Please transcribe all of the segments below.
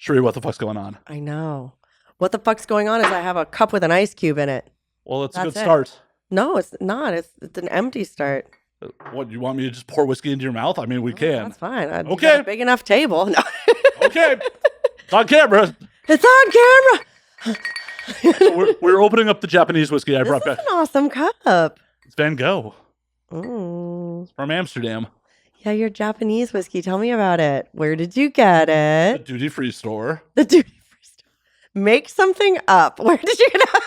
Cherie, what the fuck's going on? I know. What the fuck's going on is I have a cup with an ice cube in it. Well, that's a good start. No, it's not. It's an empty start. What, you want me to just pour whiskey into your mouth? I mean, we can. That's fine. Okay. You got a big enough table. No. Okay. It's on camera. It's on camera. So we're opening up the Japanese whiskey I brought back. This is an awesome cup. It's Van Gogh. Mm. From Amsterdam. Yeah, your Japanese whiskey. Tell me about it. Where did you get it? The duty-free store. The duty-free store. Make something up. Where did you get it?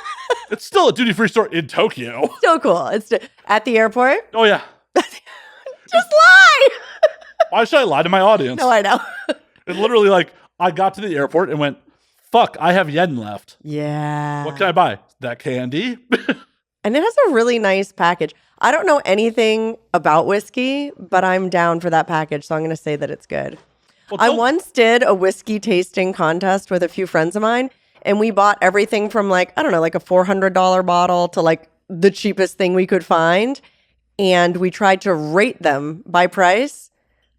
It's still a duty-free store in Tokyo. So cool. It's at the airport. Oh, yeah. Just lie. Why should I lie to my audience? No, I know. It's literally like, I got to the airport and went, fuck, I have yen left. Yeah. What can I buy? That candy? And it has a really nice package. I don't know anything about whiskey, but I'm down for that package, so I'm going to say that it's good. Well, I once did a whiskey tasting contest with a few friends of mine, and we bought everything from like, I don't know, like a $400 bottle to like the cheapest thing we could find. And we tried to rate them by price.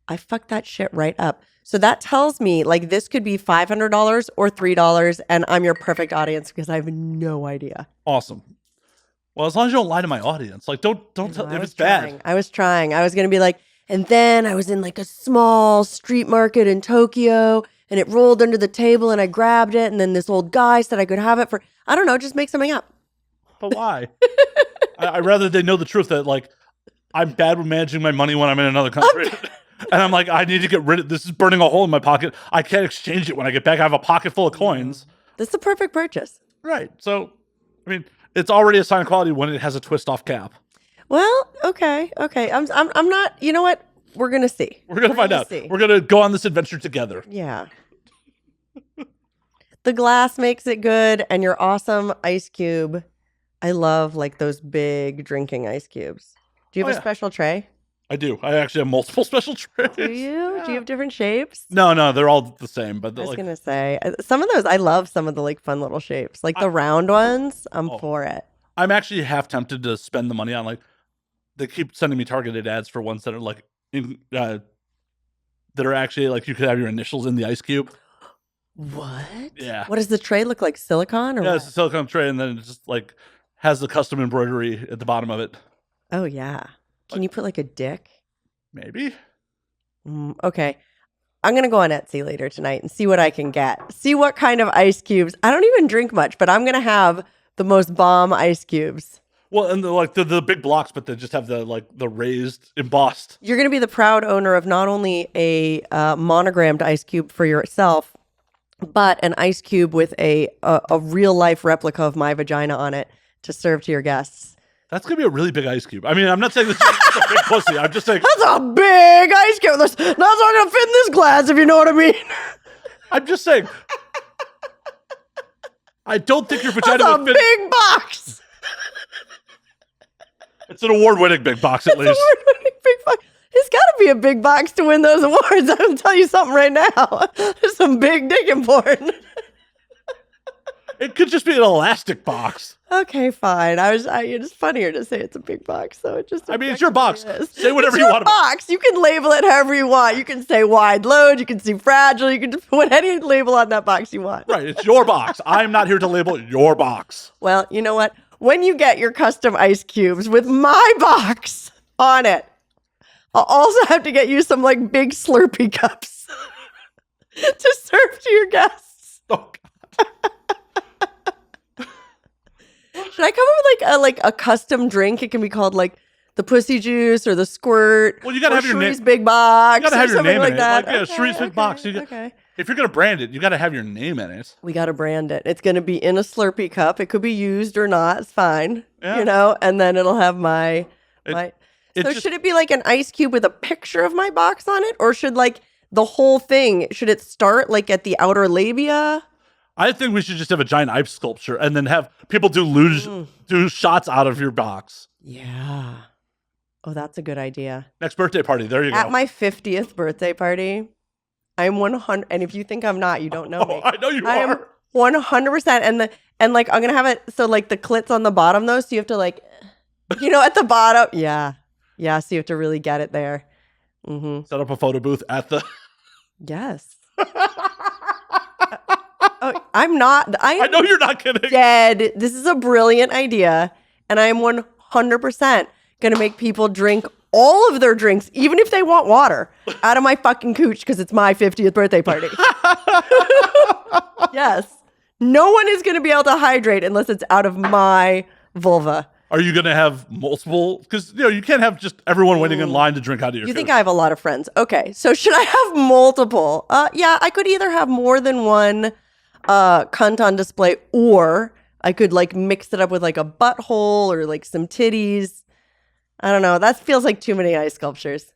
I fucked that shit right up. So that tells me like this could be $500 or $3, and I'm your perfect audience because I have no idea. Awesome. Well, as long as you don't lie to my audience, like don't tell if it's bad. I was trying. I was going to be like, and then I was in like a small street market in Tokyo, and it rolled under the table, and I grabbed it, and then this old guy said I could have it for, I don't know, just make something up. But why? I'd rather they know the truth that like I'm bad with managing my money when I'm in another country. And I'm like, I need to get rid of this. Is burning a hole in my pocket. I can't exchange it when I get back. I have a pocket full of coins. This is the perfect purchase. Right. So, I mean, it's already a sign of quality when it has a twist off cap. Well, okay. I'm not, you know what? We're going to see. We're going to find out. We're going to go on this adventure together. Yeah. The glass makes it good, and your awesome ice cube. I love like those big drinking ice cubes. Do you have a special tray? I do. I actually have multiple special trays. Do you? Yeah. Do you have different shapes? No, they're all the same. But I was gonna say some of those. I love some of the like fun little shapes, like the round ones. I'm for it. I'm actually half tempted to spend the money on like. They keep sending me targeted ads for ones that are like, that are actually like you could have your initials in the ice cube. What? Yeah. What does the tray look like? Silicone or? Yeah, what? it's a silicone tray, and then it just like has the custom embroidery at the bottom of it. Oh yeah. Can you put like a dick? Maybe. Okay. I'm going to go on Etsy later tonight and see what I can get. See what kind of ice cubes. I don't even drink much, but I'm going to have the most bomb ice cubes. Well, and the big blocks, but they just have the raised, embossed. You're going to be the proud owner of not only a monogrammed ice cube for yourself, but an ice cube with a real life replica of my vagina on it to serve to your guests. That's going to be a really big ice cube. I mean, I'm not saying this is a big pussy. I'm just saying. That's a big ice cube. That's not going to fit in this glass, if you know what I mean. I'm just saying. I don't think your vagina That's would fit. a big box. It's an award-winning big box, at least. Award-winning big box. It's got to be a big box to win those awards. I'm going to tell you something right now. There's some big dick important. It could just be an elastic box. Okay, fine. It's funnier to say it's a big box, though. It's your box. Say whatever you want. Box. You can label it however you want. You can say wide load. You can say fragile. You can put any label on that box you want. Right. It's your box. I'm not here to label your box. Well, you know what? When you get your custom ice cubes with my box on it, I'll also have to get you some like big Slurpee cups to serve to your guests. Oh, God. Should I come up with like a custom drink? It can be called like the pussy juice or the squirt. Well, you gotta have your Cherie's name. Big Box. You gotta have your name like in that. it. Like, Cherie's Big Box. Okay. If you're gonna brand it, you gotta have your name in it. We gotta brand it. It's gonna be in a Slurpee cup. It could be used or not. It's fine. Yeah. You know, and then it'll have my. So should it be like an ice cube with a picture of my box on it, or should like the whole thing? Should it start like at the outer labia? I think we should just have a giant ice sculpture and then have people do shots out of your box. Yeah. Oh, that's a good idea. Next birthday party. There you go. At my 50th birthday party, I'm 100. And if you think I'm not, you don't know me. I know you are. 100%. And like, I'm going to have it. So like the clit's on the bottom though. So you have to like, you know, at the bottom. Yeah. Yeah. So you have to really get it there. Mm-hmm. Set up a photo booth at the. Yes. I'm not. I know you're not kidding. Dead. This is a brilliant idea. And I am 100% going to make people drink all of their drinks, even if they want water, out of my fucking cooch because it's my 50th birthday party. Yes. No one is going to be able to hydrate unless it's out of my vulva. Are you going to have multiple? Because, you can't have just everyone waiting in line to drink out of your You think cooch. I have a lot of friends. Okay. So should I have multiple? Yeah, I could either have more than one cunt on display, or I could like mix it up with like a butthole or like some titties. I don't know. That feels like too many ice sculptures.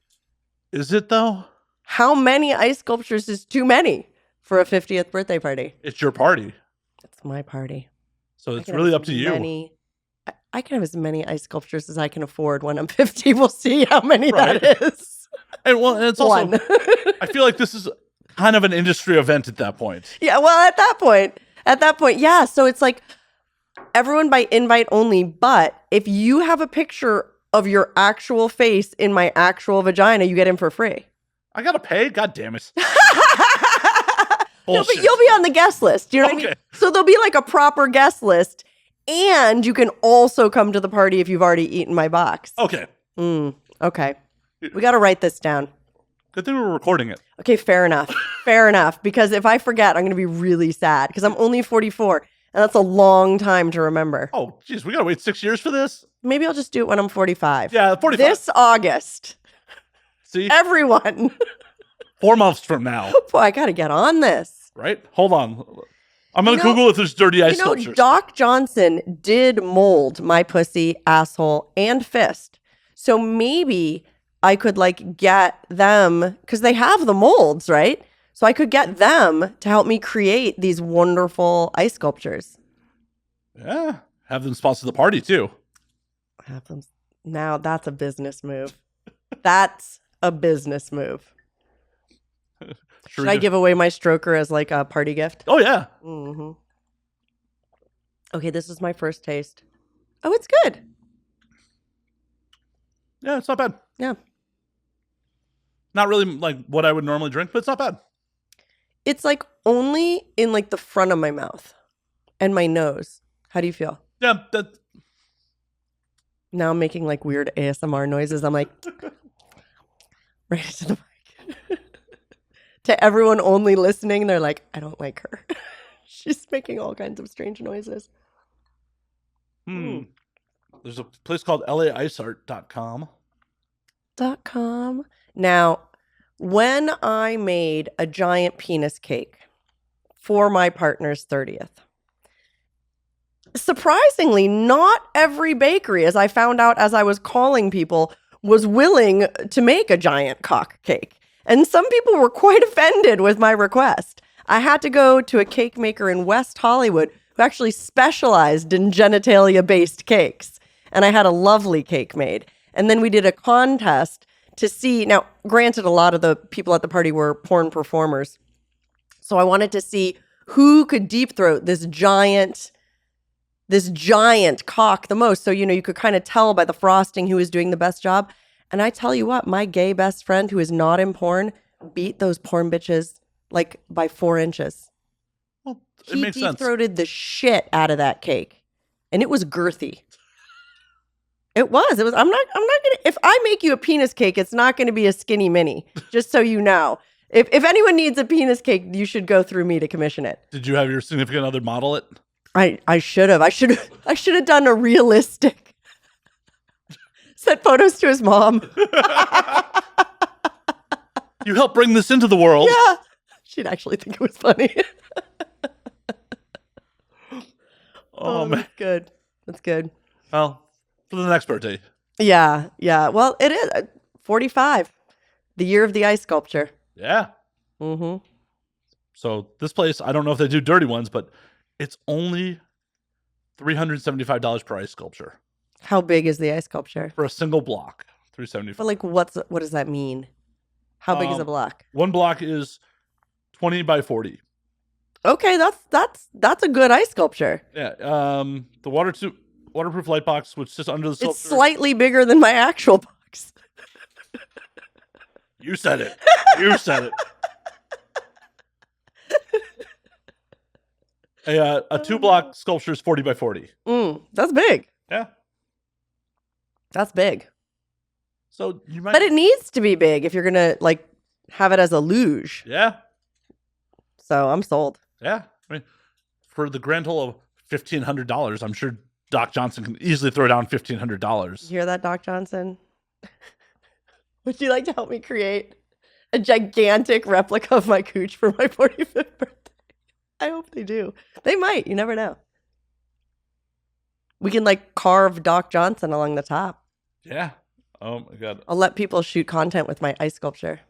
Is it, though? How many ice sculptures is too many for a 50th birthday party? It's your party. It's my party. So it's really up to you. I can have as many ice sculptures as I can afford when I'm 50. We'll see how many that is. And it's also, One. I feel like this is kind of an industry event at that point. Yeah, well, at that point, yeah. So it's like everyone by invite only. But if you have a picture of your actual face in my actual vagina, you get in for free. I gotta pay? God damn it. No, but you'll be on the guest list. You know what I mean? So there'll be like a proper guest list. And you can also come to the party if you've already eaten my box. Okay. Okay. We got to write this down. Good thing we're recording it. Okay, fair enough. Fair enough. Because if I forget, I'm going to be really sad. Because I'm only 44. And that's a long time to remember. Oh, geez. We got to wait 6 years for this? Maybe I'll just do it when I'm 45. Yeah, 45. This August. See? Everyone. 4 months from now. Boy, I got to get on this. Right? Hold on. I'm going to Google if there's dirty ice sculptures. Doc Johnson did mold my pussy, asshole, and fist. So maybe I could like get them, because they have the molds, right? So I could get them to help me create these wonderful ice sculptures. Yeah. Have them sponsor the party too. Have them. Now that's a business move. That's a business move. Should I give away my stroker as like a party gift? Oh, yeah. Mm-hmm. Okay, this is my first taste. Oh, it's good. Yeah, it's not bad. Yeah. Not really like what I would normally drink, but it's not bad. It's like only in like the front of my mouth and my nose. How do you feel? Yeah. Now I'm making like weird ASMR noises. I'm like, right into the mic. To everyone only listening, they're like, I don't like her. She's making all kinds of strange noises. There's a place called laiceart.com. .com. Now, when I made a giant penis cake for my partner's 30th, surprisingly, not every bakery, as I found out as I was calling people, was willing to make a giant cock cake. And some people were quite offended with my request. I had to go to a cake maker in West Hollywood who actually specialized in genitalia-based cakes. And I had a lovely cake made. And then we did a contest to see. Now, granted, a lot of the people at the party were porn performers. So I wanted to see who could deep throat this giant cock the most. So, you could kind of tell by the frosting who was doing the best job. And I tell you what, my gay best friend who is not in porn beat those porn bitches like by 4 inches. Well, it makes sense. He deep-throated the shit out of that cake. And it was girthy. It was. I'm not gonna, if I make you a penis cake, it's not gonna be a skinny mini, just so you know. If anyone needs a penis cake, you should go through me to commission it. Did you have your significant other model it? I should have. I should have done a realistic. Sent photos to his mom. You helped bring this into the world. Yeah. She'd actually think it was funny. Oh, man. That's good. That's good. Well, for the next birthday. Yeah. Yeah. Well, it is 45. The year of the ice sculpture. Yeah. Mm-hmm. So this place, I don't know if they do dirty ones, but it's only $375 per ice sculpture. How big is the ice sculpture? For a single block, $375. But like, what does that mean? How big is a block? One block is 20 by 40. Okay, that's a good ice sculpture. Yeah. The waterproof light box, which sits under the sculpture. It's slightly bigger than my actual box. You said it. You said it. A 2-block sculpture is 40 by 40. That's big. Yeah. That's big. So you might. But it needs to be big if you're gonna like have it as a luge. Yeah. So I'm sold. Yeah. I mean, for the grand total of $1,500, I'm sure Doc Johnson can easily throw down $1,500. You hear that, Doc Johnson? Would you like to help me create a gigantic replica of my cooch for my 45th birthday? I hope they do. They might. You never know. We can like carve Doc Johnson along the top. Yeah. Oh my God. I'll let people shoot content with my ice sculpture.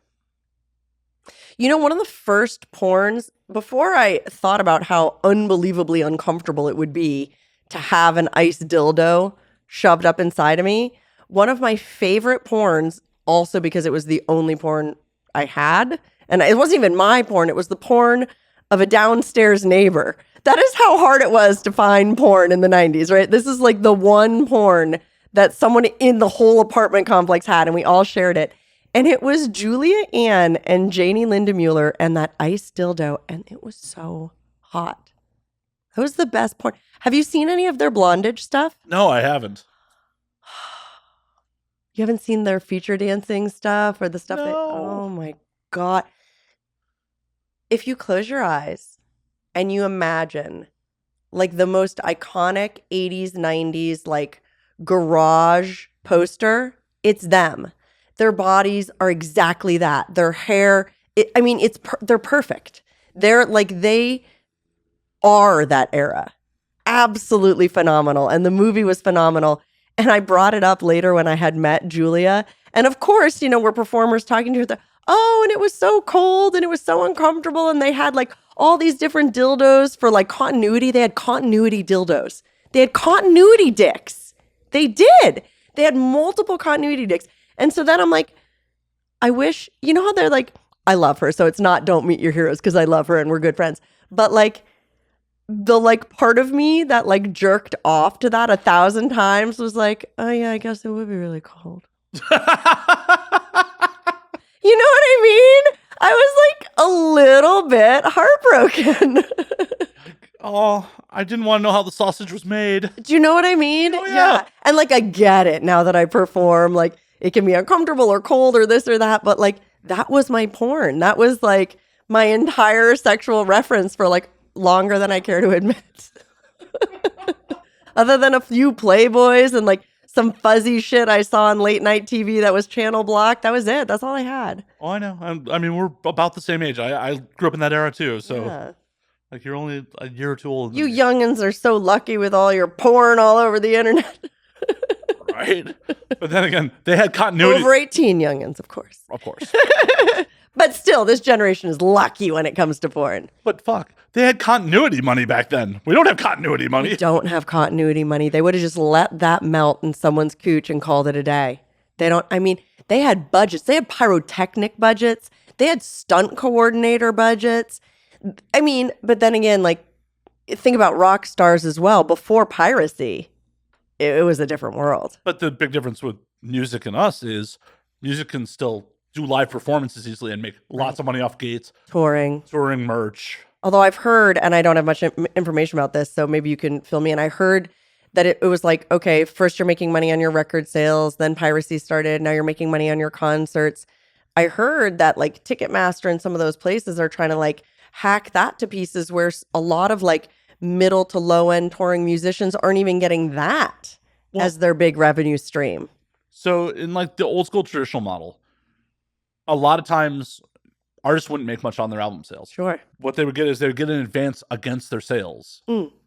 You know, one of the first porns, before I thought about how unbelievably uncomfortable it would be to have an ice dildo shoved up inside of me, one of my favorite porns, also because it was the only porn I had, and it wasn't even my porn, it was the porn of a downstairs neighbor. That is how hard it was to find porn in the 90s, right? This is like the one porn that someone in the whole apartment complex had, and we all shared it. And it was Julia Ann and Janie Lindemuller and that ice dildo, and it was so hot. That was the best porn. Have you seen any of their blondage stuff? No, I haven't. You haven't seen their feature dancing stuff or the stuff that, No. oh my God. If you close your eyes and you imagine like the most iconic 80s, 90s, like garage poster, it's them. Their bodies are exactly that. Their hair, they're perfect. They're like, they are that era. Absolutely phenomenal. And the movie was phenomenal. And I brought it up later when I had met Julia. And of course, you know, we're performers talking to her. Oh, and it was so cold and it was so uncomfortable. And they had like all these different dildos for like continuity. They had continuity dildos. They had continuity dicks. They did. They had multiple continuity dicks. And so then I'm like, I wish, you know how they're like, I love her. So it's not don't meet your heroes because I love her and we're good friends. But like the like part of me that like jerked off to that 1,000 times was like, oh yeah, I guess it would be really cold. You know what I mean? I was like a little bit heartbroken. Oh, I didn't want to know how the sausage was made. Do you know what I mean? Oh, yeah. And like I get it now that I perform. Like it can be uncomfortable or cold or this or that. But like that was my porn. That was like my entire sexual reference for like longer than I care to admit. Other than a few Playboys and like some fuzzy shit I saw on late night TV that was channel blocked. That was it. That's all I had. Oh, I know. I mean, we're about the same age. I grew up in that era too. So Yeah. like you're only a year or two older than You me. youngins are so lucky with all your porn all over the internet. Right? But then again, they had continuity. Over 18 youngins, of course. Of course. But still, this generation is lucky when it comes to porn. But fuck, they had continuity money back then. We don't have continuity money. We don't have continuity money. They would have just let that melt in someone's cooch and called it a day. They don't, I mean, they had budgets. They had pyrotechnic budgets. They had stunt coordinator budgets. I mean, but then again, like, think about rock stars as well. Before piracy, it was a different world. But the big difference with music and us is music can still do live performances easily and make lots of money off gates, Touring. merch. Although I've heard, and I don't have much information about this, so maybe you can fill me in. I heard that it was like, okay, first you're making money on your record sales, then piracy started, now you're making money on your concerts. I heard that like Ticketmaster and some of those places are trying to like hack that to pieces where a lot of like middle to low end touring musicians aren't even getting that as their big revenue stream. So in like the old school traditional model, a lot of times artists wouldn't make much on their album sales. Sure. What they would get is they would get an advance against their sales.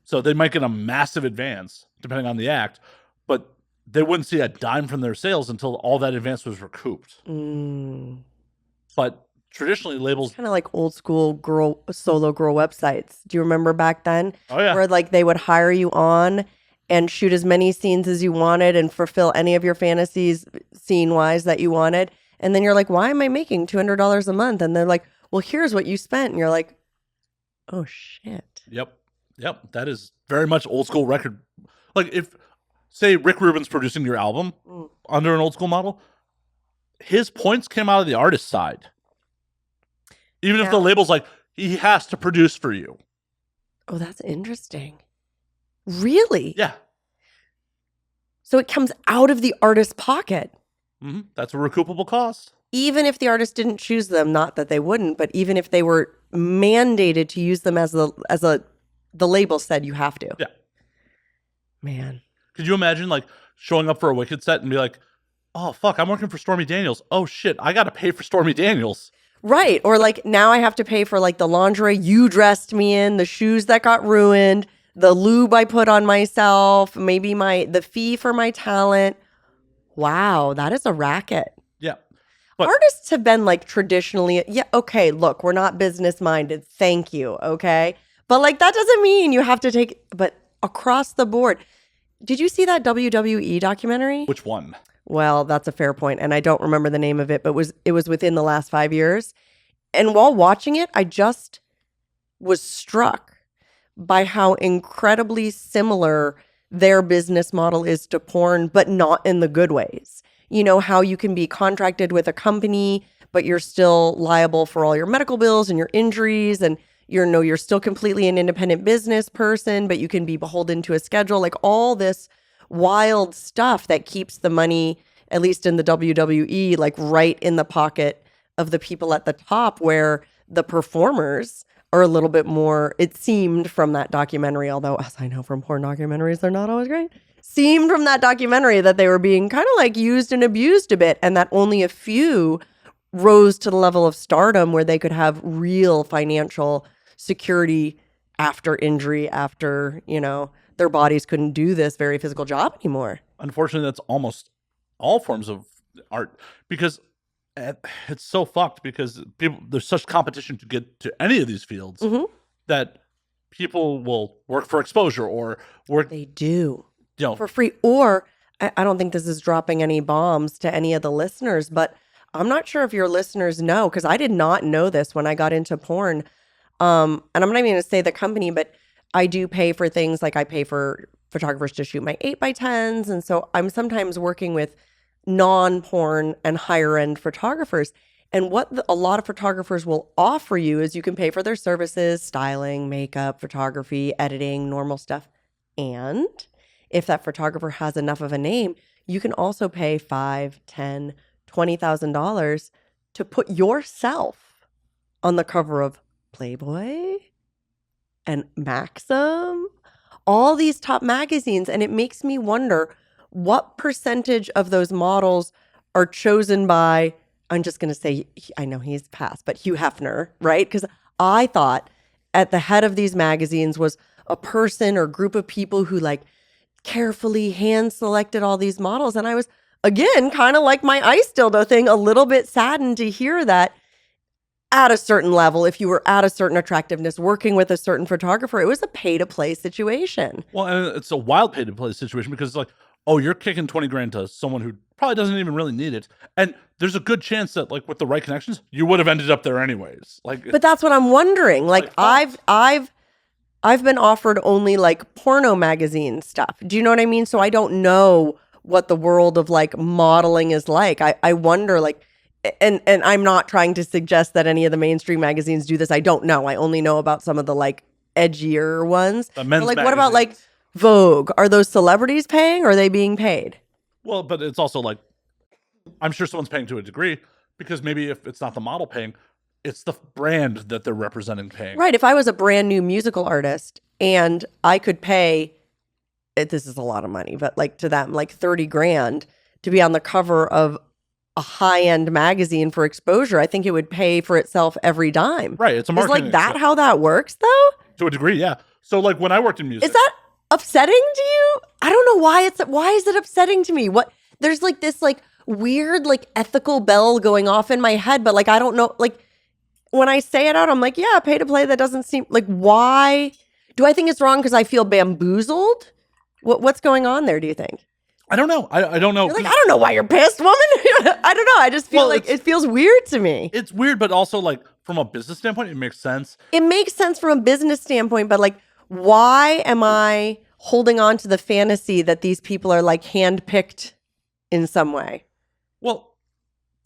So they might get a massive advance depending on the act, but they wouldn't see a dime from their sales until all that advance was recouped. But traditionally labels kind of like old school solo girl websites. Do you remember back then? Oh yeah. Where like they would hire you on and shoot as many scenes as you wanted and fulfill any of your fantasies scene wise that you wanted. And then you're like, why am I making $200 a month? And they're like, well, here's what you spent. And you're like, oh shit. Yep. That is very much old school record. Like if say Rick Rubin's producing your album under an old school model, his points came out of the artist side. Even if the label's like, he has to produce for you. Oh, that's interesting. Really? Yeah. So it comes out of the artist's pocket. That's a recoupable cost. Even if the artist didn't choose them, not that they wouldn't, but even if they were mandated to use them as the label said you have to. Yeah. Man. Could you imagine like showing up for a Wicked set and be like, oh, fuck, I'm working for Stormy Daniels. Oh, shit, I got to pay for Stormy Daniels. Right. Or like now I have to pay for like the lingerie you dressed me in, the shoes that got ruined, the lube I put on myself, maybe the fee for my talent. Wow, that is a racket. Yeah. But artists have been like traditionally, yeah, okay, look, we're not business minded. Thank you. Okay. But like that doesn't mean you have to take, but across the board. Did you see that WWE documentary? which one? Well, that's a fair point, and I don't remember the name of it, but it was within the last 5 years. And while watching it, I just was struck by how incredibly similar their business model is to porn, but not in the good ways. You know, how you can be contracted with a company, but you're still liable for all your medical bills and your injuries, and you're still completely an independent business person, but you can be beholden to a schedule, like all this wild stuff that keeps the money, at least in the WWE, like right in the pocket of the people at the top, where the performers are a little bit more, it seemed from that documentary, although as I know from porn documentaries, they're not always great, seemed from that documentary that they were being kind of like used and abused a bit, and that only a few rose to the level of stardom where they could have real financial security after injury, after, their bodies couldn't do this very physical job anymore. Unfortunately, that's almost all forms of art, because it's so fucked, because there's such competition to get to any of these fields that people will work for exposure or work. They do. For free. Or I don't think this is dropping any bombs to any of the listeners, but I'm not sure if your listeners know, because I did not know this when I got into porn. And I'm not even going to say the company, but I do pay for things like I pay for photographers to shoot my 8x10s. And so I'm sometimes working with non-porn and higher end photographers. And what a lot of photographers will offer you is you can pay for their services, styling, makeup, photography, editing, normal stuff. And if that photographer has enough of a name, you can also pay $5,000, $10,000, $20,000 to put yourself on the cover of Playboy and Maxim, all these top magazines. And it makes me wonder what percentage of those models are chosen by, I'm just going to say, I know he's passed, but Hugh Hefner, right? Because I thought at the head of these magazines was a person or group of people who like carefully hand selected all these models. And I was, again, kind of like my ice dildo thing, a little bit saddened to hear that at a certain level, if you were at a certain attractiveness, working with a certain photographer, it was a pay-to-play situation. Well, and it's a wild pay-to-play situation, because it's like, oh, you're kicking 20 grand to someone who probably doesn't even really need it. And there's a good chance that, like, with the right connections, you would have ended up there anyways. Like, but that's what I'm wondering. Like I've been offered only like porno magazine stuff. Do you know what I mean? So I don't know what the world of like modeling is like. I wonder, like, and I'm not trying to suggest that any of the mainstream magazines do this. I don't know. I only know about some of the like edgier ones. the men's But, like, magazines. what about like Vogue? Are those celebrities paying, or are they being paid? Well, but it's also like, I'm sure someone's paying to a degree, because maybe if it's not the model paying, it's the brand that they're representing paying. Right. If I was a brand new musical artist and I could pay, this is a lot of money, but like to them, like 30 grand to be on the cover of a high-end magazine for exposure, I think it would pay for itself every dime. Right. It's a Is marketing. like that how that works though? To a degree, yeah. So like when I worked in music. Is that upsetting to you? I don't know why is it upsetting to me? What, there's like this like weird like ethical bell going off in my head, but like I don't know, like when I say it out, I'm like, yeah, pay to play, that doesn't seem like, why? Do I think it's wrong because I feel bamboozled? What's going on there, do you think? I don't know. I don't know. You're like, I don't know why you're pissed, woman. I don't know. I just feel like it feels weird to me. It's weird, but also like from a business standpoint, it makes sense. It makes sense from a business standpoint, but like, why am I holding on to the fantasy that these people are like handpicked in some way? Well,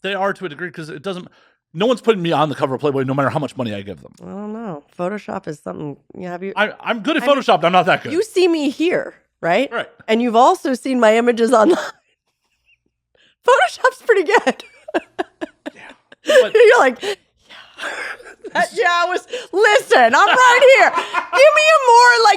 they are to a degree, because it doesn't. no one's putting me on the cover of Playboy, no matter how much money I give them. I don't know. Photoshop is something. Yeah, have you? I'm good at Photoshop. But I'm not that good. You see me here, right? Right. And you've also seen my images online. Photoshop's pretty good. Yeah. But You're like, yeah. Yeah, listen, I'm right here.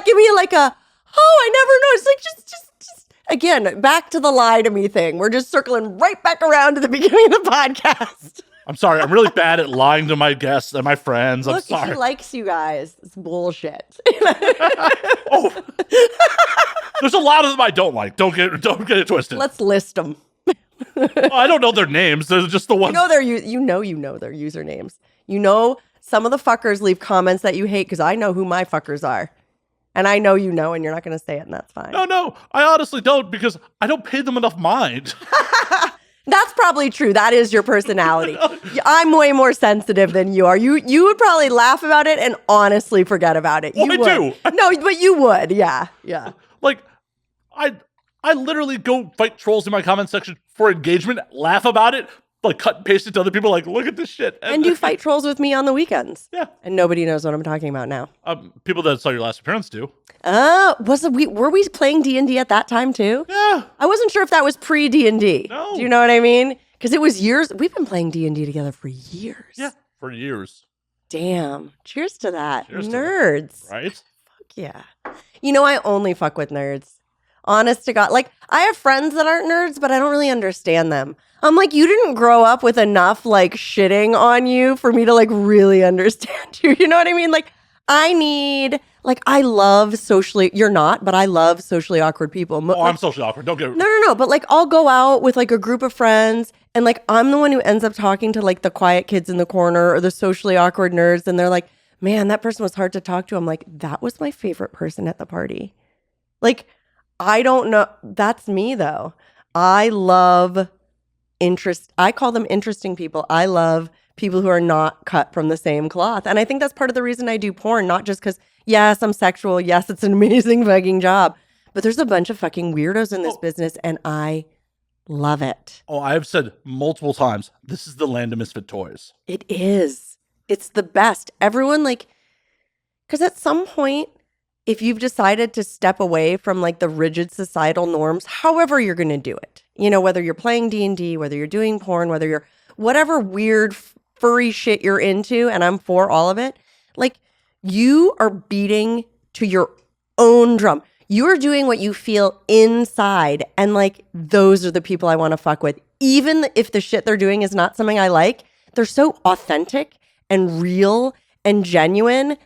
Give me like a, oh, I never noticed. Like, just, again, back to the lie to me thing. We're just circling right back around to the beginning of the podcast. I'm sorry. I'm really bad at lying to my guests and my friends. I'm Look, sorry. he likes you guys. It's bullshit. Oh, there's a lot of them I don't like. Don't get it twisted. Let's list them. Well, I don't know their names. They're just the ones. You know their usernames. You know some of the fuckers leave comments that you hate because I know who my fuckers are. And I know you know, and you're not going to say it, and that's fine. No, I honestly don't because I don't pay them enough mind. That's probably true. That is your personality. I'm way more sensitive than you are. You would probably laugh about it and honestly forget about it. Well, I do. No, but you would. Yeah. Like, I literally go fight trolls in my comment section for engagement, laugh about it, like cut and paste it to other people, like, look at this shit. And you fight trolls with me on the weekends. Yeah. And nobody knows what I'm talking about now. People that saw your last appearance do. Were we playing D&D at that time too? Yeah. I wasn't sure if that was pre-D&D. No. Do you know what I mean? Because it was years. We've been playing D&D together for years. Yeah. For years. Damn. Cheers to that. Cheers to Nerds. that. Right? Fuck yeah. You know, I only fuck with nerds. Honest to God. Like, I have friends that aren't nerds, but I don't really understand them. I'm like, you didn't grow up with enough, like, shitting on you for me to, like, really understand you. You know what I mean? Like, I love socially, you're not, but I love socially awkward people. Oh, I'm socially awkward. Don't get it. No. But, like, I'll go out with, like, a group of friends, and, like, I'm the one who ends up talking to, like, the quiet kids in the corner or the socially awkward nerds, and they're like, man, that person was hard to talk to. I'm like, that was my favorite person at the party. Like, I don't know. That's me, though. I love I call them interesting people. I love people who are not cut from the same cloth. And I think that's part of the reason I do porn, not just because, yes, I'm sexual. Yes, it's an amazing fucking job. But there's a bunch of fucking weirdos in this business, and I love it. Oh, I've said multiple times, this is the land of misfit toys. It is. It's the best. Everyone, like, because at some point, if you've decided to step away from, like, the rigid societal norms, however you're going to do it, you know, whether you're playing D&D, whether you're doing porn, whether you're whatever weird furry shit you're into, and I'm for all of it, like, you are beating to your own drum. You're doing what you feel inside, and, like, those are the people I want to fuck with. Even if the shit they're doing is not something I like, they're so authentic and real and genuine.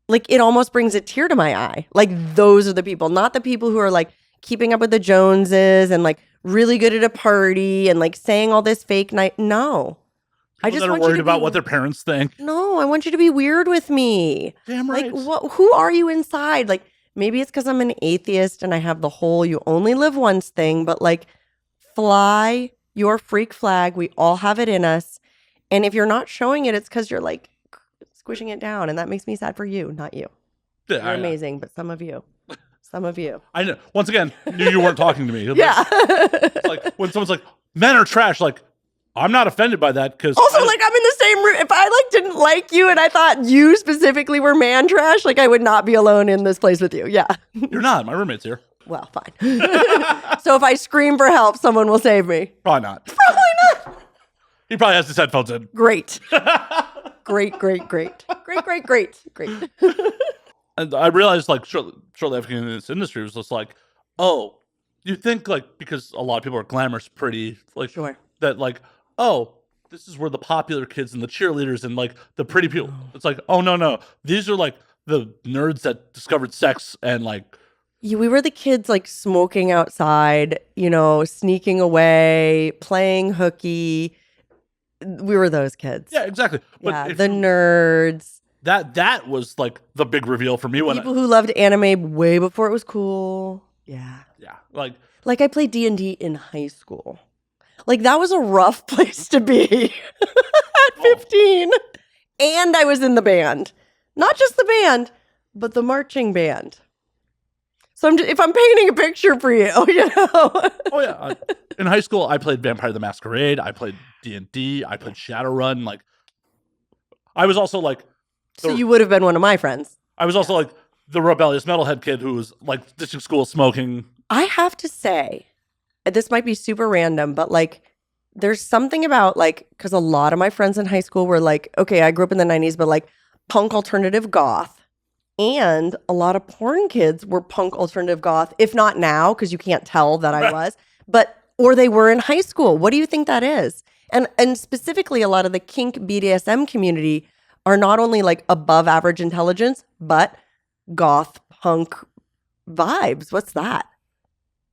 Like, it almost brings a tear to my eye. Like, those are the people, not the people who are, like, keeping up with the Joneses and, like, really good at a party and, like, saying all this fake night. No. I just that are want you worried to about what their parents think. No, I want you to be weird with me. Damn right. Like, who are you inside? Like, maybe it's because I'm an atheist and I have the whole you only live once thing, but, like, fly your freak flag. We all have it in us. And if you're not showing it, it's because you're, like, squishing it down, and that makes me sad for you, not you. Yeah, You're amazing, but some of you. I know. Once again, knew you weren't talking to me. Yeah. It's like when someone's like, men are trash, like, I'm not offended by that because Also, like, I'm in the same room. If I, like, didn't like you and I thought you specifically were man trash, like, I would not be alone in this place with you. Yeah. You're not. My roommate's here. Well, fine. So if I scream for help, someone will save me. Probably not. Probably not. He probably has his headphones in. Great. Great. And I realized, like, shortly after getting in this industry, it was just like, oh, you think, like, because a lot of people are glamorous, pretty, like, Sure. that, like, oh, this is where the popular kids and the cheerleaders and, like, the pretty people. It's like, oh, no. These are, like, the nerds that discovered sex and, like. Yeah, we were the kids, like, smoking outside, you know, sneaking away, playing hooky. We were those kids. Yeah, exactly. But yeah, the nerds. That was, like, the big reveal for me. People who loved anime way before it was cool. Yeah. Yeah. Like I played D&D in high school. Like, that was a rough place to be at 15. And I was in the band. Not just the band, but the marching band. So if I'm painting a picture for you, you know. Oh, yeah. In high school, I played Vampire the Masquerade. I played D&D. I played Shadowrun. Like, I was also like, So you would have been one of my friends. I was also like the rebellious metalhead kid who was like ditching school, smoking. I have to say, this might be super random, but like, there's something about like, because a lot of my friends in high school were like, okay, I grew up in the 90s, but like punk alternative goth. And a lot of porn kids were punk alternative goth, if not now, because you can't tell that I was, or they were in high school. What do you think that is? And specifically, a lot of the kink BDSM community are not only like above average intelligence, but goth punk vibes. What's that?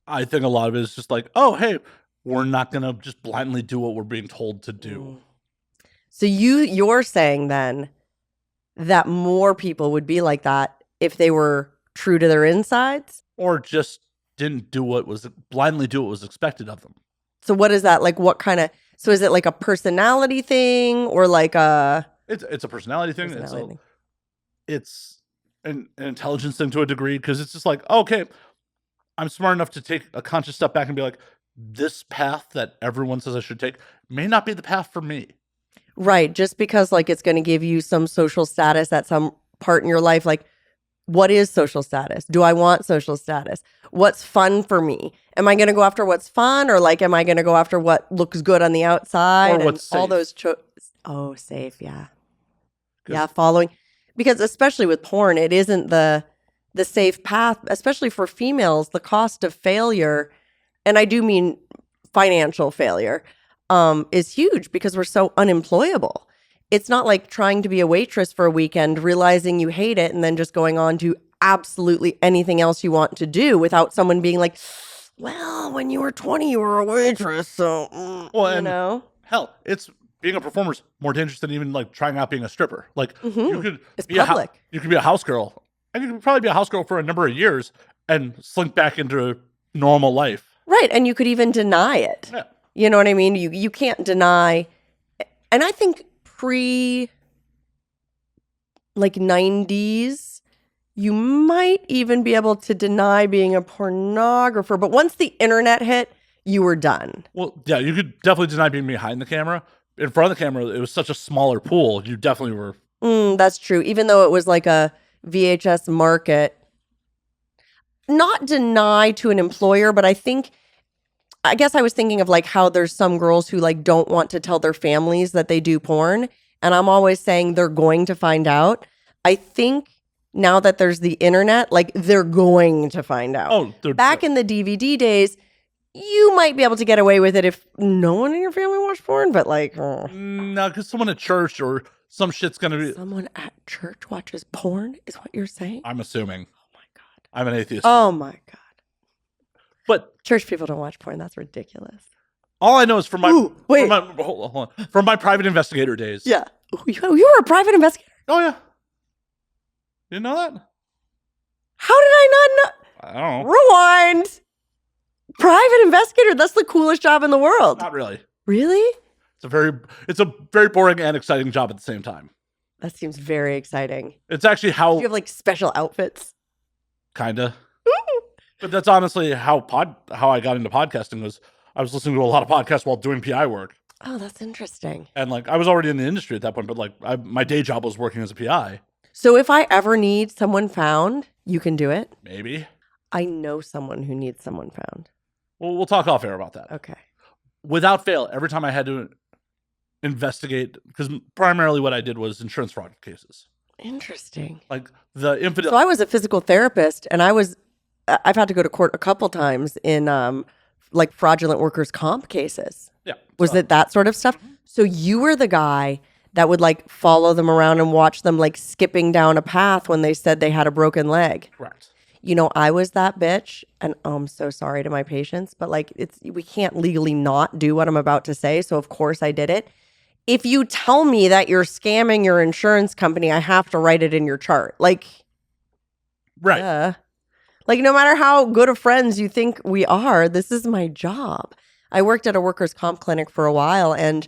I think a lot of it is just like, oh, hey, we're not going to just blindly do what we're being told to do. So you're saying then that more people would be like that if they were true to their insides? Or just didn't blindly do what was expected of them. So what is that? Like what kind of, so is it like a personality thing or like a... It's a personality thing. It's an intelligence thing to a degree, because it's just like, okay, I'm smart enough to take a conscious step back and be like, this path that everyone says I should take may not be the path for me. Right. Just because like it's going to give you some social status at some part in your life. Like, what is social status? Do I want social status? What's fun for me? Am I going to go after what's fun, or like, am I going to go after what looks good on the outside? Or what's safe. All those safe. Yeah. Yeah. Following, because especially with porn, it isn't the safe path, especially for females. The cost of failure, and I do mean financial failure, is huge because we're so unemployable. It's not like trying to be a waitress for a weekend, realizing you hate it, and then just going on to absolutely anything else you want to do without someone being like, well, when you were 20, you were a waitress, so, you know. Hell, being a performer's more dangerous than even like trying out being a stripper. Like you could be public. You could be a house girl, and you could probably be a house girl for a number of years and slink back into normal life. Right, and you could even deny it. Yeah. You know what I mean? You can't deny. And I think like 90s, you might even be able to deny being a pornographer. But once the internet hit, you were done. Well, yeah, you could definitely deny being behind the camera. In front of the camera, it was such a smaller pool. You definitely were. That's true. Even though it was like a VHS market. Not deny to an employer, but I guess I was thinking of like how there's some girls who like don't want to tell their families that they do porn. And I'm always saying they're going to find out. I think now that there's the internet, like they're going to find out. Oh, back in the DVD days, you might be able to get away with it if no one in your family watched porn, but like... No, because someone at church or some shit's going to be... Someone at church watches porn is what you're saying? I'm assuming. Oh my God. I'm an atheist. Oh my God. But church people don't watch porn. That's ridiculous. All I know is from my hold on, from my private investigator days. Yeah. You were a private investigator? Oh yeah. You didn't know that? How did I not know? I don't know. Rewind. Private investigator. That's the coolest job in the world. Not really. Really? It's a very boring and exciting job at the same time. That seems very exciting. It's actually how... Do you have like special outfits? Kinda. But that's honestly how I got into podcasting. Was I was listening to a lot of podcasts while doing PI work. Oh, that's interesting. And like I was already in the industry at that point, but like my day job was working as a PI. So if I ever need someone found, you can do it? Maybe. I know someone who needs someone found. Well, we'll talk off air about that. Okay. Without fail, every time I had to investigate, because primarily what I did was insurance fraud cases. Interesting. Like the infidel. So I was a physical therapist, and I've had to go to court a couple times in like fraudulent workers' comp cases. Yeah. Was it that sort of stuff? Mm-hmm. So you were the guy that would like follow them around and watch them like skipping down a path when they said they had a broken leg. Correct. You know, I was that bitch, and I'm so sorry to my patients, but like we can't legally not do what I'm about to say, so of course I did it. If you tell me that you're scamming your insurance company, I have to write it in your chart. Like, right. Like, no matter how good of friends you think we are, this is my job. I worked at a workers' comp clinic for a while, and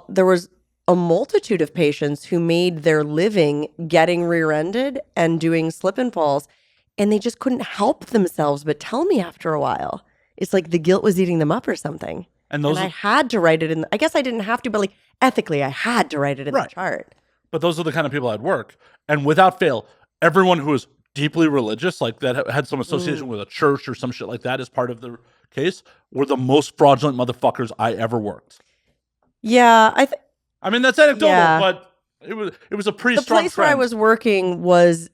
there was a multitude of patients who made their living getting rear-ended and doing slip and falls, and they just couldn't help themselves but tell me after a while. It's like the guilt was eating them up or something. And I had to write it in. I guess I didn't have to, but like ethically, I had to write it in the chart. But those are the kind of people I'd work. And without fail, everyone who is deeply religious, like that had some association with a church or some shit like that as part of the case, were the most fraudulent motherfuckers I ever worked. Yeah, I mean, that's anecdotal, Yeah. but it was a pretty the strong place where I trend. was working was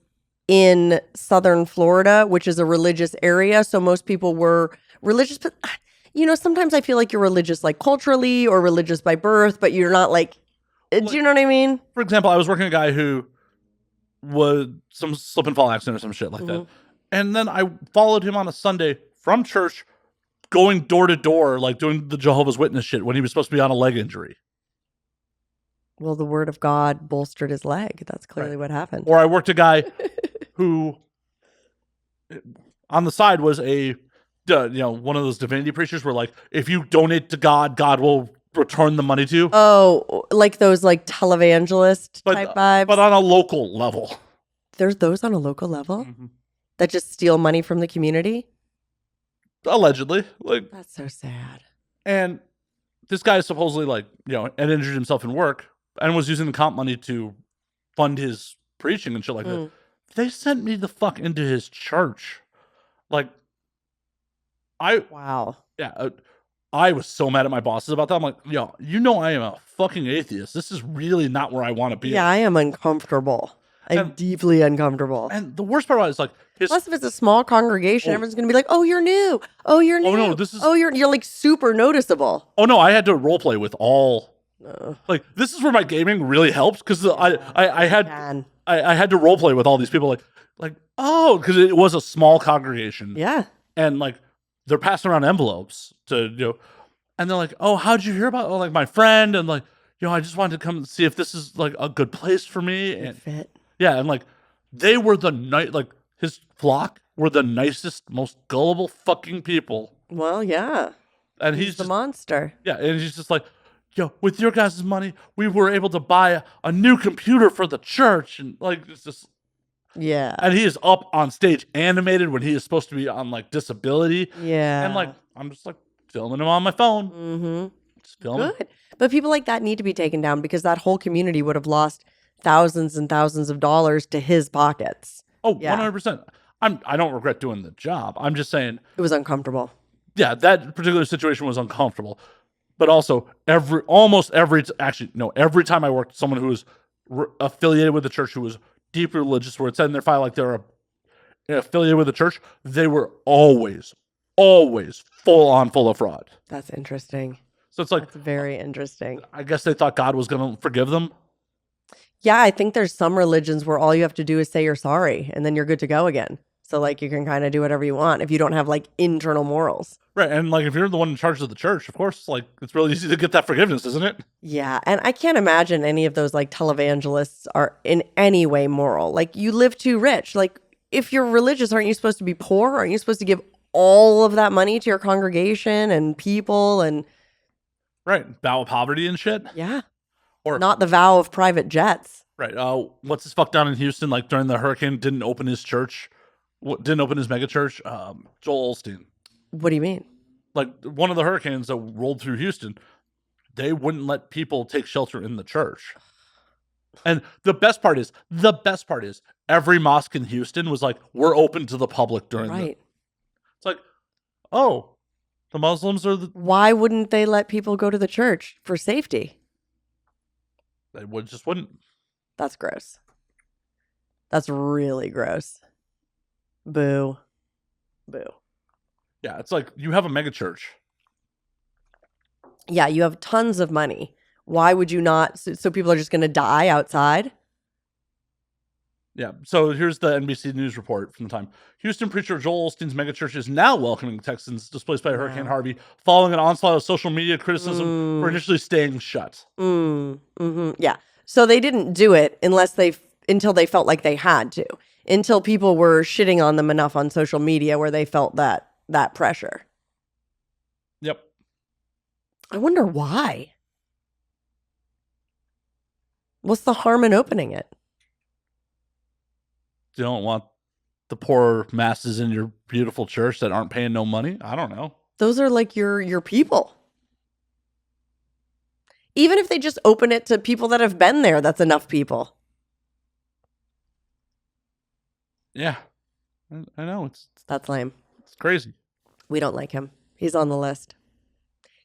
in southern Florida, which is a religious area. So most people were religious, but sometimes I feel like you're religious like culturally or religious by birth, but you're not like, do you know what I mean? For example, I was working with a guy who was some slip and fall accident or some shit like that. And then I followed him on a Sunday from church, going door to door, like doing the Jehovah's Witness shit when he was supposed to be on a leg injury. Well, the word of God bolstered his leg. That's clearly what happened. Or I worked a guy who, on the side, was one of those divinity preachers where, like, if you donate to God, God will return the money to you. Oh, like those like televangelist type vibes. But on a local level. There's those on a local level that just steal money from the community? Allegedly. Like, that's so sad. And this guy is supposedly, like, had injured himself in work and was using the comp money to fund his preaching and shit like that. They sent me the fuck into his church. Like, wow. Yeah, I was so mad at my bosses about that. I'm like, I am a fucking atheist. This is really not where I want to be. Yeah, I am uncomfortable. I'm deeply uncomfortable. And the worst part about it is, like, plus, if it's a small congregation, everyone's going to be like, oh, you're new. Oh, you're new. Oh, no, this is... Oh, you're like super noticeable. Oh, no, I had to role play with all... Like, this is where my gaming really helps, because I had to role play with all these people, because it was a small congregation. Yeah. And, like, they're passing around envelopes to, and they're like, oh, how'd you hear about, like, my friend? And, like, I just wanted to come and see if this is, like, a good place for me. And fit. Yeah, and, like, they were his flock were the nicest, most gullible fucking people. Well, yeah. And he's the monster. Yeah, and he's just like, with your guys' money, we were able to buy a new computer for the church. And, like, it's just... Yeah. And he is up on stage animated when he is supposed to be on, like, disability. Yeah. And, like, I'm just, like, filming him on my phone. Just filming. Good. But people like that need to be taken down, because that whole community would have lost thousands and thousands of dollars to his pockets. Oh, yeah. 100%. I don't regret doing the job. I'm just saying... It was uncomfortable. Yeah, that particular situation was uncomfortable. But also, every time I worked with someone who was affiliated with the church, who was deeply religious, where it said in their file like they're affiliated with the church, they were always full of fraud. That's interesting. So it's like... That's very interesting. I guess they thought God was going to forgive them. Yeah, I think there's some religions where all you have to do is say you're sorry, and then you're good to go again. So, like, you can kind of do whatever you want if you don't have, like, internal morals. Right, and, like, if you're the one in charge of the church, of course, like, it's really easy to get that forgiveness, isn't it? Yeah, and I can't imagine any of those, like, televangelists are in any way moral. Like, you live too rich. Like, if you're religious, aren't you supposed to be poor? Aren't you supposed to give all of that money to your congregation and people and... Right, vow of poverty and shit? Yeah. Or not the vow of private jets. Right, what's this fuck down in Houston, like, during the hurricane, didn't open his mega church? Joel Osteen. What do you mean? Like, one of the hurricanes that rolled through Houston, they wouldn't let people take shelter in the church. And the best part is, every mosque in Houston was like, we're open to the public during right. It's like, oh, the Muslims are Why wouldn't they let people go to the church? For safety. They just wouldn't. That's gross. That's really gross. Boo. Boo. Yeah, it's like, you have a mega church. Yeah, you have tons of money. Why would you not? So people are just going to die outside? Yeah, so here's the NBC News report from the time. Houston preacher Joel Osteen's megachurch is now welcoming Texans displaced by Hurricane Harvey, following an onslaught of social media criticism for initially staying shut. Yeah, so they didn't do it until they felt like they had to, until people were shitting on them enough on social media where they felt that pressure. Yep. I wonder why. What's the harm in opening it? You don't want the poor masses in your beautiful church that aren't paying no money? I don't know. Those are like your people. Even if they just open it to people that have been there, that's enough people. Yeah. I know. That's lame. It's crazy. We don't like him. He's on the list.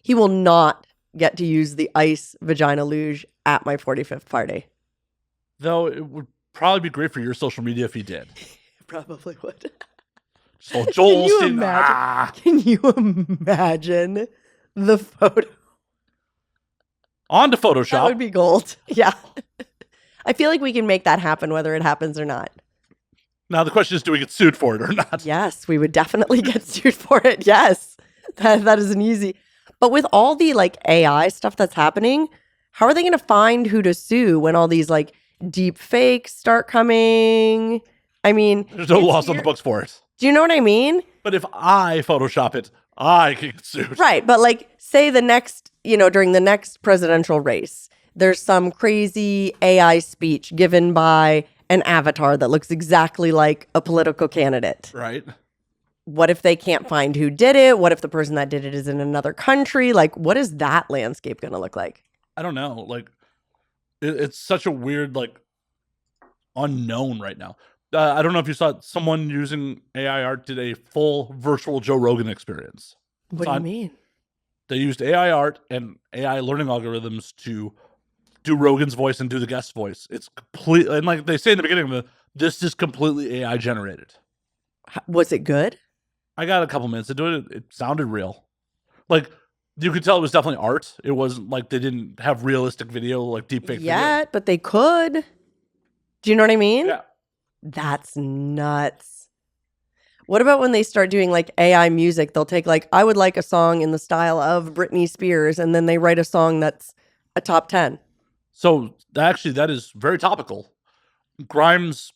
He will not get to use the ice vagina luge at my 45th party. Though it would probably be great for your social media if he did. Probably would. So Joel Can you Osteen, imagine? Can you imagine the photo? On to Photoshop. That would be gold. Yeah. I feel like we can make that happen whether it happens or not. Now the question is, do we get sued for it or not? Yes, we would definitely get sued for it. Yes. That is an easy. But with all the like AI stuff that's happening, how are they going to find who to sue when all these like deep fakes start coming? I mean, There's no laws on the books for it. Do you know what I mean? But if I Photoshop it, I can get sued. Right. But like, say the next, during the next presidential race, there's some crazy AI speech given by an avatar that looks exactly like a political candidate. Right. What if they can't find who did it? What if the person that did it is in another country? Like, what is that landscape going to look like? I don't know. Like, it's such a weird, like, unknown right now. I don't know if you saw it. Someone using AI art did a full virtual Joe Rogan experience. What do you mean? They used AI art and AI learning algorithms to do Rogan's voice and do the guest voice. It's complete, and like they say in the beginning of it, this is completely AI generated. Was it good? I got a couple minutes into it. It sounded real. Like, you could tell it was definitely art. It wasn't like they didn't have realistic video, like deepfake video. But they could. Do you know what I mean? Yeah. That's nuts. What about when they start doing like AI music? They'll take like, I would like a song in the style of Britney Spears, and then they write a song that's a top 10. So actually, that is very topical. Grimes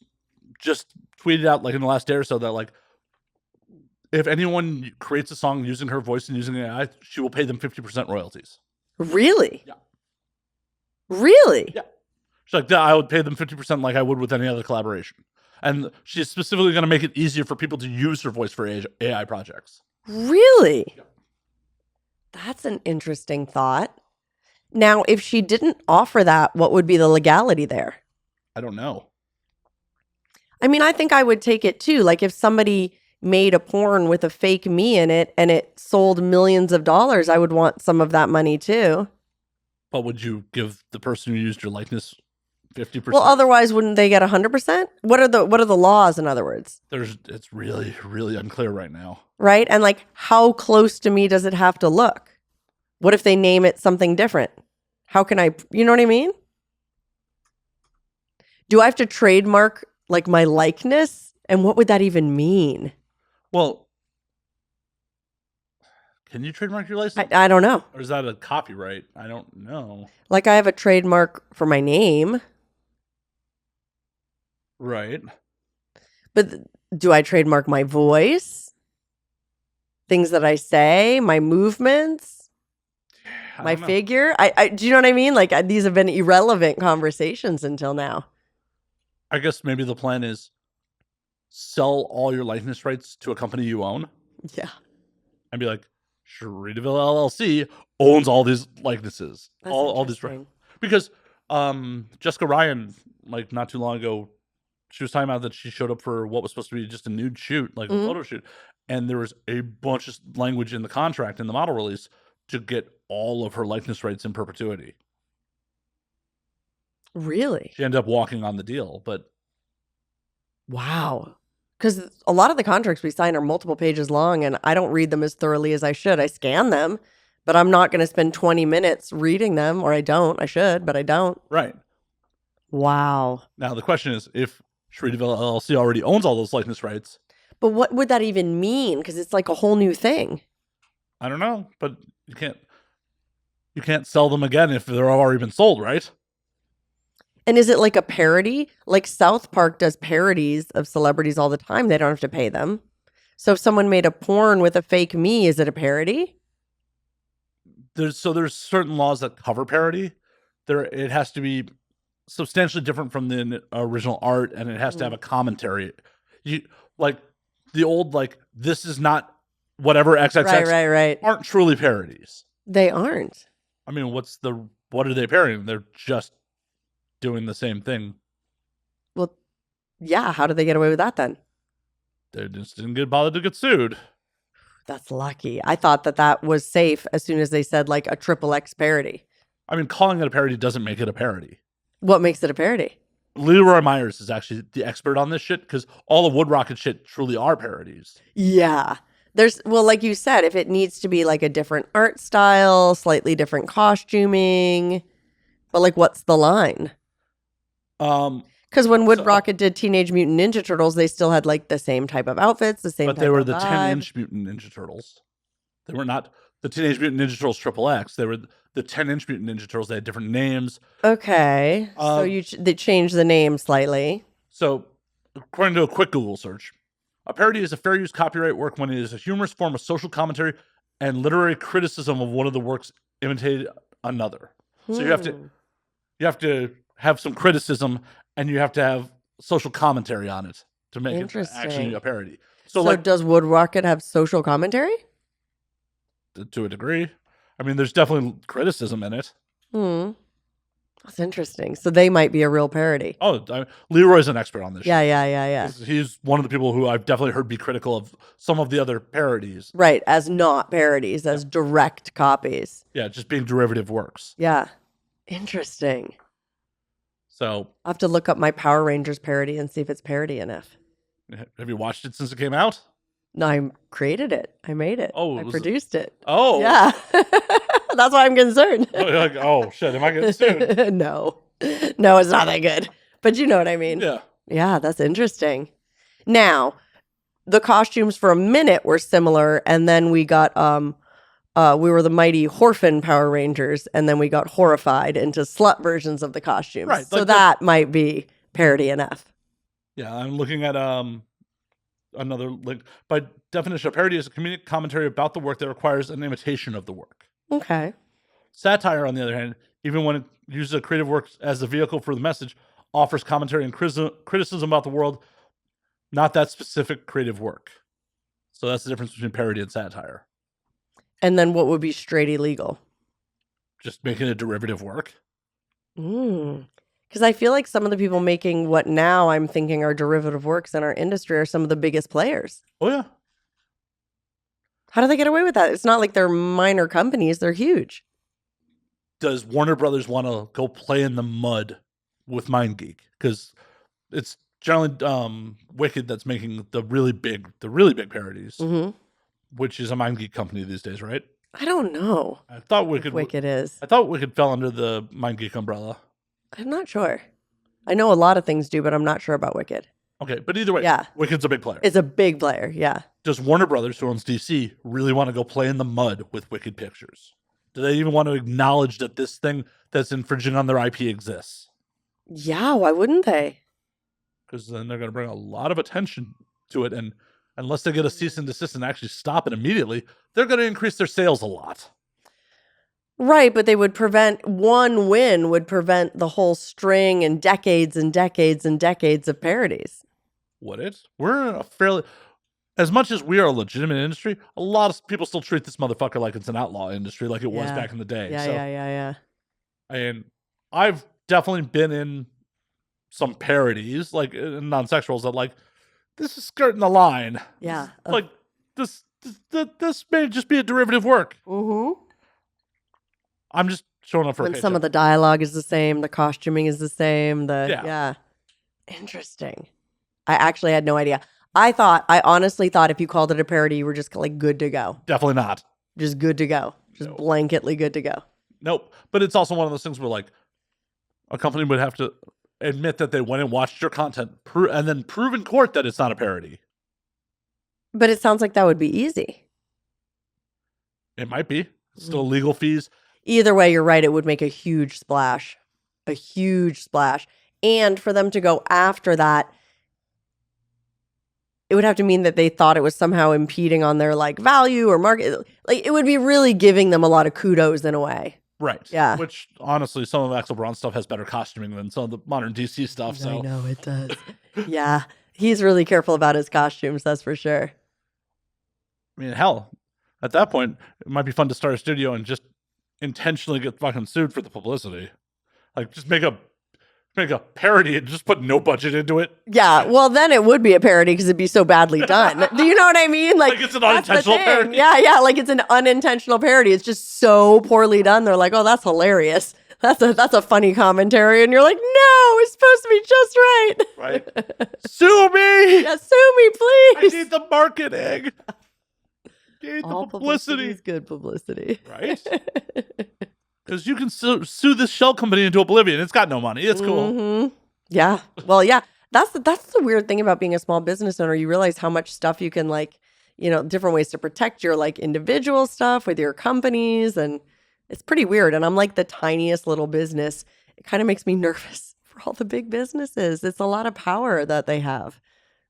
just tweeted out like in the last day or so that like, if anyone creates a song using her voice and using AI, she will pay them 50% royalties. Really? Yeah. Really? Yeah. She's like, I would pay them 50% like I would with any other collaboration. And she's specifically going to make it easier for people to use her voice for AI projects. Really? Yeah. That's an interesting thought. Now, if she didn't offer that, what would be the legality there? I don't know. I mean, I think I would take it too. Like if somebody made a porn with a fake me in it and it sold millions of dollars, I would want some of that money too. But would you give the person who used your likeness 50%? Well, otherwise, wouldn't they get 100%? What are the laws, in other words? It's really, really unclear right now. Right? And like, how close to me does it have to look? What if they name it something different? How can I, you know what I mean? Do I have to trademark like my likeness? And what would that even mean? Well, can you trademark your license? I don't know. Or is that a copyright? I don't know. Like I have a trademark for my name. Right. But do I trademark my voice? Things that I say, my movements, my figure? Do you know what I mean? Like these have been irrelevant conversations until now. I guess maybe the plan is sell all your likeness rights to a company you own. Yeah. And be like, Cherie Deville LLC owns all these likenesses. That's all these rights. Because Jessica Ryan, like not too long ago, she was talking about that she showed up for what was supposed to be just a nude shoot, like a photo shoot. And there was a bunch of language in the contract in the model release to get all of her likeness rights in perpetuity. Really? She ended up walking on the deal, but wow. Because a lot of the contracts we sign are multiple pages long, and I don't read them as thoroughly as I should. I scan them, but I'm not going to spend 20 minutes reading them, or I don't. I should, but I don't. Right. Wow. Now the question is, if Cherie Deville LLC already owns all those likeness rights. But what would that even mean? Because it's like a whole new thing. I don't know, but you can't sell them again if they're already been sold, right? And is it like a parody? Like South Park does parodies of celebrities all the time. They don't have to pay them. So if someone made a porn with a fake me, is it a parody? There's certain laws that cover parody. It has to be substantially different from the original art, and it has to have a commentary. You like the old like this is not whatever XXX Right. aren't truly parodies. They aren't. I mean, what's the what are they parodying? They're just doing the same thing. Well, yeah. How did they get away with that then? They just didn't get bothered to get sued. That's lucky. I thought that was safe as soon as they said like a XXX parody. I mean, calling it a parody doesn't make it a parody. What makes it a parody? Leroy Myers is actually the expert on this shit because all the Wood Rocket shit truly are parodies. Yeah. Well, like you said, if it needs to be like a different art style, slightly different costuming, but like what's the line? Because when Wood Rocket did Teenage Mutant Ninja Turtles, they still had like the same type of outfits, the same type of vibe. But they were the 10-inch Mutant Ninja Turtles. They were not the Teenage Mutant Ninja Turtles XXX. They were the 10-inch Mutant Ninja Turtles. They had different names. Okay. So they changed the name slightly. So according to a quick Google search, a parody is a fair use copyright work when it is a humorous form of social commentary and literary criticism of one of the works imitated another. So you have to have some criticism and you have to have social commentary on it to make it actually a parody. So like, does Wood Rocket have social commentary? To a degree. I mean, there's definitely criticism in it. That's interesting. So they might be a real parody. Oh, Leroy's an expert on this. Yeah. He's one of the people who I've definitely heard be critical of some of the other parodies. Right, as not parodies, as direct copies. Yeah, just being derivative works. Yeah. Interesting. So I'll have to look up my Power Rangers parody and see if it's parody enough. Have you watched it since it came out? No, I created it. I made it. I produced it. Oh. Yeah. That's why I'm concerned. Like, oh, shit. Am I getting sued? No, it's not that good. But you know what I mean. Yeah. Yeah, that's interesting. Now, the costumes for a minute were similar, and then we got we were the mighty Horfin Power Rangers, and then we got horrified into slut versions of the costumes. Right. So that might be parody enough. Yeah, I'm looking at another link. By definition, a parody is a comedic commentary about the work that requires an imitation of the work. Okay. Satire, on the other hand, even when it uses a creative work as the vehicle for the message, offers commentary and criticism about the world, not that specific creative work. So that's the difference between parody and satire. And then what would be straight illegal? Just making a derivative work. Because I feel like some of the people making what now I'm thinking are derivative works in our industry are some of the biggest players. Oh, yeah. How do they get away with that? It's not like they're minor companies. They're huge. Does Warner Brothers want to go play in the mud with MindGeek? Because it's generally Wicked that's making the really big parodies, which is a MindGeek company these days, right? I don't know. I thought Wicked is. I thought Wicked fell under the MindGeek umbrella. I'm not sure. I know a lot of things do, but I'm not sure about Wicked. Okay, but either way, Wicked's a big player. It's a big player, yeah. Does Warner Brothers, who owns DC, really want to go play in the mud with Wicked Pictures? Do they even want to acknowledge that this thing that's infringing on their IP exists? Yeah, why wouldn't they? Because then they're going to bring a lot of attention to it, and unless they get a cease and desist and actually stop it immediately, they're going to increase their sales a lot. Right, but they would prevent, one win would prevent the whole string and decades and decades and decades of parodies. Would it? We're a fairly... As much as we are a legitimate industry, a lot of people still treat this motherfucker like it's an outlaw industry, like it was back in the day. Yeah. And I've definitely been in some parodies, like non-sexuals, that like, this is skirting the line. Yeah. Like, this may just be a derivative work. I'm just showing up for a paycheck. Some of the dialogue is the same, the costuming is the same, yeah. Interesting. I actually had no idea. I honestly thought if you called it a parody, you were just like good to go. Definitely not. Just good to go. Just blanketly good to go. Nope. But it's also one of those things where like a company would have to admit that they went and watched your content and then prove in court that it's not a parody. But it sounds like that would be easy. It might be. Still legal fees. Either way, you're right. It would make a huge splash. A huge splash. And for them to go after that, it would have to mean that they thought it was somehow impeding on their like value or market. Like it would be really giving them a lot of kudos in a way. Right. Yeah. Which honestly, some of Axel Braun's stuff has better costuming than some of the modern DC stuff. So I know it does. Yeah. He's really careful about his costumes. That's for sure. I mean, hell, at that point, it might be fun to start a studio and just intentionally get fucking sued for the publicity. Like, just make a parody and just put no budget into it. Yeah, well, then it would be a parody because it'd be so badly done. Do you know what I mean? Like it's an unintentional parody. Yeah, like it's an unintentional parody. It's just so poorly done. They're like, oh, that's hilarious. That's a funny commentary. And you're like, no, it's supposed to be just right. Right. Sue me. Yeah, sue me, please. I need the marketing. I need All the publicity. is good publicity. Right? Because you can sue this shell company into oblivion. It's got no money. It's cool. Mm-hmm. Yeah. Well, yeah. That's the weird thing about being a small business owner. You realize how much stuff you can, like, you know, different ways to protect your, like, individual stuff with your companies. And it's pretty weird. And I'm like the tiniest little business. It kind of makes me nervous for all the big businesses. It's a lot of power that they have,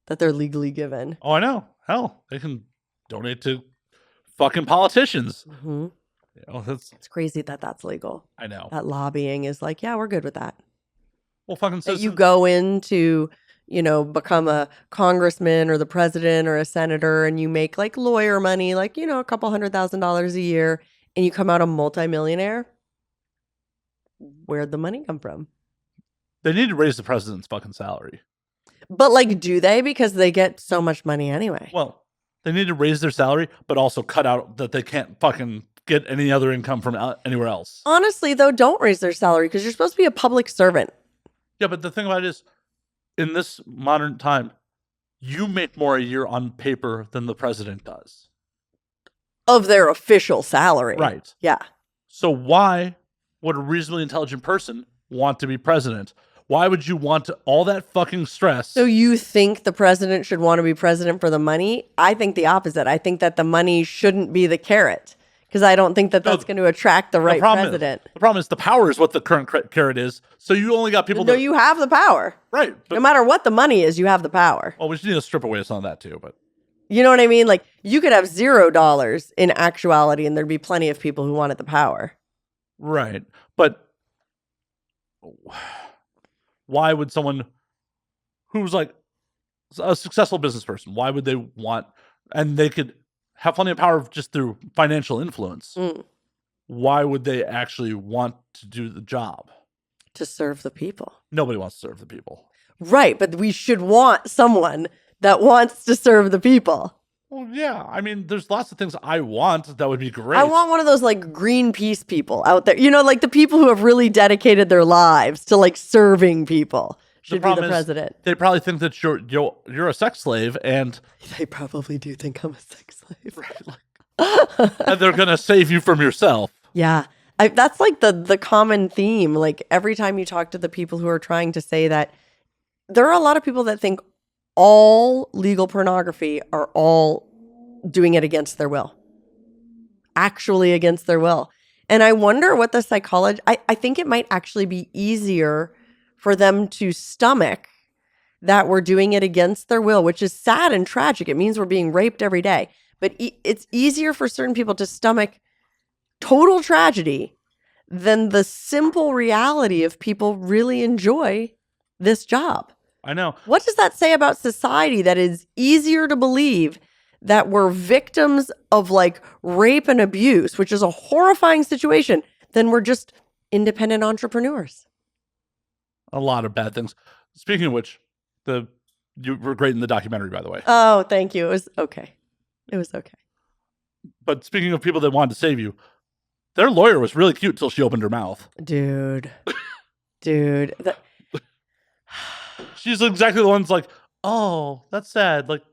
that they're legally given. Oh, I know. Hell, they can donate to fucking politicians. Mm-hmm. You know, it's crazy that that's legal. I know. That lobbying is like, yeah, we're good with that. Well, fucking that you go into, you know, become a congressman or the president or a senator and you make like lawyer money, like, you know, a couple $100,000 a year, and you come out a multimillionaire. Where'd the money come from? They need to raise the president's fucking salary. But like, do they? Because they get so much money anyway. Well, they need to raise their salary, but also cut out that they can't fucking get any other income from anywhere else. Honestly, though, don't raise their salary because you're supposed to be a public servant. Yeah, but the thing about it is, in this modern time, you make more a year on paper than the president does. Of their official salary. Right. Yeah. So why would a reasonably intelligent person want to be president? Why would you want all that fucking stress? So you think the president should want to be president for the money? I think the opposite. I think that the money shouldn't be the carrot. Because I don't think that that's going to attract the right president. The problem is the power is what the current carrot is. So you only got people. No, you have the power. Right. No matter what the money is, you have the power. Well, we just need to strip away some of that too. But you know what I mean? Like, you could have $0 in actuality, and there'd be plenty of people who wanted the power. Right. But why would someone who's like a successful business person, why would they want, and they could have plenty of power just through financial influence. Why would they actually want to do the job? To serve the people. Nobody wants to serve the people. Right, but we should want someone that wants to serve the people. Well, yeah. I mean, there's lots of things I want that would be great. I want one of those like Greenpeace people out there. You know, like the people who have really dedicated their lives to like serving people. Should be the president. They probably think that you're a sex slave, and they probably do think I'm a sex slave. Right, and they're gonna save you from yourself. Yeah, that's like the common theme. Like every time you talk to the people who are trying to say that, there are a lot of people that think all legal pornography are all doing it against their will, actually against their will. And I wonder what the psychology. I think it might actually be easier for them to stomach that we're doing it against their will, which is sad and tragic. It means we're being raped every day. But it's easier for certain people to stomach total tragedy than the simple reality of people really enjoy this job. I know. What does that say about society that is easier to believe that we're victims of like rape and abuse, which is a horrifying situation, than we're just independent entrepreneurs? A lot of bad things. Speaking of which, you were great in the documentary, by the way. Oh, thank you. It was okay. It was okay. But speaking of people that wanted to save you, their lawyer was really cute till she opened her mouth. Dude. She's exactly the one's like, oh, that's sad. Like,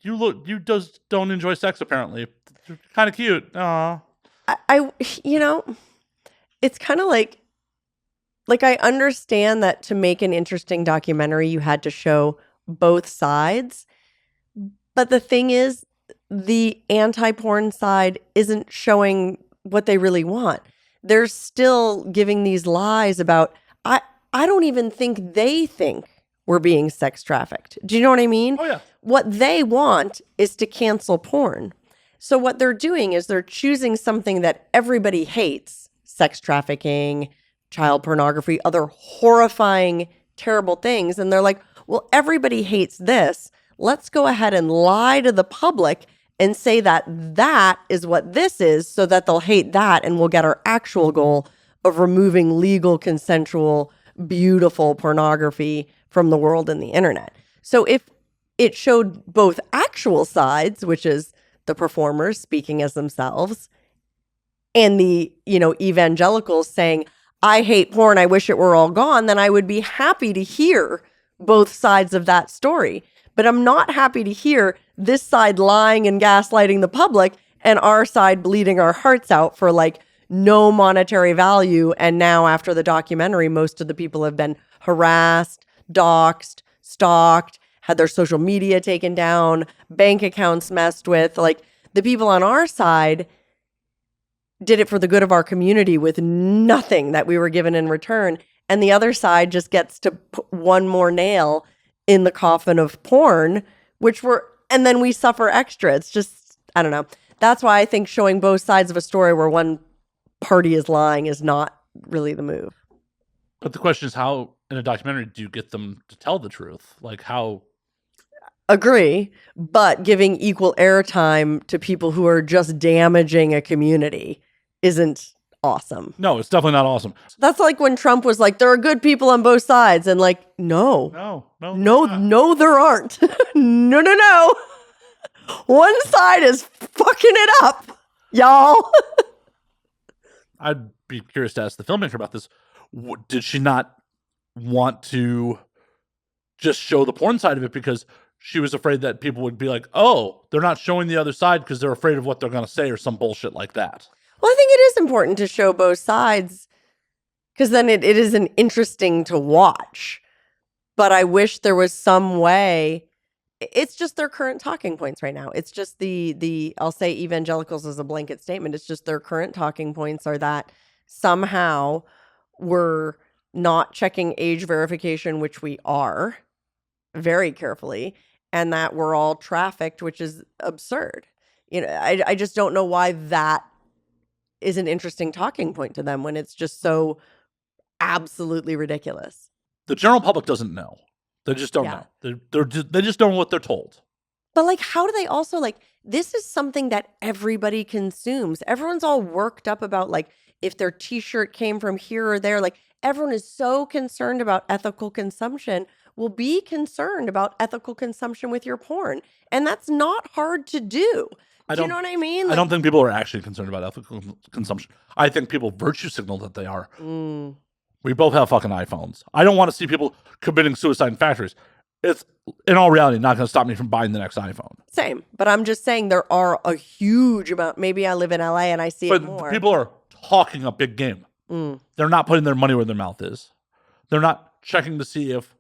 you just don't enjoy sex, apparently. You're kind of cute. Aw. I you know, it's kind of like I understand that to make an interesting documentary, you had to show both sides. But the thing is, the anti-porn side isn't showing what they really want. They're still giving these lies about, I don't even think they think we're being sex trafficked. Do you know what I mean? Oh, yeah. What they want is to cancel porn. So what they're doing is they're choosing something that everybody hates, sex trafficking, child pornography, other horrifying, terrible things. And they're like, well, everybody hates this. Let's go ahead and lie to the public and say that that is what this is, so that they'll hate that and we'll get our actual goal of removing legal, consensual, beautiful pornography from the world and the internet. So if it showed both actual sides, which is the performers speaking as themselves, and the, evangelicals saying, I hate porn, I wish it were all gone, then I would be happy to hear both sides of that story. But I'm not happy to hear this side lying and gaslighting the public and our side bleeding our hearts out for no monetary value. And now after the documentary, most of the people have been harassed, doxxed, stalked, had their social media taken down, bank accounts messed with. The people on our side did it for the good of our community with nothing that we were given in return. And the other side just gets to put one more nail in the coffin of porn, and then we suffer extra. It's just, I don't know. That's why I think showing both sides of a story where one party is lying is not really the move. But the question is, how in a documentary do you get them to tell the truth? How? Agree, but giving equal airtime to people who are just damaging a community isn't awesome. No, it's definitely not awesome. That's like when Trump was like, there are good people on both sides. And no, there aren't. No. One side is fucking it up, y'all. I'd be curious to ask the filmmaker about this. Did she not want to just show the porn side of it because she was afraid that people would be like, oh, they're not showing the other side because they're afraid of what they're going to say or some bullshit like that? Well, I think it is important to show both sides because then it isn't interesting to watch. But I wish there was some way. It's just their current talking points right now. It's just the I'll say evangelicals as a blanket statement. It's just their current talking points are that somehow we're not checking age verification, which we are very carefully, and that we're all trafficked, which is absurd. I just don't know why that is an interesting talking point to them when it's just so absolutely ridiculous. The general public doesn't know. They just don't know. They just don't know what they're told. But how do they also this is something that everybody consumes. Everyone's all worked up about if their t-shirt came from here or there. Everyone is so concerned about ethical consumption. Well, be concerned about ethical consumption with your porn. And that's not hard to do. Do you know what I mean? I don't think people are actually concerned about ethical consumption. I think people virtue signal that they are. We both have fucking iPhones. I don't want to see people committing suicide in factories. It's, in all reality, not going to stop me from buying the next iPhone. Same. But I'm just saying there are a huge amount. Maybe I live in LA and I see it more. But people are talking a big game. They're not putting their money where their mouth is. They're not checking to see if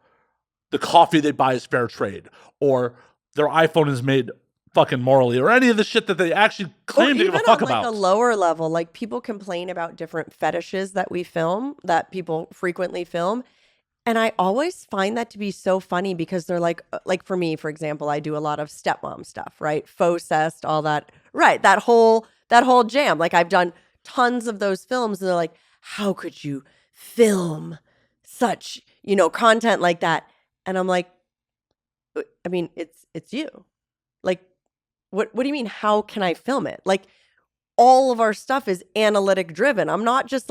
the coffee they buy is fair trade or their iPhone is made fucking morally or any of the shit that they actually claim to give a fuck about. Even on a lower level, people complain about different fetishes that we film, that people frequently film. And I always find that to be so funny because they're like for me, for example, I do a lot of stepmom stuff, right? Faux cest, all that. Right. That whole jam. I've done tons of those films and they're like, how could you film such, content like that? And I'm like, I mean, it's you. What do you mean, how can I film it? All of our stuff is analytic driven. I'm not just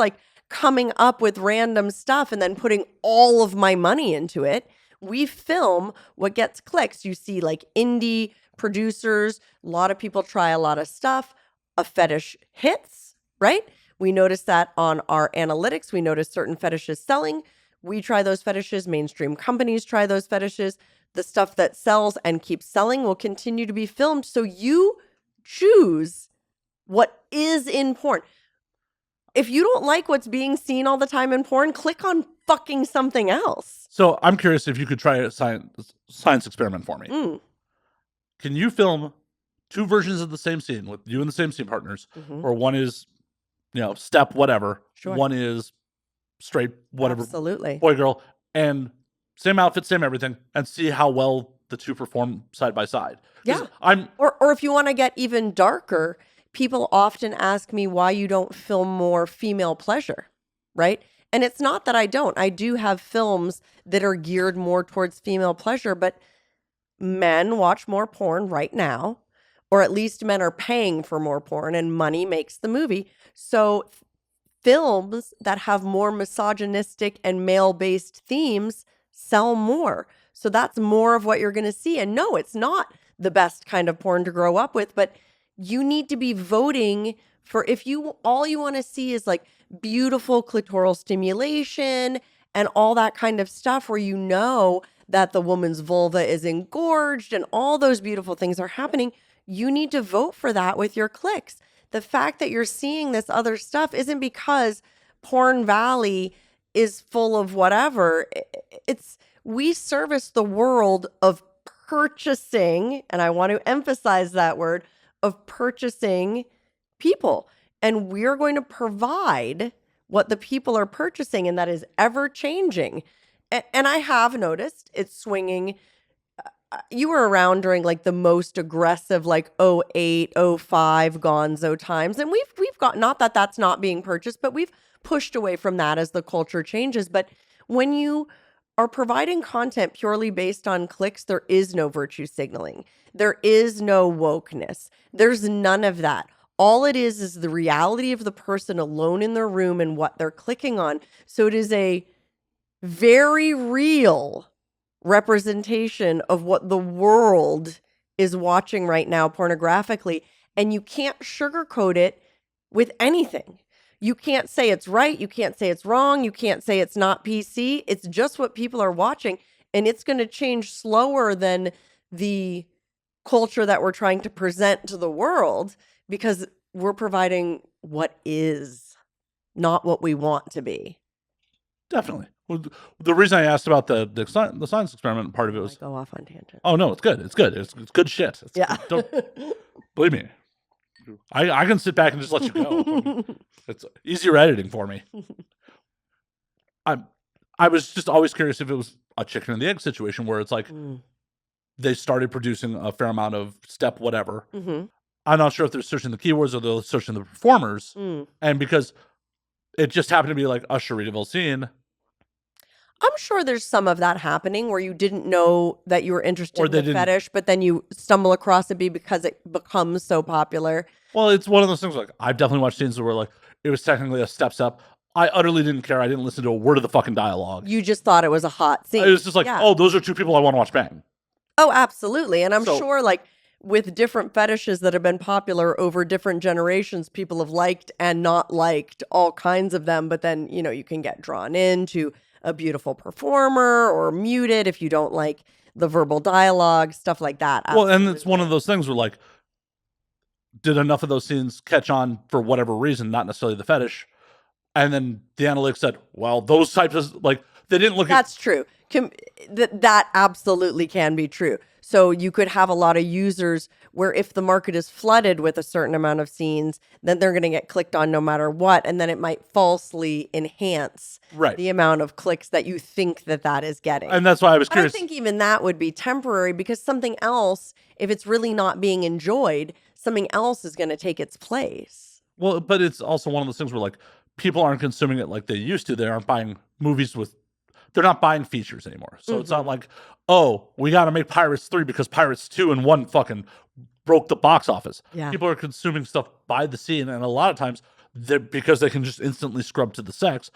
coming up with random stuff and then putting all of my money into it. We film what gets clicks. You see indie producers, a lot of people try a lot of stuff. A fetish hits, right? We notice that on our analytics. We notice certain fetishes selling. We try those fetishes. Mainstream companies try those fetishes. The stuff that sells and keeps selling will continue to be filmed. So you choose what is in porn. If you don't like what's being seen all the time in porn, click on fucking something else. So I'm curious if you could try a science experiment for me. Can you film two versions of the same scene with you and the same scene partners, or one is, step whatever, one is straight whatever, absolutely, boy girl, and same outfit, same everything, and see how well the two perform side by side. Yeah. Or if you want to get even darker, people often ask me why you don't film more female pleasure, right? And it's not that I don't. I do have films that are geared more towards female pleasure, but men watch more porn right now. or at least men are paying for more porn, and money makes the movie. So films that have more misogynistic and male-based themes sell more. So that's more of what you're going to see. And no, it's not the best kind of porn to grow up with, but you need to be voting for, if you all you want to see is like beautiful clitoral stimulation and all that kind of stuff where you know that the woman's vulva is engorged and all those beautiful things are happening, you need to vote for that with your clicks. The fact that you're seeing this other stuff isn't because Porn Valley is full of whatever. It's, we service the world of purchasing, and I want to emphasize that word, of purchasing people. And we're going to provide what the people are purchasing, and that is ever changing. And I have noticed it's swinging. You were around during like the most aggressive, like 08, 05 gonzo times. And we've got, not that that's not being purchased, but we've pushed away from that as the culture changes. But when you are providing content purely based on clicks, there is no virtue signaling. There is no wokeness. There's none of that. All it is the reality of the person alone in their room and what they're clicking on. So it is a very real representation of what the world is watching right now pornographically. And you can't sugarcoat it with anything. You can't say it's right. You can't say it's wrong. You can't say it's not PC. It's just what people are watching. And it's going to change slower than the culture that we're trying to present to the world, because we're providing what is, not what we want to be. Definitely. Well, the reason I asked about the science experiment, part of it was, I go off on tangent. oh no, it's good. It's good. It's good shit. Yeah. Don't believe me. I can sit back and just let you go. I mean, it's easier editing for me. I was just always curious if it was a chicken and the egg situation where it's like they started producing a fair amount of step whatever. Mm-hmm. I'm not sure if they're searching the keywords or they're searching the performers. And because it just happened to be like a Cherie Deville scene. I'm sure there's some of that happening where you didn't know that you were interested in the fetish, but then you stumble across it because it becomes so popular. Well, it's one of those things like I've definitely watched scenes where like it was technically a steps up. I utterly didn't care. I didn't listen to a word of the fucking dialogue. You just thought it was a hot scene. It was just like, oh, those are two people I want to watch bang. Oh, absolutely. And I'm sure like with different fetishes that have been popular over different generations, people have liked and not liked all kinds of them. But then, you know, you can get drawn into a beautiful performer or muted if you don't like the verbal dialogue, stuff like that. Absolutely. Well, and it's one of those things where like, did enough of those scenes catch on for whatever reason, not necessarily the fetish. And then the analytics said, well, those types of like, they didn't look That's true. That absolutely can be true. So you could have a lot of users where if the market is flooded with a certain amount of scenes, then they're going to get clicked on no matter what. And then it might falsely enhance the amount of clicks that you think that is getting. And that's why I was curious. I think even that would be temporary because something else, if it's really not being enjoyed, something else is going to take its place. Well, but it's also one of those things where like people aren't consuming it like they used to. They aren't buying movies they're not buying features anymore. So it's not like, oh, we got to make Pirates 3 because Pirates 2 and 1 fucking broke the box office. Yeah. People are consuming stuff by the scene. And a lot of times, because they can just instantly scrub to the sex,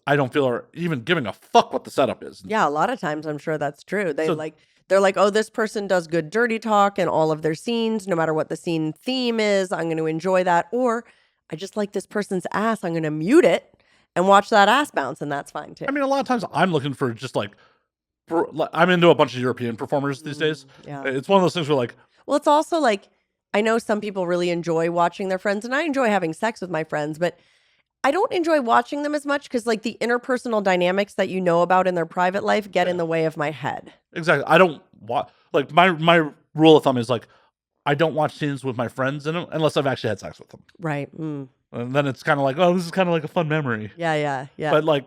I don't feel are even giving a fuck what the setup is. Yeah, a lot of times I'm sure that's true. They're like, oh, this person does good dirty talk in all of their scenes, no matter what the scene theme is, I'm going to enjoy that. Or I just like this person's ass, I'm going to mute it and watch that ass bounce, and that's fine too. I mean, a lot of times I'm looking for just like, I'm into a bunch of European performers these days. Yeah. It's one of those things where like, well, it's also like, I know some people really enjoy watching their friends, and I enjoy having sex with my friends, but I don't enjoy watching them as much because like the interpersonal dynamics that you know about in their private life get in the way of my head. Exactly. I don't watch, like my rule of thumb is like, I don't watch scenes with my friends in them unless I've actually had sex with them. Right. And then it's kind of like, oh, this is kind of like a fun memory. Yeah. But like,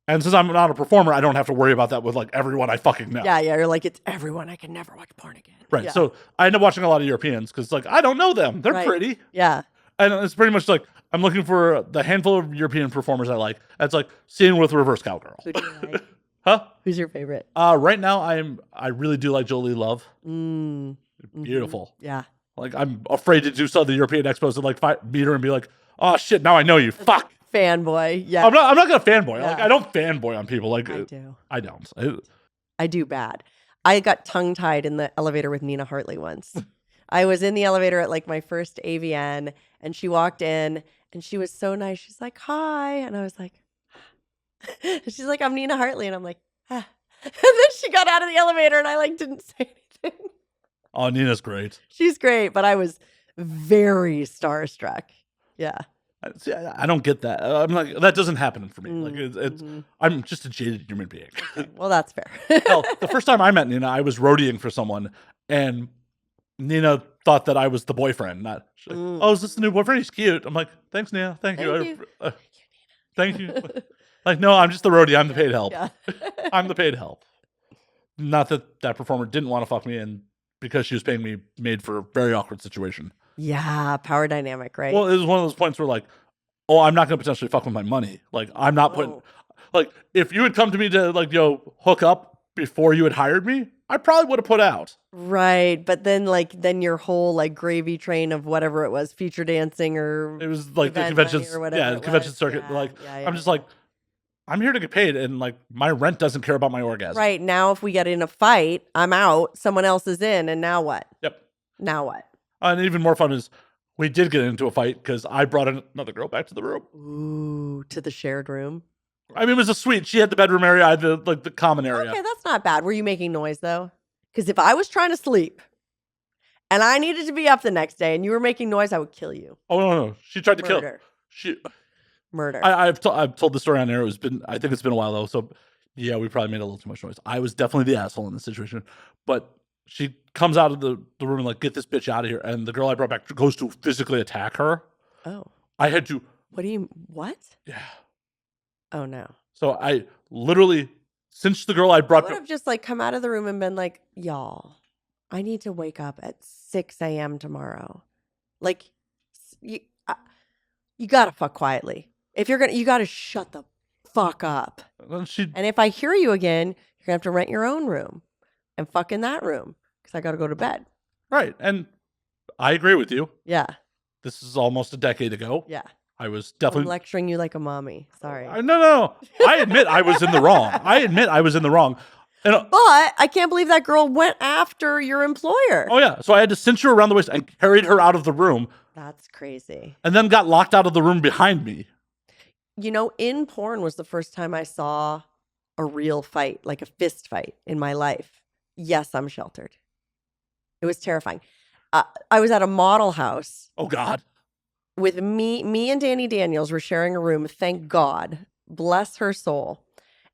and since I'm not a performer, I don't have to worry about that with like everyone I fucking know. Yeah. You're like, it's everyone. I can never watch porn again. Right. Yeah. So I end up watching a lot of Europeans because like, I don't know them. They're pretty. Yeah. And it's pretty much like, I'm looking for the handful of European performers I like. That's like seeing with reverse cowgirl. Who do you like? Huh? Who's your favorite? Right now I really do like Jolie Love. Mm-hmm. Beautiful. Yeah. Like, I'm afraid to do some of the European expos and like meet her and be like, oh shit, now I know you. Fuck. Fanboy. Yeah. I'm not gonna fanboy. Yeah. Like, I don't fanboy on people. Like, I do. I don't. I do bad. I got tongue tied in the elevator with Nina Hartley once. I was in the elevator at like my first AVN, and she walked in and she was so nice. She's like, hi. And I was like, she's like, I'm Nina Hartley. And I'm like, ah. And then she got out of the elevator and I like didn't say anything. Oh, Nina's great. She's great, but I was very starstruck. Yeah. See, I don't get that. I'm like, that doesn't happen for me. Like, I'm just a jaded human being. Well, that's fair. Hell, the first time I met Nina, I was roadieing for someone, and Nina thought that I was the boyfriend. Not, she's like, oh, is this the new boyfriend? He's cute. I'm like, thanks, Nina. Thank you. Thank you. Like, no, I'm just the roadie. I'm the paid help. Yeah. I'm the paid help. Not that performer didn't want to fuck me, and because she was paying me, made for a very awkward situation. Yeah, power dynamic, right? Well, it was one of those points where like, oh, I'm not going to potentially fuck with my money. Like, I'm not putting, like, if you had come to me to like, hook up before you had hired me, I probably would have put out. Right. But then your whole like gravy train of whatever it was, feature dancing or it was like the conventions or whatever. Yeah, the convention circuit. Yeah, like, yeah. I'm just like, I'm here to get paid, and like my rent doesn't care about my orgasm. Right. Now, if we get in a fight, I'm out, someone else is in, and now what? Yep. Now what? And even more fun is we did get into a fight because I brought another girl back to the room. Ooh, to the shared room. I mean, it was a suite. She had the bedroom area, I had the common area. Okay, that's not bad. Were you making noise though? Because if I was trying to sleep and I needed to be up the next day and you were making noise, I would kill you. Oh no! She tried to kill. Murder. I've told the story on air. I think it's been a while though. So yeah, we probably made a little too much noise. I was definitely the asshole in this situation. But she comes out of the room and like, get this bitch out of here. And the girl I brought back goes to physically attack her. Oh. I had to. What? Yeah. Oh no. So I literally, since the girl I brought. I would have just like come out of the room and been like, y'all, I need to wake up at 6 a.m. tomorrow. Like, you gotta fuck quietly. If you're you gotta shut the fuck up. And if I hear you again, you're gonna have to rent your own room and fuck in that room because I gotta go to bed. Right. And I agree with you. Yeah. This is almost a decade ago. Yeah. I was definitely I'm lecturing you like a mommy. Sorry. No. I admit I was in the wrong. And, but I can't believe that girl went after your employer. Oh yeah. So I had to cinch her around the waist and carried her out of the room. That's crazy. And then got locked out of the room behind me. In porn was the first time I saw a real fight, like a fist fight in my life. Yes, I'm sheltered. It was terrifying. I was at a model house. Oh God. With me and Danny Daniels were sharing a room. Thank God. Bless her soul.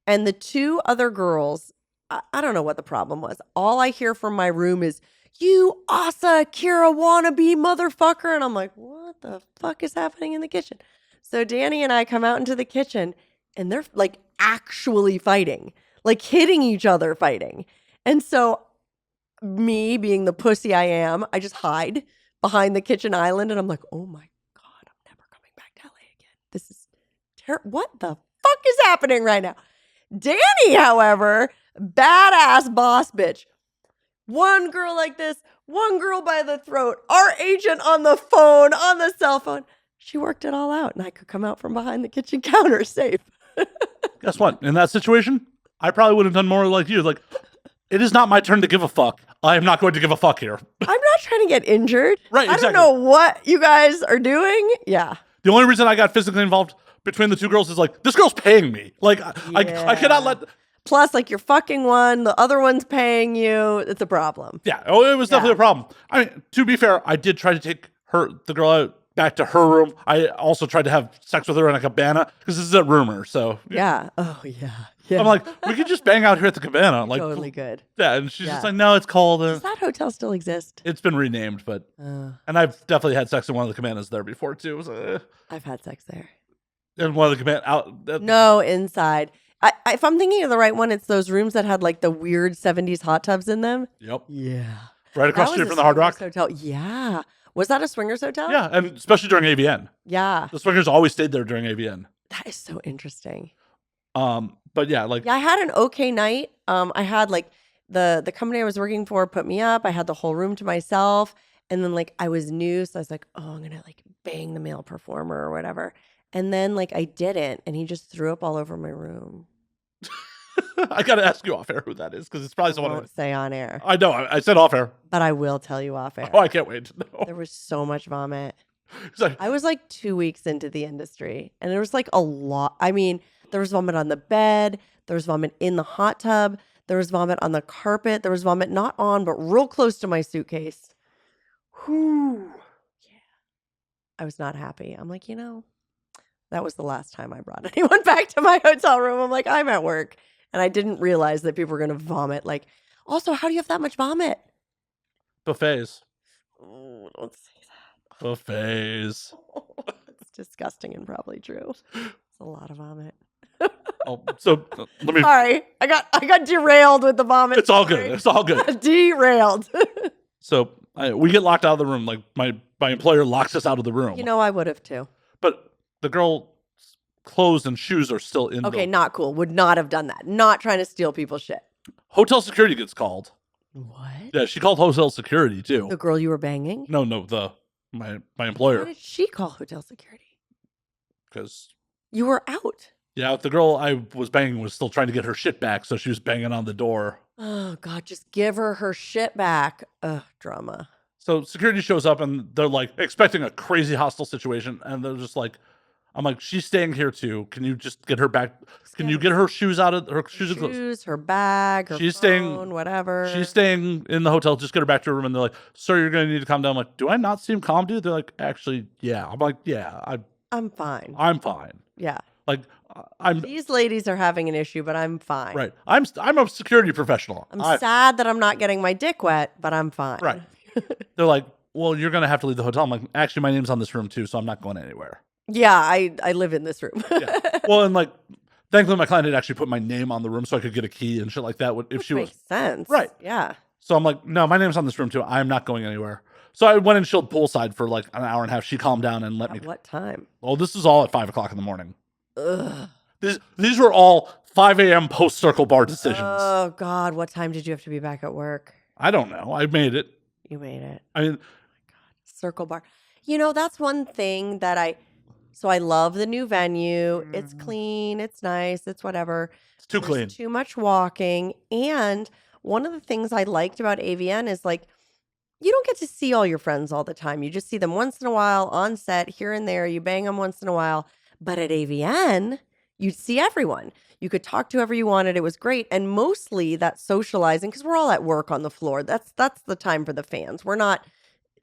And the two other girls, I don't know what the problem was. All I hear from my room is, you Asa Kira wannabe motherfucker. And I'm like, what the fuck is happening in the kitchen? So Danny and I come out into the kitchen and they're like actually fighting, like hitting each other fighting. And so me being the pussy I am, I just hide behind the kitchen island and I'm like, oh my God, I'm never coming back to LA again. This is what the fuck is happening right now? Danny, however, badass boss bitch. One girl like this, one girl by the throat, our agent on the phone, on the cell phone. She worked it all out and I could come out from behind the kitchen counter safe. Guess what? In that situation, I probably would have done more like you. Like, it is not my turn to give a fuck. I am not going to give a fuck here. I'm not trying to get injured. Right, exactly. I don't know what you guys are doing. Yeah. The only reason I got physically involved between the two girls is like, this girl's paying me. Like, I cannot let... Plus, like, you're fucking one, the other one's paying you. It's a problem. Yeah. Oh, it was definitely a problem. I mean, to be fair, I did try to take the girl out back to her room. I also tried to have sex with her in a cabana because this is a rumor. So yeah. Oh yeah. I'm like, we could just bang out here at the cabana. Like, totally good. Yeah. And she's just like, no, it's cold. Does that hotel still exist? It's been renamed, but and I've definitely had sex in one of the cabanas there before too. So, I've had sex there. In one of the cabana out. No, inside. If I'm thinking of the right one, it's those rooms that had like the weird 70s hot tubs in them. Yep. Yeah. Right across the street from the Hard Rock Hotel. Yeah. Was that a swingers hotel? Yeah, and especially during AVN. Yeah. The swingers always stayed there during AVN. That is so interesting. But yeah, like I had an okay night. I had like the company I was working for put me up. I had the whole room to myself, And then like I was new, so I was like, oh, I'm gonna like bang the male performer or whatever. And then like I didn't, and he just threw up all over my room. I gotta ask you off air who that is because it's probably I someone. won't say on air, I know. I said off air. but I will tell you off air. Oh, I can't wait to know. There was so much vomit. It's like, I was like 2 weeks into the industry, and there was like a lot. I mean, there was vomit on the bed, there was vomit in the hot tub, there was vomit on the carpet, there was vomit not on, but real close to my suitcase. Whew. Yeah. I was not happy. I'm like, that was the last time I brought anyone back to my hotel room. I'm like, I'm at work. And I didn't realize that people were going to vomit. Like, also, how do you have that much vomit? buffets. Oh, don't say that. Buffets. It's disgusting and probably true. It's a lot of vomit. Oh, so let me. Sorry, I got derailed with the vomit. It's all good. It's all good. Derailed. So we get locked out of the room. Like my employer locks us out of the room. I would have too. But the girl's clothes and shoes are still in. Okay, not cool. Would not have done that. Not trying to steal people's shit. Hotel security gets called. What? Yeah, she called hotel security too. The girl you were banging? No, my Why employer. did she call hotel security? Because You were out. yeah, the girl I was banging was still trying to get her shit back, so she was banging on the door. Oh God, just give her shit back. Ugh, drama. So security shows up and they're like expecting a crazy hostile situation, and they're just like, I'm like, she's staying here too. Can you just get her back? Can you get her shoes out of her shoes? And clothes? Her bag, her She's phone, staying- whatever. She's staying in the hotel. Just get her back to her room. And they're like, sir, you're going to need to calm down. I'm like, do I not seem calm, dude? They're like, actually, yeah. I'm like, yeah, I'm fine. I'm fine. Yeah. Like, I'm These ladies are having an issue, but I'm fine. right. I'm a security professional. I'm sad that I'm not getting my dick wet, but I'm fine. Right. They're like, well, you're going to have to leave the hotel. I'm like, actually, my name's on this room too, so I'm not going anywhere. Yeah, I live in this room. Yeah. Well, and like, thankfully, my client had actually put my name on the room so I could get a key and shit like that. If she was Makes sense. Right. Yeah. So I'm like, no, my name's on this room too. I'm not going anywhere. So I went and chilled poolside for like an hour and a half. She calmed down and let me. At what time? Oh, this is all at 5 o'clock in the morning. Ugh. These were all 5 a.m. post circle bar decisions. Oh God, what time did you have to be back at work? I don't know. I made it. You made it. I mean, Circle bar. That's one thing that I love the new venue. It's clean, it's nice, it's whatever. it's too There's clean. too much walking. And one of the things I liked about AVN is like, you don't get to see all your friends all the time. You just see them once in a while on set, here and there. You bang them once in a while. But at AVN, you'd see everyone. You could talk to whoever you wanted. It was great. And mostly that socializing, because we're all at work on the floor. That's the time for the fans. We're not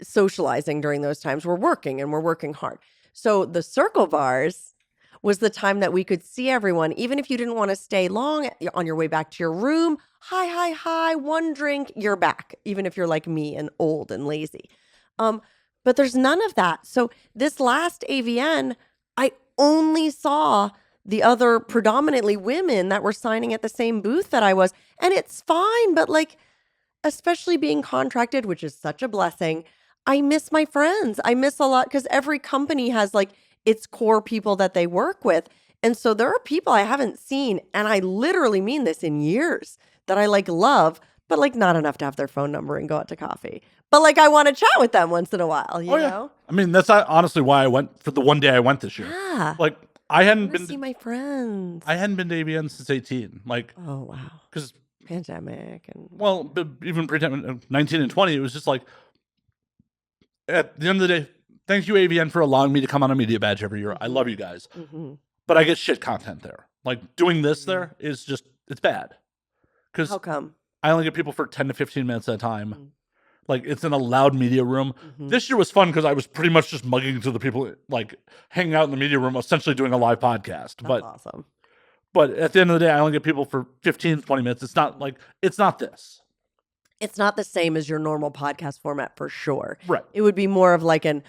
socializing during those times. We're working and we're working hard. So the circle bars was the time that we could see everyone, even if you didn't want to stay long on your way back to your room. Hi, one drink, you're back, even if you're like me and old and lazy. But there's none of that. So this last AVN, I only saw the other predominantly women that were signing at the same booth that I was. And it's fine, but like, especially being contracted, which is such a blessing, I miss my friends. I miss a lot because every company has like its core people that they work with. And so there are people I haven't seen, and I literally mean this, in years, that I like love, but like not enough to have their phone number and go out to coffee. But like I want to chat with them once in a while, you know? I mean, that's honestly why I went for the one day I went this year. Yeah. Like I hadn't I been see my friends. I hadn't been to AVN since 18. Like, oh wow. because Pandemic and well, even pre 19 and 20, it was just like at the end of the day, thank you AVN for allowing me to come on a media badge every year. I love you guys, but I get shit content there. Like doing this there is just it's bad because how come? I only get people for 10 to 15 minutes at a time. Like it's in a loud media room. This year was fun because I was pretty much just mugging to the people, like hanging out in the media room, essentially doing a live podcast. That's awesome. But at the end of the day, I only get people for 15, 20 minutes. It's not this. It's not the same as your normal podcast format for sure. Right. It would be more of like an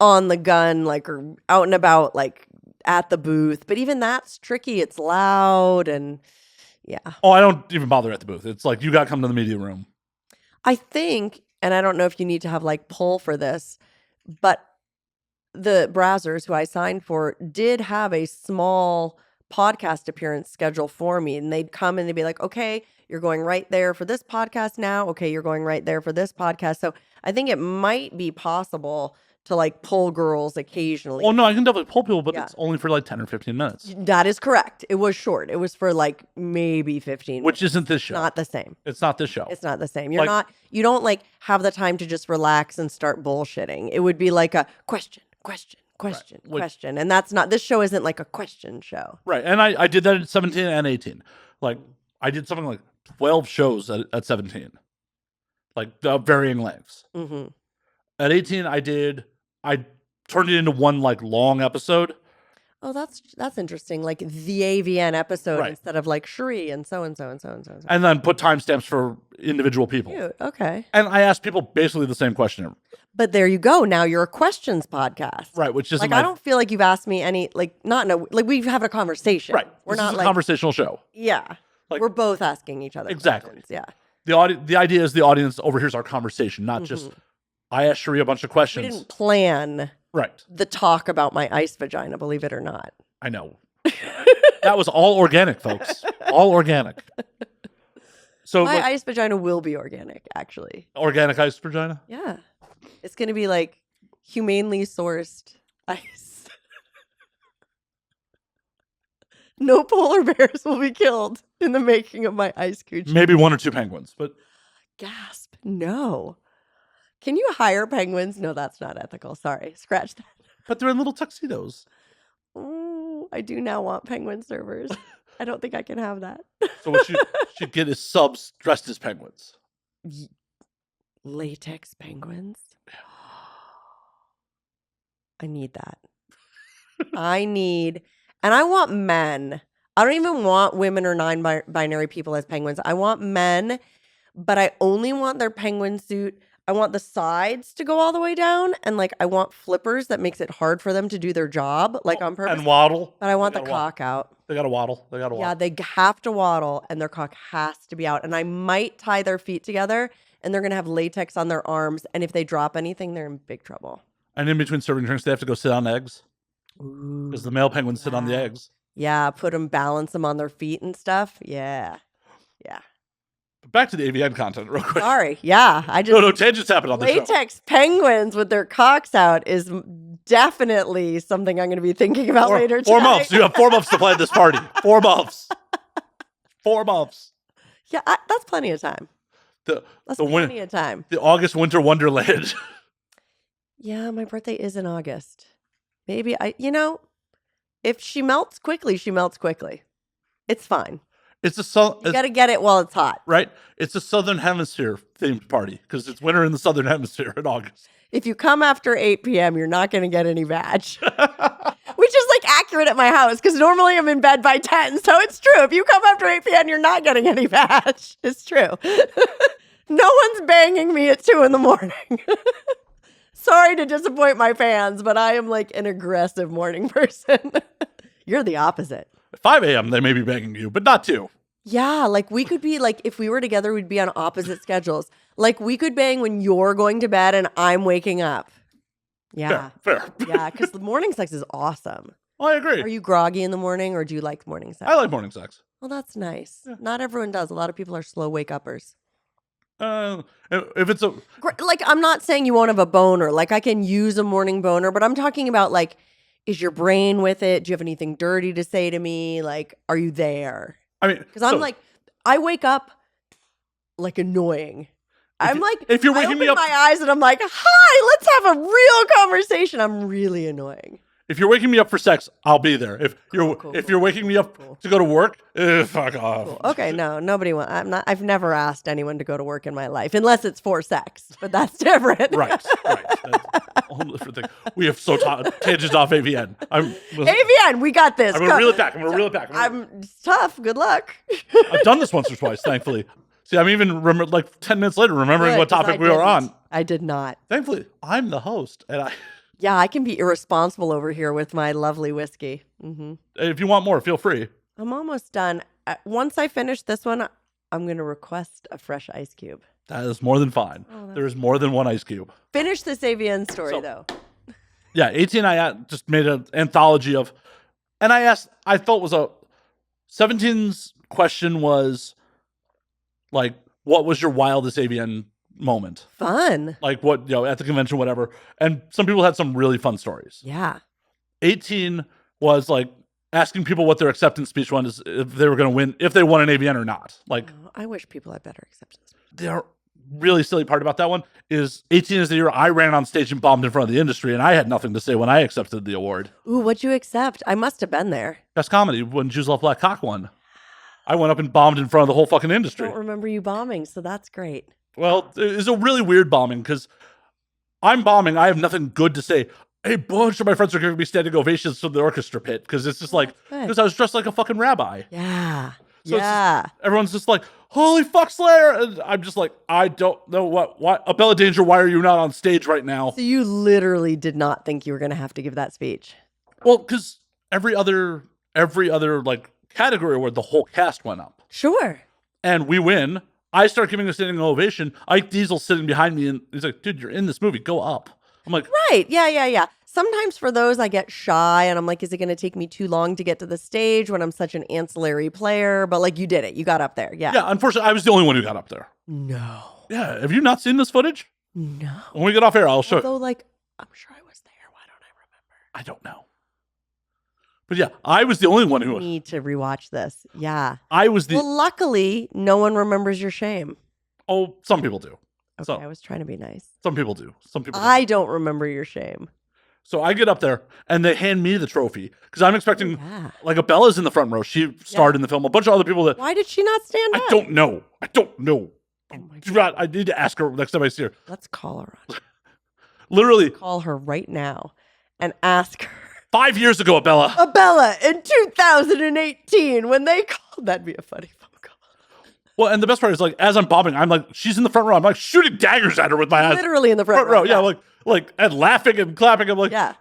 on the gun, like, or out and about, like at the booth. But even that's tricky. It's loud and yeah. Oh, I don't even bother at the booth. It's like, you got to come to the media room. I think, and I don't know if you need to have like pull for this, but the Brazzers who I signed for did have a small podcast appearance schedule for me. And they'd come and they'd be like, okay, you're going right there for this podcast now. Okay, you're going right there for this podcast. So I think it might be possible to like pull girls occasionally. Oh no, I can definitely pull people, but Yeah. it's only for like 10 or 15 minutes, That is correct. It was short. It was for like maybe 15 which minutes. isn't this show. Not the same. It's not this show. It's not the same. You don't like have the time to just relax and start bullshitting. It would be like a question. And that's not, this show isn't like a question show. Right. And I did that at 17 and 18. Like I did something like 12 shows at 17, like the varying lengths. Mm-hmm. At 18, I turned it into one like long episode. Oh, that's interesting. Like the AVN episode Right. instead of like Cherie and so and so and so and so. And then put timestamps for individual people. Cute. Okay. And I asked people basically the same question. But there you go. Now you're a questions podcast. Right, which is like I don't feel like you've asked me any like we've had a conversation. Right. We're This not is a like conversational show. yeah. Like- We're both asking each other Exactly. questions. Yeah. The idea is the audience overhears our conversation, not just I asked Cherie a bunch of We questions. didn't plan Right. the talk about my ice vagina, believe it or not. I know. That was all organic, folks. All organic. So My like, ice vagina will be organic, actually. organic ice vagina? Yeah. It's going to be like humanely sourced ice. No polar bears will be killed in the making of my ice coochie. Maybe 1 or 2 penguins, but Gasp. No. Can you hire penguins? No, that's not ethical. Sorry. Scratch that. they're in little tuxedos. Oh, I do now want penguin servers. I don't think I can have that. So what she'd get is subs dressed as penguins. Latex penguins. I need that. And I want men. I don't even want women or non-binary people as penguins. I want men, but I only want their penguin suit. I want the sides to go all the way down, and like I want flippers that makes it hard for them to do their job, like on purpose. And waddle. But I want They the gotta waddle. cock out. They got to waddle. They got to Yeah, waddle. they have to waddle, and their cock has to be out. And I might tie their feet together, and they're gonna have latex on their arms. And if they drop anything, they're in big trouble. And in between serving drinks, they have to go sit on eggs because the male penguins sit on the Yeah. eggs. Yeah, balance them on their feet and stuff. Yeah. But back to the AVN content real quick. Sorry. Yeah, I just No, tangents happen on the show. latex penguins with their cocks out is definitely something I'm going to be thinking about later tonight. 4 months. You have 4 months to plan this party. 4 months. 4 months. Yeah, that's plenty of time. The Plenty of time. the August winter wonderland. Yeah, my birthday is in August. Maybe if she melts quickly, she melts quickly. It's fine. It's You got to get it while it's hot. right. It's a Southern Hemisphere themed party because it's winter in the Southern Hemisphere in August. If you come after 8 p.m., you're not going to get any vag. Which is like accurate at my house because normally I'm in bed by 10. So it's true. If you come after 8 p.m., you're not getting any vag. It's true. No one's banging me at 2 in the morning. Sorry to disappoint my fans, but I am like an aggressive morning person. You're the opposite. At 5 a.m. they may be begging you, but not 2. Yeah, like we could be like, if we were together, we'd be on opposite schedules. Like we could bang when you're going to bed and I'm waking up. Yeah. Fair. Yeah, because the morning sex is awesome. I agree. Are you groggy in the morning or do you like morning sex? I like morning sex. Well, that's nice. Yeah. Not everyone does. A lot of people are slow wake uppers. If it's a Like, I'm not saying you won't have a boner. Like, I can use a morning boner, but I'm talking about like, is your brain with it? Do you have anything dirty to say to me? Like, are you there? I mean, Because I'm like, I wake up like annoying. I'm like, if you're I waking me open up, my eyes and I'm like, hi, let's have a real conversation. I'm really annoying. if you're waking me up for sex, I'll be there. If you're Cool, if cool, you're waking me up cool. to go to work, fuck off. Cool. Okay, no, nobody wants. I've never asked anyone to go to work in my life unless it's for sex, but that's different. Right. That's a whole different thing. We have tangents off AVN. AVN, we got this. I'm gonna reel it back. It's tough. Good luck. I've done this once or twice, thankfully. See, I'm even like 10 minutes later remembering what Good, 'cause topic I we were didn't. on. I did not. Thankfully, I'm the host, and Yeah, I can be irresponsible over here with my lovely whiskey. Mm-hmm. if you want more, feel free. I'm almost done. Once I finish this one, I'm going to request a fresh ice cube. That is more than fine. Oh, There is more than one ice cube. Finish this AVN story, So- though. Yeah, 18, I just made an anthology of, and I felt was 17's question was, Like, what was your wildest AVN moment? Fun. Like, what, at the convention, whatever. And some people had some really fun stories. Yeah. 18 was like asking people what their acceptance speech was, if they were going to win, if they won an AVN or not. Like, I wish people had better acceptance. the really silly part about that one is 18 is the year I ran on stage and bombed in front of the industry, and I had nothing to say when I accepted the award. Ooh, what'd you accept? I must have been there. Best comedy when Jews Love Black Cock won. I went up and bombed in front of the whole fucking I industry. don't remember you bombing, so that's great. Well, it's a really weird bombing because I'm bombing. I have nothing good to say. A bunch of my friends are giving me standing ovations from the orchestra pit because it's just like, because I was dressed like a fucking rabbi. Yeah. So yeah. Everyone's just like, holy fuck, Slayer. And I'm just like, I don't know what. Abella Danger, why are you not on stage right now? So you literally did not think you were going to have to give that speech. Well, because every other like category where the whole cast went up. Sure. And we win. I start giving a standing ovation. Ike Diesel's sitting behind me and he's like, dude, you're in this movie. Go up. I'm like, right. Yeah. Sometimes for those, I get shy and I'm like, is it going to take me too long to get to the stage when I'm such an ancillary player? But like, you did it. You got up there. Yeah. Yeah, unfortunately, I was the only one who got up there. No. Yeah. Have you not seen this footage? No. When we get off air, I'll show Although, like, I'm sure I was there. Why don't I remember? I don't know. But yeah, I was the only one who... I need to rewatch this. Yeah. I was the... Well, luckily, no one remembers your shame. Oh, some people do. Okay, So, I was trying to be nice. some people do. Some people I don't remember your shame. So I get up there and they hand me the trophy because I'm expecting, Yeah. like, Abella's in the front row. She starred in the film. A bunch of other people that... Why did she not stand up? I don't know. Oh my God. I need to ask her next time I see her. Let's call her on. Literally, Call her right now and ask her. 5 years ago, Abella. Abella, in 2018, when they called, that'd be a funny phone call. Well, and the best part is, like, as I'm bobbing, I'm like, she's in the front row. I'm like shooting daggers at her with my eyes. Literally in the front row. Yeah, like, and laughing and clapping. I'm like, yeah.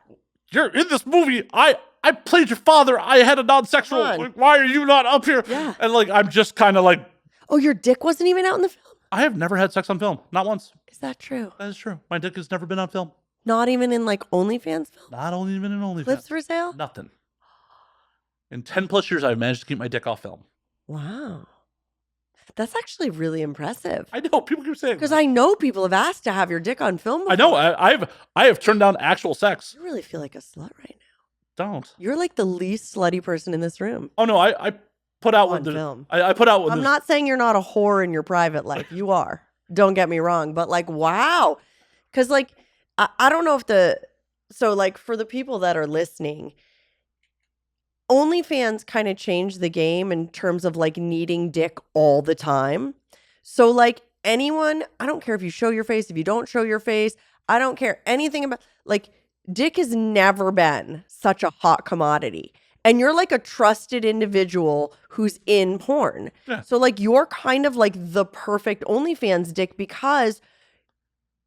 You're in this movie. I played your father. I had a non-sexual. Like, why are you not up here? Yeah. And like, I'm just kind of like, Oh, your dick wasn't even out in the film? I have never had sex on film. Not once. Is that true? That is true. My dick has never been on film. Not even in like OnlyFans film? Not only even in OnlyFans. Clips for sale? Nothing. In 10 plus years, I've managed to keep my dick off film. Wow. That's actually really impressive. I know. People keep saying. Because I know people have asked to have your dick on film before. I know. I have turned down actual sex. I really feel like a slut right now. Don't. You're like the least slutty person in this room. Oh no, I put out On with film. I put out with I'm not saying you're not a whore in your private life. You are. Don't get me wrong. But like, wow. Because like, I don't know if so like for the people that are listening, OnlyFans kind of changed the game in terms of like needing dick all the time. So like anyone, I don't care if you show your face, if you don't show your face, I don't care anything about, like, dick has never been such a hot commodity. And you're like a trusted individual who's in porn. Yeah. So like you're kind of like the perfect OnlyFans dick, because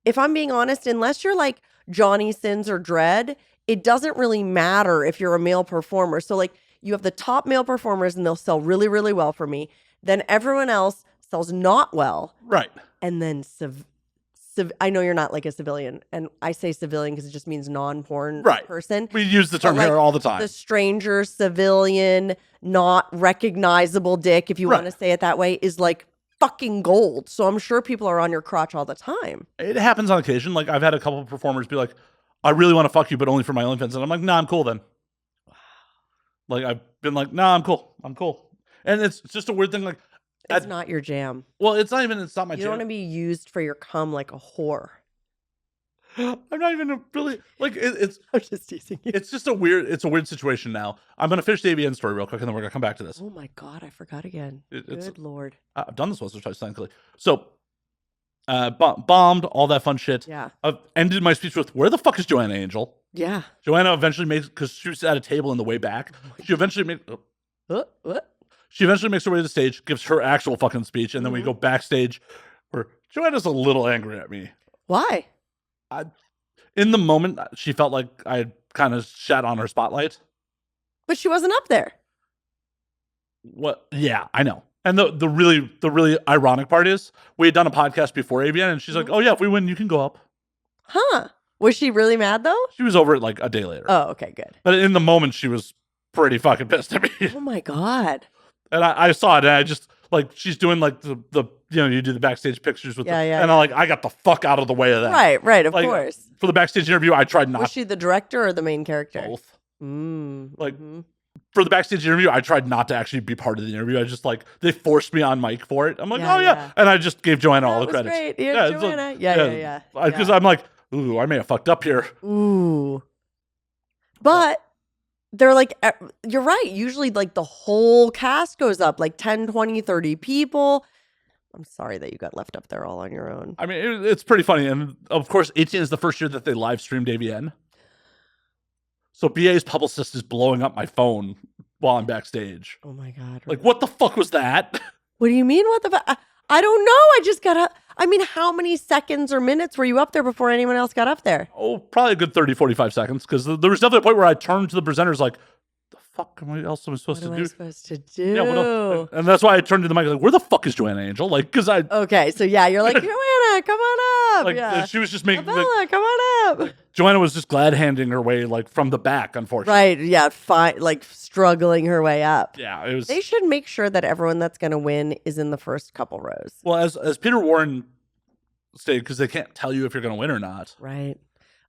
if I'm being honest, unless you're like Johnny Sins or Dredd, it doesn't really matter if you're a male performer. So like you have the top male performers and they'll sell really, really well for me. Then everyone else sells not well. Right. And then I know you're not like a civilian, and I say civilian because it just means non-porn person. We use the term like, here all the time. The stranger, civilian, not recognizable dick, if you want to say it that way, is like fucking gold. So I'm sure people are on your crotch all the time. It happens on occasion. Like I've had a couple of performers be like, I really want to fuck you, but only for my OnlyFans. And I'm like, nah, I'm cool then. Wow. Like I've been like, nah, I'm cool. And it's just a weird thing. Like, it's not your jam. Well, it's not my jam. You don't want to be used for your cum like a whore. I'm not even really like it's. I'm just teasing you. It's just a weird situation now. I'm gonna finish the AVN story real quick, and then we're gonna come back to this. Oh my God, I forgot again. Good Lord. I've done this once or twice, thankfully. So, bombed all that fun shit. Yeah. I've ended my speech with, "Where the fuck is Joanna Angel?" Yeah. Joanna eventually makes, because she was at a table in the way back. She eventually makes. What? She eventually makes her way to the stage, gives her actual fucking speech, and then we go backstage where Joanna's a little angry at me. Why? In the moment, she felt like I had kind of shat on her spotlight. But she wasn't up there. What? Yeah, I know. And the really ironic part is we had done a podcast before AVN, and she's like, "Oh yeah, if we win, you can go up." Huh? Was she really mad though? She was over it like a day later. Oh, okay, good. But in the moment, she was pretty fucking pissed at me. Oh my God. And I saw it, and I just like she's doing like the you do the backstage pictures with Yeah, and I got the fuck out of the way of that. Right, of Like, course. For the backstage interview, I tried not. Was she the director or the main character? Both. Like, for the backstage interview, I tried not to actually be part of the interview. I just they forced me on mic for it. I'm like, yeah. And I just gave Joanna all the credits. Great. Yeah, Joanna. Yeah. Because I'm like, ooh, I may have fucked up here. Ooh. But they're like, you're right. Usually like the whole cast goes up, like 10, 20, 30 people. I'm sorry that you got left up there all on your own. I mean, it's pretty funny. And of course, 18 is the first year that they live streamed AVN. So BA's publicist is blowing up my phone while I'm backstage. Oh my God. Like, what the fuck was that? What do you mean? What the fuck? I don't know. How many seconds or minutes were you up there before anyone else got up there? Oh, probably a good 30, 45 seconds. Because there was definitely a point where I turned to the presenters like, the fuck am I supposed to do? What am I supposed to do? Yeah, and that's why I turned to the mic like, where the fuck is Joanna Angel? Like, because I... Okay, so yeah, you're like, Joanna, come on up. Like, yeah. she was just making... Bella, come on up. Joanna was just glad-handing her way, like, from the back, unfortunately. Right, yeah, like, struggling her way up. Yeah, it was... They should make sure that everyone that's going to win is in the first couple rows. Well, as Peter Warren stated, because they can't tell you if you're going to win or not. Right.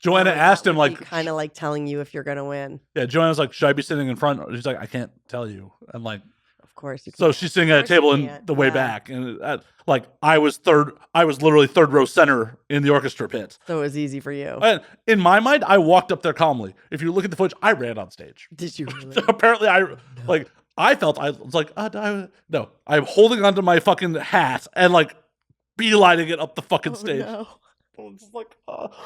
Joanna asked him, like... kind of like telling you if you're going to win. Yeah, Joanna's like, should I be sitting in front? She's like, I can't tell you. And like... Of course you can. So she's sitting at a table in the way back. And I was literally third row center in the orchestra pit. So it was easy for you. And in my mind, I walked up there calmly. If you look at the footage, I ran on stage. Did you really? Apparently, I felt I was like, no, I'm holding onto my fucking hat and like beelining it up the fucking stage. No.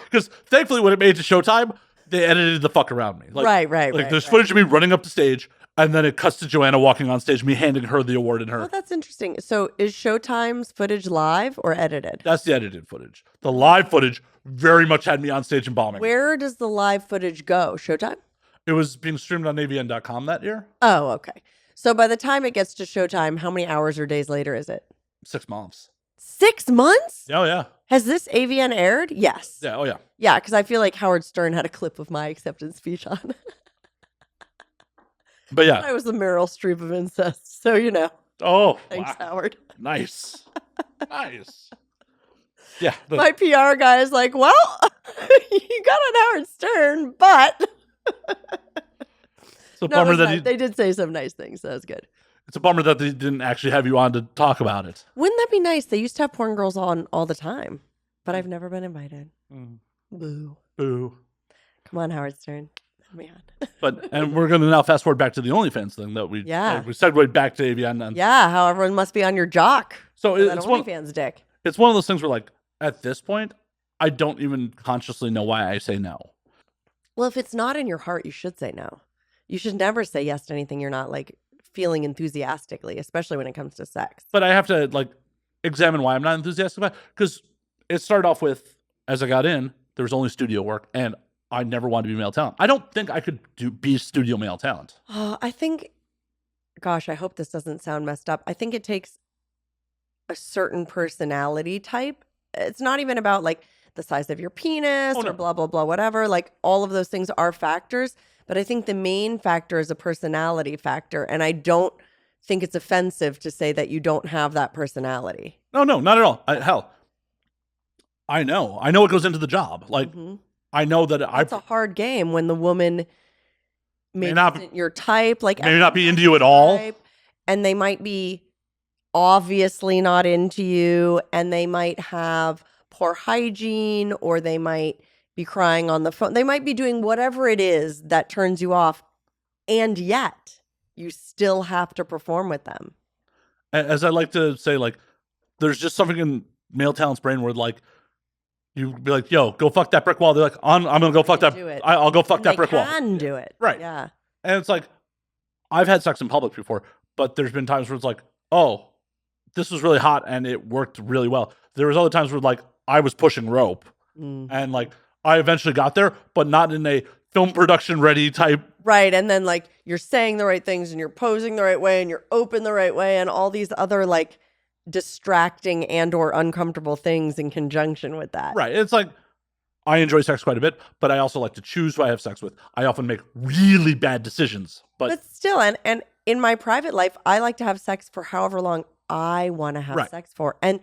Because thankfully, when it made it to Showtime, they edited the fuck around me. Right. Like there's footage of me running up the stage, and then it cuts to Joanna walking on stage, me handing her the award and her. Oh, that's interesting. So is Showtime's footage live or edited? That's the edited footage. The live footage very much had me on stage and bombing. Where does the live footage go? Showtime? It was being streamed on avn.com that year. Oh, okay. So by the time it gets to Showtime, how many hours or days later is it? 6 months. 6 months? Oh, yeah. Has this AVN aired? Yes. Yeah, oh, yeah. Yeah, because I feel like Howard Stern had a clip of my acceptance speech on. But yeah. I was the Meryl Streep of incest, so you know. Oh, thanks, wow. Howard. Nice. Nice. Yeah. My PR guy is like, well, you got on Howard Stern, but... It's a bummer that they did say some nice things, so that's good. It's a bummer that they didn't actually have you on to talk about it. Wouldn't that be nice? They used to have porn girls on all the time, but I've never been invited. Boo. Boo. Come on, Howard Stern. Let me on. And we're going to now fast forward back to the OnlyFans thing that we segued back to AVN. Yeah, how everyone must be on your jock. So it's OnlyFans dick. It's one of those things where, like, at this point, I don't even consciously know why I say no. Well, if it's not in your heart, you should say no. You should never say yes to anything you're not, like, feeling enthusiastically, especially when it comes to sex. But I have to, like, examine why I'm not enthusiastic about it. Because it started off with, as I got in, there was only studio work, and I never wanted to be male talent. I don't think I could be studio male talent. I think, gosh, I hope this doesn't sound messed up. I think it takes a certain personality type. It's not even about, like, the size of your penis or blah, blah, blah, whatever. Like, all of those things are factors. But I think the main factor is a personality factor. And I don't think it's offensive to say that you don't have that personality. No, not at all. Hell, I know what goes into the job. Like, I know that it's a hard game when the woman maybe isn't your type. Like, maybe not be into you at all. And they might be obviously not into you. And they might have poor hygiene, or they might be crying on the phone. They might be doing whatever it is that turns you off, and yet you still have to perform with them. As I like to say, like, there's just something in male talent's brain where, like, you be like, yo, go fuck that brick wall. They're like, I'm going to go fuck that. I'll go fuck that brick wall. They can do it. Right. Yeah. And it's like, I've had sex in public before, but there's been times where it's like, oh, this was really hot and it worked really well. There was other times where, like, I was pushing rope and, like, I eventually got there, but not in a film production ready type. Right. And then, like, you're saying the right things and you're posing the right way and you're open the right way and all these other, like, distracting and or uncomfortable things in conjunction with that. Right. It's like, I enjoy sex quite a bit, but I also like to choose who I have sex with. I often make really bad decisions. But still, and in my private life, I like to have sex for however long I want to have Right. sex for. And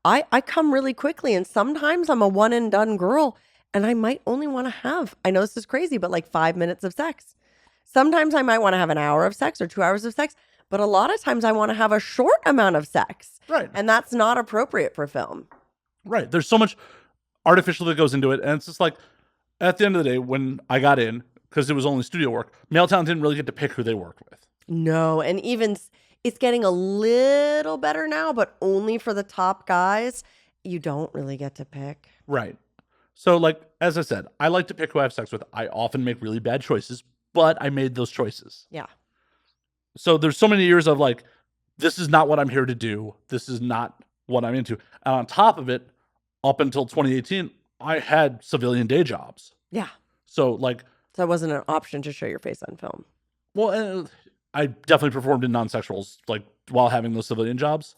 I come really quickly, and sometimes I'm a one and done girl, and I might only want to have, I know this is crazy, but like 5 minutes of sex. Sometimes I might want to have an hour of sex or 2 hours of sex, but a lot of times I want to have a short amount of sex. Right. And that's not appropriate for film. Right. There's so much artificial that goes into it. And it's just like, at the end of the day, when I got in, because it was only studio work, male talent didn't really get to pick who they worked with. No, and even it's getting a little better now, but only for the top guys. You don't really get to pick. Right. So, like, as I said, I like to pick who I have sex with. I often make really bad choices, but I made those choices. Yeah. So there's so many years of like, this is not what I'm here to do. This is not what I'm into. And on top of it, up until 2018, I had civilian day jobs. Yeah. So like, So it wasn't an option to show your face on film. well, I definitely performed in non-sexuals, like while having those civilian jobs.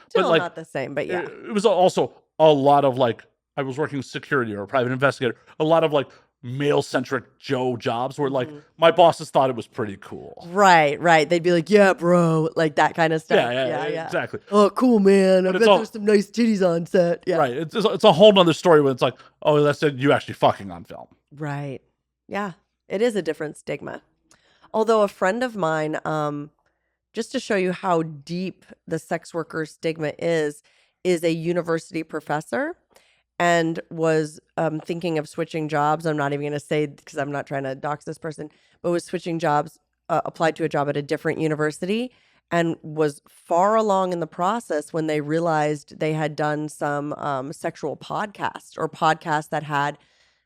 Still but like, not the same, but yeah. It was also a lot of like, I was working security or a private investigator, a lot of like male-centric Joe jobs where like my bosses thought it was pretty cool. Right. They'd be like, yeah, bro, like that kind of stuff. Yeah, exactly. Oh, cool, man. I But bet there's some nice titties on set. Yeah. Right. It's a whole nother story when it's like, oh, that's it, you actually fucking on film. Right. Yeah. It is a different stigma. Although a friend of mine, just to show you how deep the sex worker stigma is a university professor and was thinking of switching jobs. I'm not even going to say because I'm not trying to dox this person, but was switching jobs, applied to a job at a different university and was far along in the process when they realized they had done some sexual podcasts or podcasts that had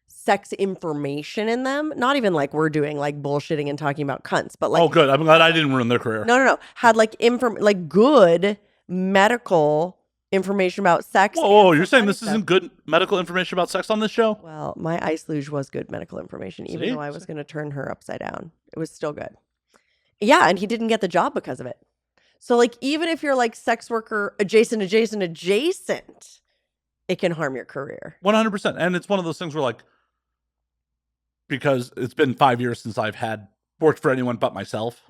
sex information in them. Not even like we're doing like bullshitting and talking about cunts, but like, oh, good. I'm glad I didn't ruin their career. no. Had like like good medical information about sex. Whoa, you're saying this isn't good medical information about sex on this show? Well, my ice luge was good medical information, even though I was going to turn her upside down. It was still good. Yeah, and he didn't get the job because of it. So like, even if you're like sex worker adjacent, it can harm your career. 100%. And it's one of those things where like, because it's been 5 years since I've had worked for anyone but myself.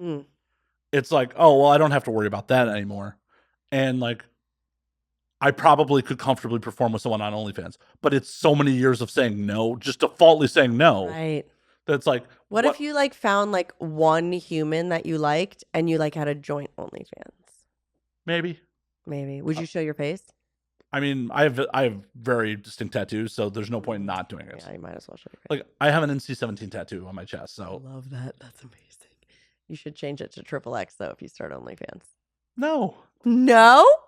It's like, oh, well, I don't have to worry about that anymore. And like, I probably could comfortably perform with someone on OnlyFans, but it's so many years of saying no, just defaultly saying no. Right. That's like, What if you like found like one human that you liked and you like had a joint OnlyFans? Maybe. Would you show your face? I mean, I have very distinct tattoos, so there's no point in not doing it. Yeah, you might as well show your face. Like, I have an NC-17 tattoo on my chest, so. I love that. That's amazing. You should change it to XXX though if you start OnlyFans. No.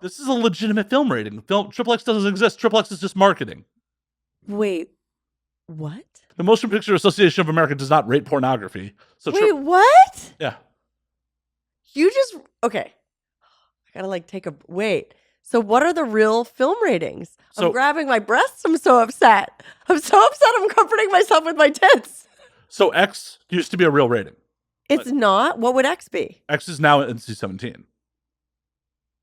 This is a legitimate film rating. XXX doesn't exist. XXX is just marketing. Wait, what? The Motion Picture Association of America does not rate pornography. So wait, what? Yeah. You just okay. I gotta like take a wait. So what are the real film ratings? I'm grabbing my breasts. I'm so upset. I'm comforting myself with my tits. So X used to be a real rating. It's not. What would X be? X is now NC-17.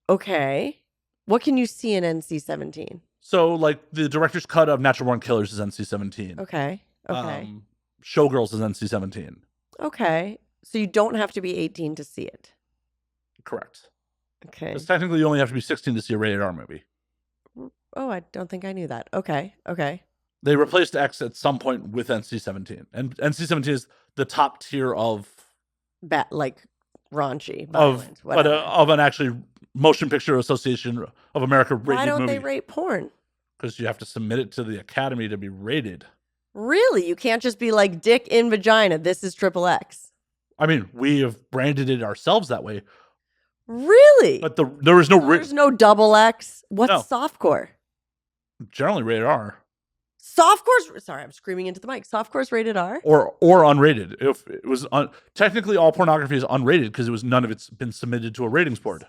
Okay. What can you see in NC-17? So like the director's cut of Natural Born Killers is NC-17. Okay. Showgirls is NC-17. Okay. So you don't have to be 18 to see it. Correct. Okay. Because technically you only have to be 16 to see a rated R movie. Oh, I don't think I knew that. Okay. They replaced X at some point with NC-17. And NC-17 is the top tier of... like raunchy, violent, of an actually Motion Picture Association of America rated movie. Why don't they rate porn? Because you have to submit it to the Academy to be rated. Really? You can't just be like dick in vagina. This is XXX. I mean, we have branded it ourselves that way. Really? But there is no... There's no XX. What's softcore? Generally rated R. Softcore's... Sorry, I'm screaming into the mic. Softcore's rated R? Or unrated. If it was... technically, all pornography is unrated because none of it's been submitted to a ratings board.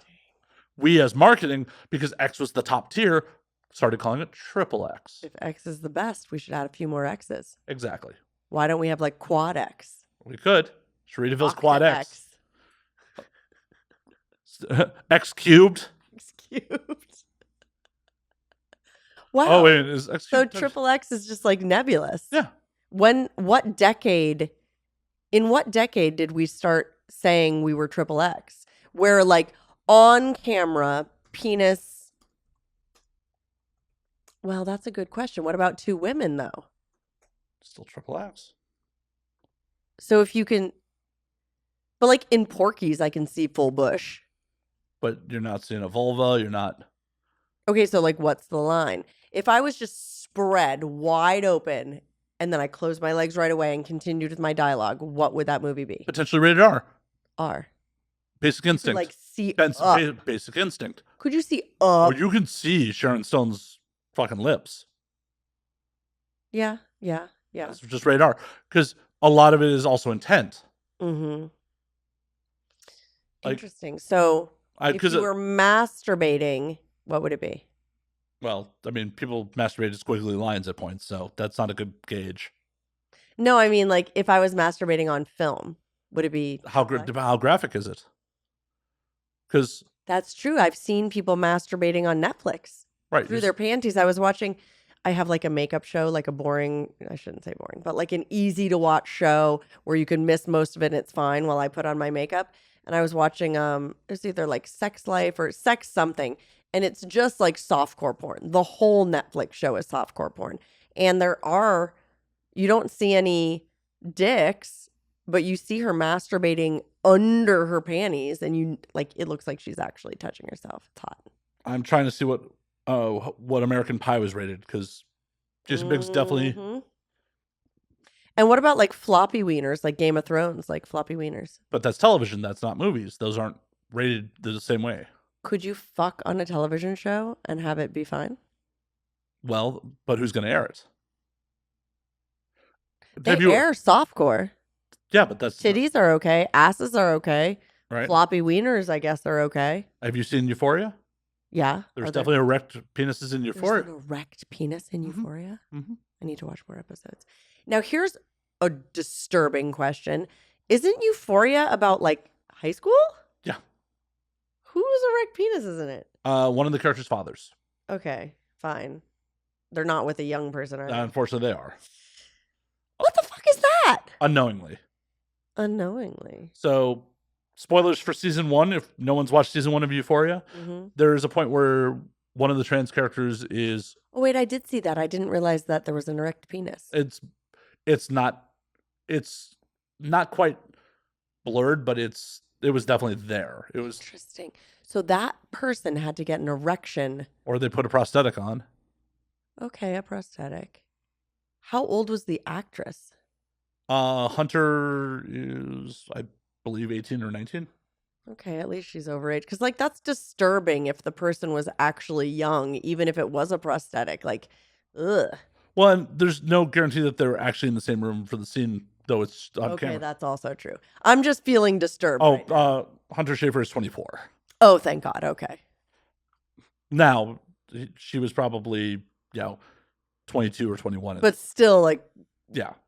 We, as marketing, because X was the top tier, started calling it XXX. If X is the best, we should add a few more X's. Exactly. Why don't we have like quad X? We could. Cherie Deville's quad X. X cubed. X cubed. Wow. Oh, wait. Is X so cubed? XXX is just like nebulous. Yeah. In what decade did we start saying we were XXX? Where like on camera, penis. Well, that's a good question. What about two women, though? Still triple X. So if you can, but like in Porky's, I can see full bush. But you're not seeing a vulva. You're not. Okay, so like what's the line? If I was just spread wide open and then I closed my legs right away and continued with my dialogue, what would that movie be? Potentially rated R. R. Basic You could, Instinct. like see up. Basic Instinct. Could you see up? Or you can see Sharon Stone's fucking lips. Yeah. That's just rated R. Because a lot of it is also intent. Mm-hmm. Like, interesting. So if you were masturbating, what would it be? Well, I mean, people masturbate to squiggly lines at points, so that's not a good gauge. No, I mean, like, if I was masturbating on film, would it be... How graphic is it? Because... That's true. I've seen people masturbating on Netflix. Right. Through their panties. I was watching... I have like a makeup show, like a boring... I shouldn't say boring, but like an easy-to-watch show where you can miss most of it and it's fine while I put on my makeup. And I was watching... it's either like Sex Life or Sex Something. And it's just like softcore porn. The whole Netflix show is softcore porn. And you don't see any dicks, but you see her masturbating under her panties. And it looks like she's actually touching herself. It's hot. I'm trying to see what American Pie was rated, because Jason Biggs definitely... And what about like floppy wieners, like Game of Thrones, like floppy wieners? But that's television. That's not movies. Those aren't rated the same way. Could you fuck on a television show and have it be fine? Well, but who's going to air it? They air softcore. Yeah, but that's... Titties are okay. Asses are okay. Right. Floppy wieners, I guess, are okay. Have you seen Euphoria? Yeah. There's definitely erect penises in Euphoria. There's an erect penis in Euphoria? Mm-hmm. I need to watch more episodes. Now, here's a disturbing question. Isn't Euphoria about, like, high school? Yeah. Whose erect penis is in it? One of the characters' fathers. Okay, fine. They're not with a young person, are they? Unfortunately, they are. What the fuck is that? Unknowingly. So, spoilers for season 1. If no one's watched season 1 of Euphoria, there's a point where one of the trans characters is... Oh, wait, I did see that. I didn't realize that there was an erect penis. It's not quite blurred, but it was definitely there. It was interesting. So that person had to get an erection. Or they put a prosthetic on. Okay, a prosthetic. How old was the actress? Hunter is, I believe, 18 or 19. Okay, at least she's overage. Because, like, that's disturbing if the person was actually young, even if it was a prosthetic. Like, ugh. Well, and there's no guarantee that they're actually in the same room for the scene, though it's on camera. Okay, that's also true. I'm just feeling disturbed. Hunter Schafer is 24. Oh, thank God. Okay. Now, she was probably, 22 or 21. But still, like,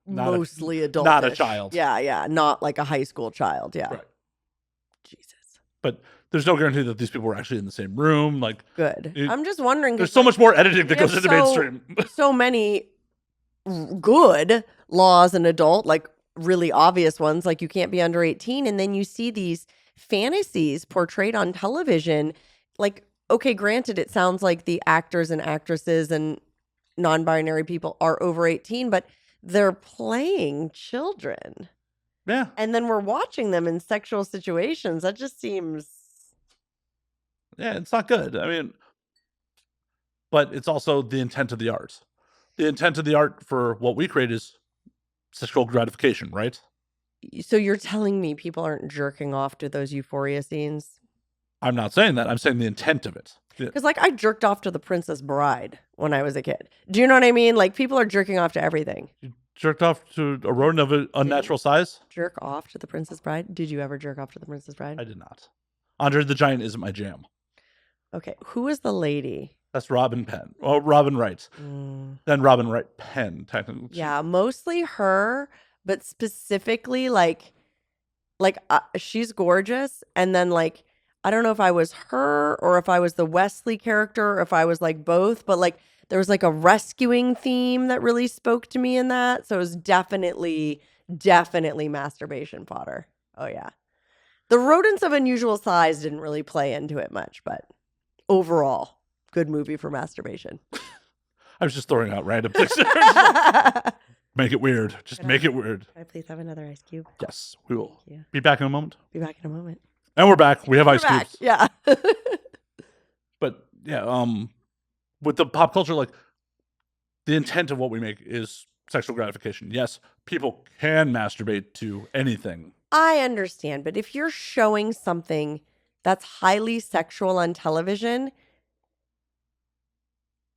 mostly adult. Not a child. Yeah. Not like a high school child. Yeah. Right. Jesus. But there's no guarantee that these people were actually in the same room. Like, good. I'm just wondering. There's so much more editing that goes into mainstream. So many good laws in adult, like really obvious ones, like you can't be under 18. And then you see these fantasies portrayed on television. Like, okay, granted, it sounds like the actors and actresses and non-binary people are over 18, but they're playing children. Yeah. And then we're watching them in sexual situations. That just seems... Yeah, it's not good. I mean, but it's also the intent of the art. The intent of the art for what we create is sexual gratification, right? So you're telling me people aren't jerking off to those Euphoria scenes? I'm not saying that. I'm saying the intent of it. Because, like, I jerked off to The Princess Bride when I was a kid. Do you know what I mean? Like, people are jerking off to everything. You jerked off to a rodent of an unnatural size? Jerk off to The Princess Bride? Did you ever jerk off to The Princess Bride? I did not. Andre the Giant isn't my jam. Okay, who is the lady? That's Robin Penn. Oh, Robin Wright. Then Robin Wright Penn, technically. Yeah, mostly her, but specifically, like she's gorgeous. And then, like, I don't know if I was her or if I was the Wesley character or if I was, like, both. But, like, there was, like, a rescuing theme that really spoke to me in that. So it was definitely masturbation fodder. Oh, yeah. The rodents of unusual size didn't really play into it much, but... overall, good movie for masturbation. I was just throwing out random things. Make it weird. Just make it weird. Can I please have another ice cube? Yes, we will. Thank you. Be back in a moment. Be back in a moment. And we're back. We have We're ice back. cubes. Yeah. But yeah, with the pop culture, like the intent of what we make is sexual gratification. Yes, people can masturbate to anything. I understand, but if you're showing something that's highly sexual on television,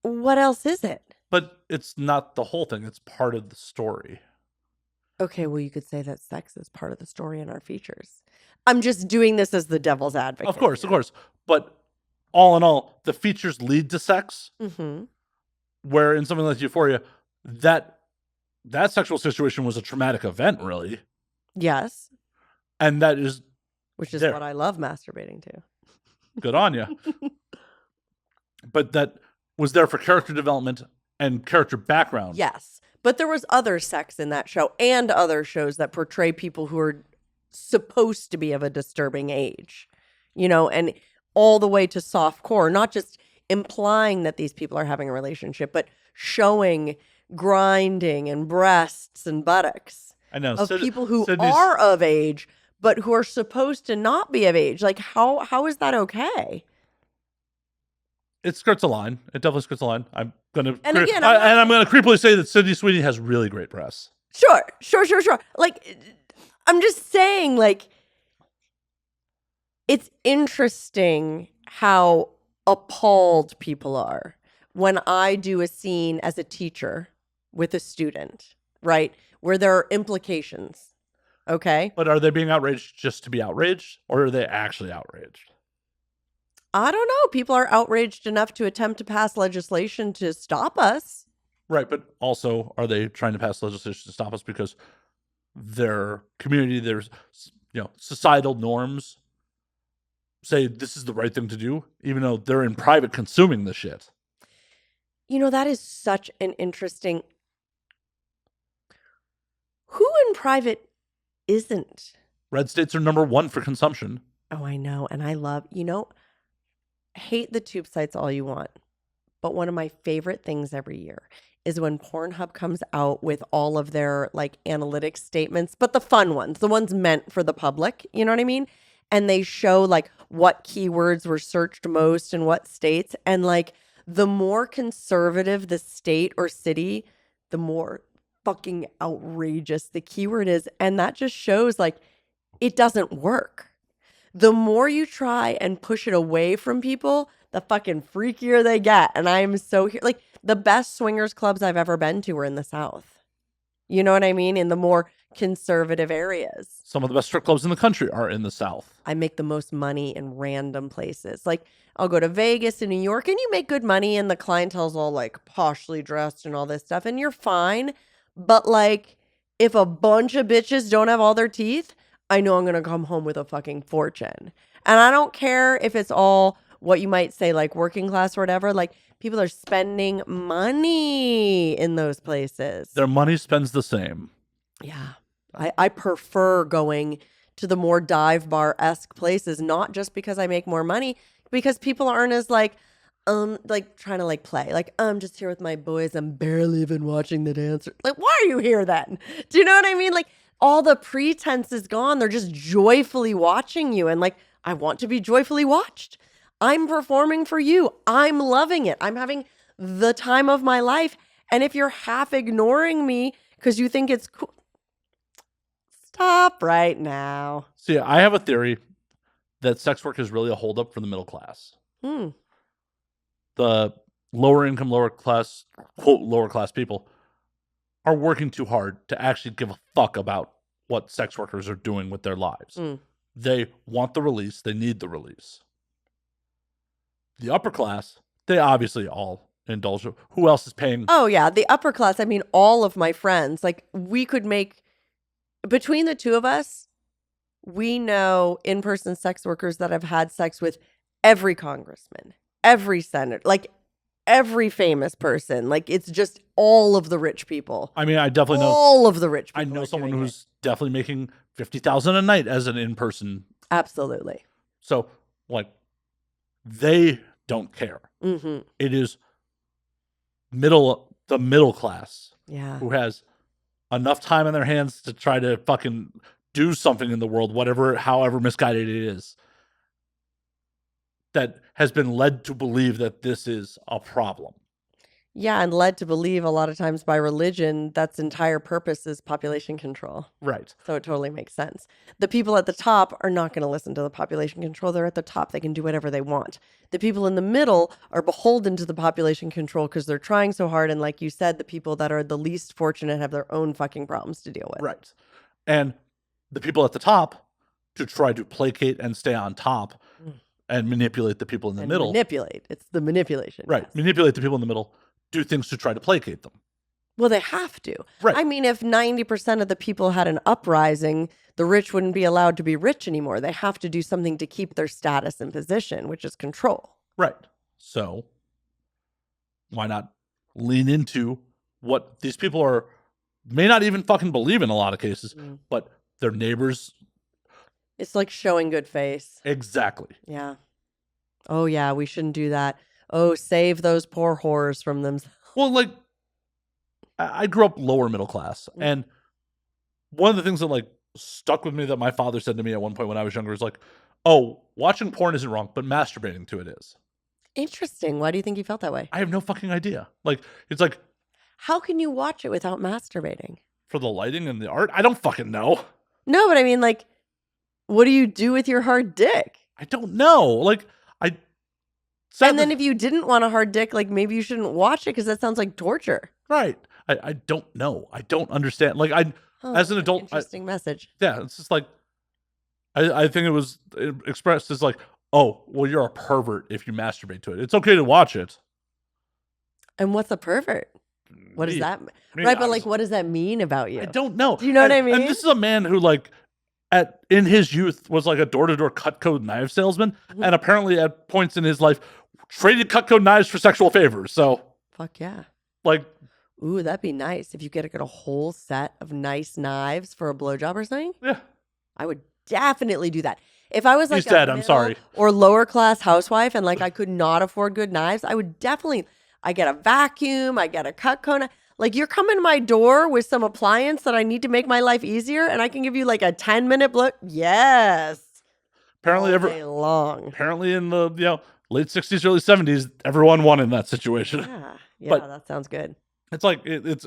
what else is it? But it's not the whole thing. It's part of the story. Okay, well, you could say that sex is part of the story in our features. I'm just doing this as the devil's advocate. Of course. But all in all, the features lead to sex. Mm-hmm. Where in something like Euphoria, that sexual situation was a traumatic event, really. Yes. And that is... Which is what I love masturbating to. Good on you. But that was there for character development and character background. Yes. But there was other sex in that show and other shows that portray people who are supposed to be of a disturbing age, and all the way to softcore, not just implying that these people are having a relationship, but showing grinding and breasts and buttocks I know. of people who are of age, but who are supposed to not be of age. Like, how is that okay? It skirts a line. It definitely skirts a line. I'm gonna And again, I'm gonna creepily say that Sydney Sweeney has really great press. Sure. Like, I'm just saying, like, it's interesting how appalled people are when I do a scene as a teacher with a student, right? Where there are implications. Okay. But are they being outraged just to be outraged, or are they actually outraged? I don't know. People are outraged enough to attempt to pass legislation to stop us. Right, but also, are they trying to pass legislation to stop us because their community, there's societal norms say this is the right thing to do, even though they're in private consuming the shit? That is such an interesting... Who in private isn't? Red states are number one for consumption. Oh, I know. And I love, hate the tube sites all you want. But one of my favorite things every year is when Pornhub comes out with all of their like analytics statements, but the fun ones, the ones meant for the public, you know what I mean? And they show like what keywords were searched most in what states. And like the more conservative the state or city, the more fucking outrageous the keyword is. And that just shows like it doesn't work. The more you try and push it away from people, the fucking freakier they get. And I am so here. Like the best swingers clubs I've ever been to were in the South. You know what I mean? In the more conservative areas. Some of the best strip clubs in the country are in the South. I make the most money in random places. Like I'll go to Vegas and New York and you make good money and the clientele's all like poshly dressed and all this stuff and you're fine. But like if a bunch of bitches don't have all their teeth, I know I'm going to come home with a fucking fortune. And I don't care if it's all what you might say like working class or whatever. Like people are spending money in those places. Their money spends the same. Yeah. I prefer going to the more dive bar-esque places, not just because I make more money, because people aren't as like trying to like play. Like, I'm just here with my boys. I'm barely even watching the dancer. Like, why are you here then? Do you know what I mean? Like, all the pretense is gone. They're just joyfully watching you. And like, I want to be joyfully watched. I'm performing for you. I'm loving it. I'm having the time of my life. And if you're half ignoring me because you think it's cool, stop right now. See, I have a theory that sex work is really a holdup for the middle class. The lower income, lower class, quote, lower class people are working too hard to actually give a fuck about what sex workers are doing with their lives. They want the release. They need the release. The upper class, they obviously all indulge. Who else is paying? Oh, yeah. The upper class, I mean, all of my friends, like we could make, between the two of us, we know in-person sex workers that have had sex with every congressman, every senator, like every famous person. Like it's just all of the rich people. I mean, I definitely know all of the rich people. I know someone who's definitely making $50,000 a night as an in-person. Absolutely. So like they don't care. Mm-hmm. It is the middle class Yeah. who has enough time on their hands to try to fucking do something in the world, however misguided it is, that has been led to believe that this is a problem. Yeah, and led to believe a lot of times by religion that's entire purpose is population control. Right. So it totally makes sense. The people at the top are not going to listen to the population control. They're at the top. They can do whatever they want. The people in the middle are beholden to the population control because they're trying so hard. And like you said, the people that are the least fortunate have their own fucking problems to deal with. Right. And the people at the top, to try to placate and stay on top and manipulate the people in the middle. Manipulate. It's the manipulation. Right. Yes. Manipulate the people in the middle, do things to try to placate them. Well, they have to. Right. I mean, if 90% of the people had an uprising, the rich wouldn't be allowed to be rich anymore. They have to do something to keep their status and position, which is control. Right. So why not lean into what these people may not even fucking believe in a lot of cases, but their neighbors. It's like showing good face. Exactly. Yeah. Oh, yeah, we shouldn't do that. Oh, save those poor whores from themselves. Well, like, I grew up lower middle class, and one of the things that like stuck with me that my father said to me at one point when I was younger is like, "Oh, watching porn isn't wrong, but masturbating to it is." Interesting. Why do you think you felt that way? I have no fucking idea. Like, it's like, how can you watch it without masturbating? For the lighting and the art, I don't fucking know. No, but I mean, like, what do you do with your hard dick? I don't know. Like, and then if you didn't want a hard dick, like maybe you shouldn't watch it because that sounds like torture. Right. I don't know. I don't understand. Like, as an adult, interesting message. Yeah, it's just like, I think it expressed as like, oh, well, you're a pervert if you masturbate to it. It's okay to watch it. And what's a pervert? What does that mean? Right, but like, what does that mean about you? I don't know. Do you know what I mean? And this is a man who like, in his youth was like a door-to-door Cutco knife salesman, and apparently at points in his life traded Cutco knives for sexual favors. So fuck yeah. Like, ooh, that'd be nice if you get a whole set of nice knives for a blowjob or something. Yeah, I would definitely do that. If I was like he's dead, I'm sorry, or lower class housewife and like I could not afford good knives, I would definitely. I get a vacuum, I get a Cutco knife. Like, you're coming to my door with some appliance that I need to make my life easier, and I can give you like a 10-minute blow. Yes. Apparently, all day long. Apparently, in the late 60s, early 70s, everyone won in that situation. Yeah, but that sounds good. It's like it's.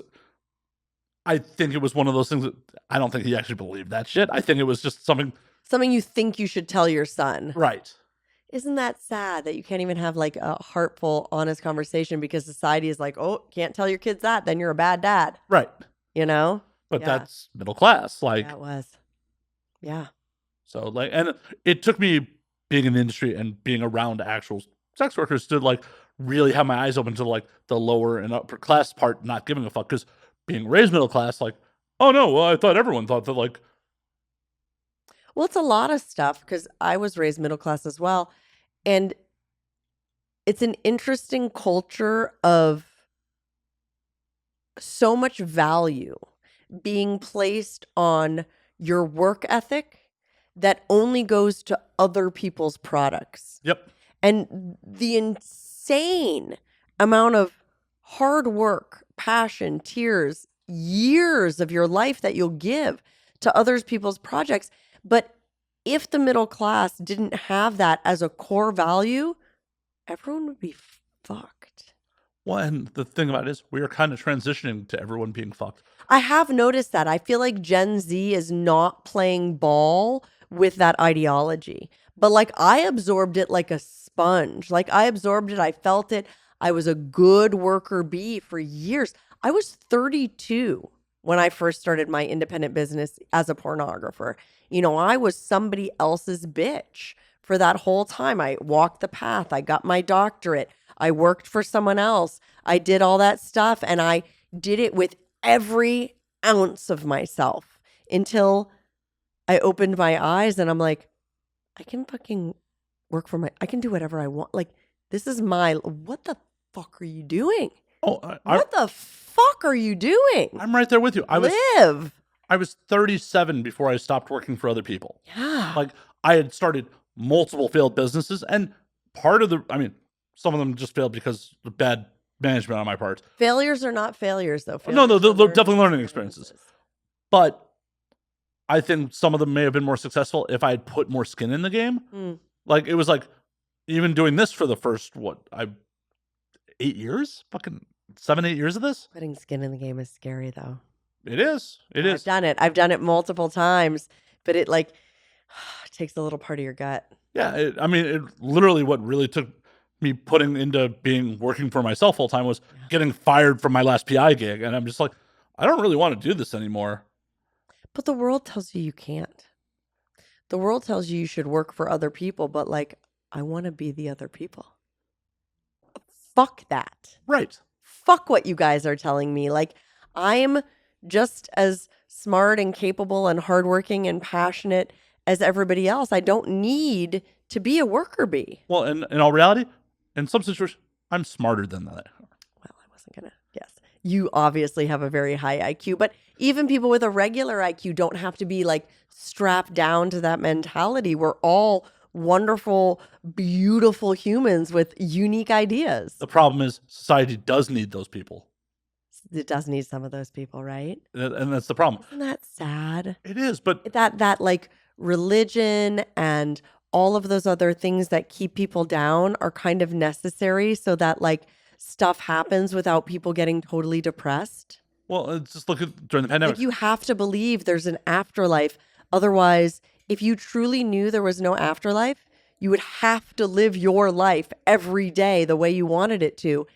I think it was one of those things that I don't think he actually believed that shit. I think it was just something you think you should tell your son. Right. Isn't that sad that you can't even have like a heartful, honest conversation because society is like, oh, can't tell your kids that, then you're a bad dad. Right. You know? But that's middle class. Like, that was. Yeah. So like, and it took me being in the industry and being around actual sex workers to like really have my eyes open to like the lower and upper class part, not giving a fuck. Because being raised middle class, like, oh no, well, I thought everyone thought that like. Well, it's a lot of stuff because I was raised middle class as well. And it's an interesting culture of so much value being placed on your work ethic that only goes to other people's products. Yep. And the insane amount of hard work, passion, tears, years of your life that you'll give to other people's projects. But if the middle class didn't have that as a core value, everyone would be fucked. Well, and the thing about it is we are kind of transitioning to everyone being fucked. I have noticed that. I feel like Gen Z is not playing ball with that ideology. But like I absorbed it like a sponge. Like I absorbed it. I felt it. I was a good worker bee for years. I was 32 when I first started my independent business as a pornographer. You know, I was somebody else's bitch for that whole time. I walked the path. I got my doctorate. I worked for someone else. I did all that stuff. And I did it with every ounce of myself until I opened my eyes and I'm like, I can fucking work for I can do whatever I want. Like, this is what the fuck are you doing? Oh, what the fuck are you doing? I'm right there with you. I was 37 before I stopped working for other people. Yeah. Like I had started multiple failed businesses, and part of some of them just failed because of bad management on my part. Failures are not failures, though. No, Failures they're are definitely learning experiences. But I think some of them may have been more successful if I had put more skin in the game. Like, it was like, even doing this for the first, 8 years? Fucking 7-8 years of this? Putting skin in the game is scary, though. It is. It is. I've done it multiple times, but it like takes a little part of your gut. Yeah, it literally what really took me putting into working for myself full time was getting fired from my last PI gig, and I'm just like, I don't really want to do this anymore. But the world tells you can't. The world tells you should work for other people, but like, I want to be the other people. Fuck that. Right. Fuck what you guys are telling me. Like, I'm just as smart and capable and hardworking and passionate as everybody else. I don't need to be a worker bee. Well, in all reality, in some situations, I'm smarter than that. Well, I wasn't going to guess. You obviously have a very high IQ, but even people with a regular IQ don't have to be like strapped down to that mentality. We're all wonderful, beautiful humans with unique ideas. The problem is society does need those people. It does need some of those people, right? And that's the problem. Isn't that sad? It is, but that like religion and all of those other things that keep people down are kind of necessary so that like stuff happens without people getting totally depressed. Well, just look at during the pandemic. Like, you have to believe there's an afterlife. Otherwise, if you truly knew there was no afterlife, you would have to live your life every day the way you wanted it to.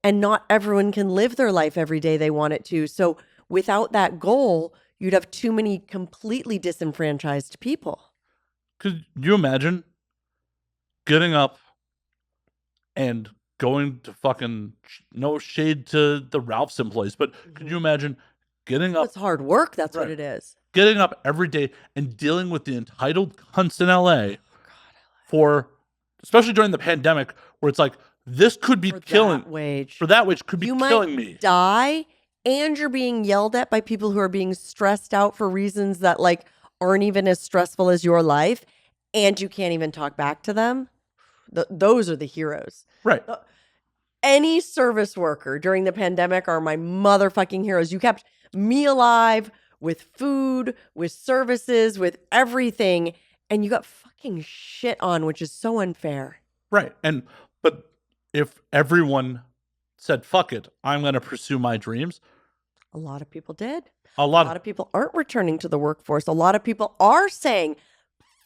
And not everyone can live their life every day they want it to. So without that goal, you'd have too many completely disenfranchised people. Could you imagine getting up and going to fucking, no shade to the Ralph's employees, but could you imagine getting up? It's hard work. That's what it is. Getting up every day and dealing with the entitled cunts in LA for, especially during the pandemic, where it's like, this could be killing wage. For that wage could be killing me. Die, and you're being yelled at by people who are being stressed out for reasons that like aren't even as stressful as your life, and you can't even talk back to them. Those are the heroes. Right. Any service worker during the pandemic are my motherfucking heroes. You kept me alive with food, with services, with everything, and you got fucking shit on, which is so unfair. Right. But if everyone said, fuck it, I'm going to pursue my dreams. A lot of people did. A lot of people aren't returning to the workforce. A lot of people are saying,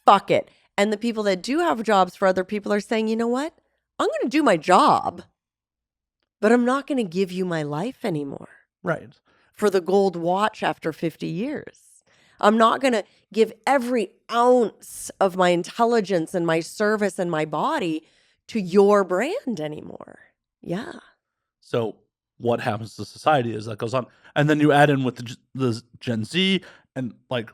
fuck it. And the people that do have jobs for other people are saying, you know what? I'm going to do my job, but I'm not going to give you my life anymore. Right. For the gold watch after 50 years. I'm not going to give every ounce of my intelligence and my service and my body to your brand anymore. Yeah. So what happens to society as that goes on? And then you add in with the Gen Z and like.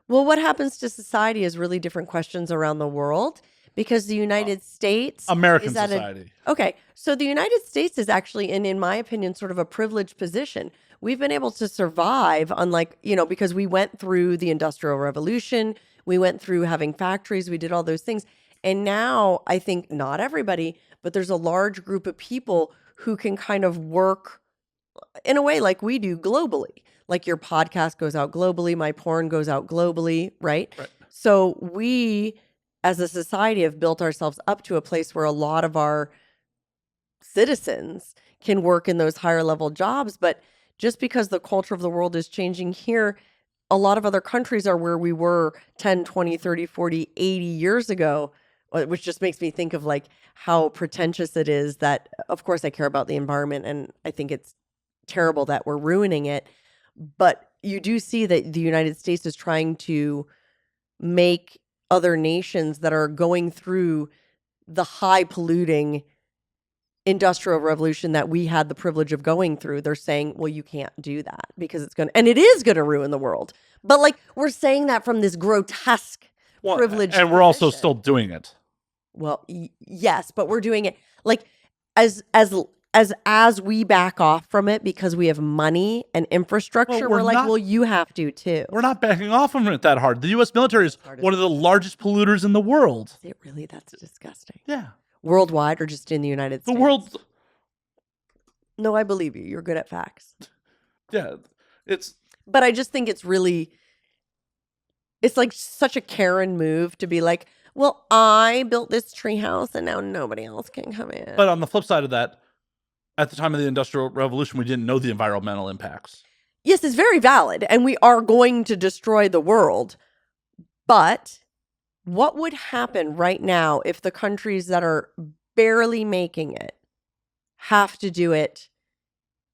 Well, what happens to society is really different questions around the world, because the United States. American society. Okay. So the United States is actually in my opinion, sort of a privileged position. We've been able to survive, unlike, because we went through the Industrial Revolution, we went through having factories, we did all those things. And now I think not everybody, but there's a large group of people who can kind of work in a way like we do globally. Like your podcast goes out globally, my porn goes out globally, right? So we, as a society, have built ourselves up to a place where a lot of our citizens can work in those higher level jobs. But just because the culture of the world is changing here, a lot of other countries are where we were 10, 20, 30, 40, 80 years ago, which just makes me think of like how pretentious it is that, of course, I care about the environment and I think it's terrible that we're ruining it. But you do see that the United States is trying to make other nations that are going through the high polluting industrial revolution that we had the privilege of going through. They're saying, well, you can't do that because it's going to, and it is going to ruin the world. But like, we're saying that from this grotesque privilege. And we're also still doing it. Well, yes, but we're doing it like as we back off from it because we have money and infrastructure. We're like, well, you have to too. We're not backing off from it that hard. The U.S. military is one of the largest polluters in the world. Is it really? That's disgusting. Yeah. Worldwide or just in the United The States? world. No, I believe you. You're good at facts. Yeah, it's. But I just think it's like such a Karen move to be like, well, I built this treehouse and now nobody else can come in. But on the flip side of that, at the time of the Industrial Revolution, we didn't know the environmental impacts. Yes, it's very valid. And we are going to destroy the world. But what would happen right now if the countries that are barely making it have to do it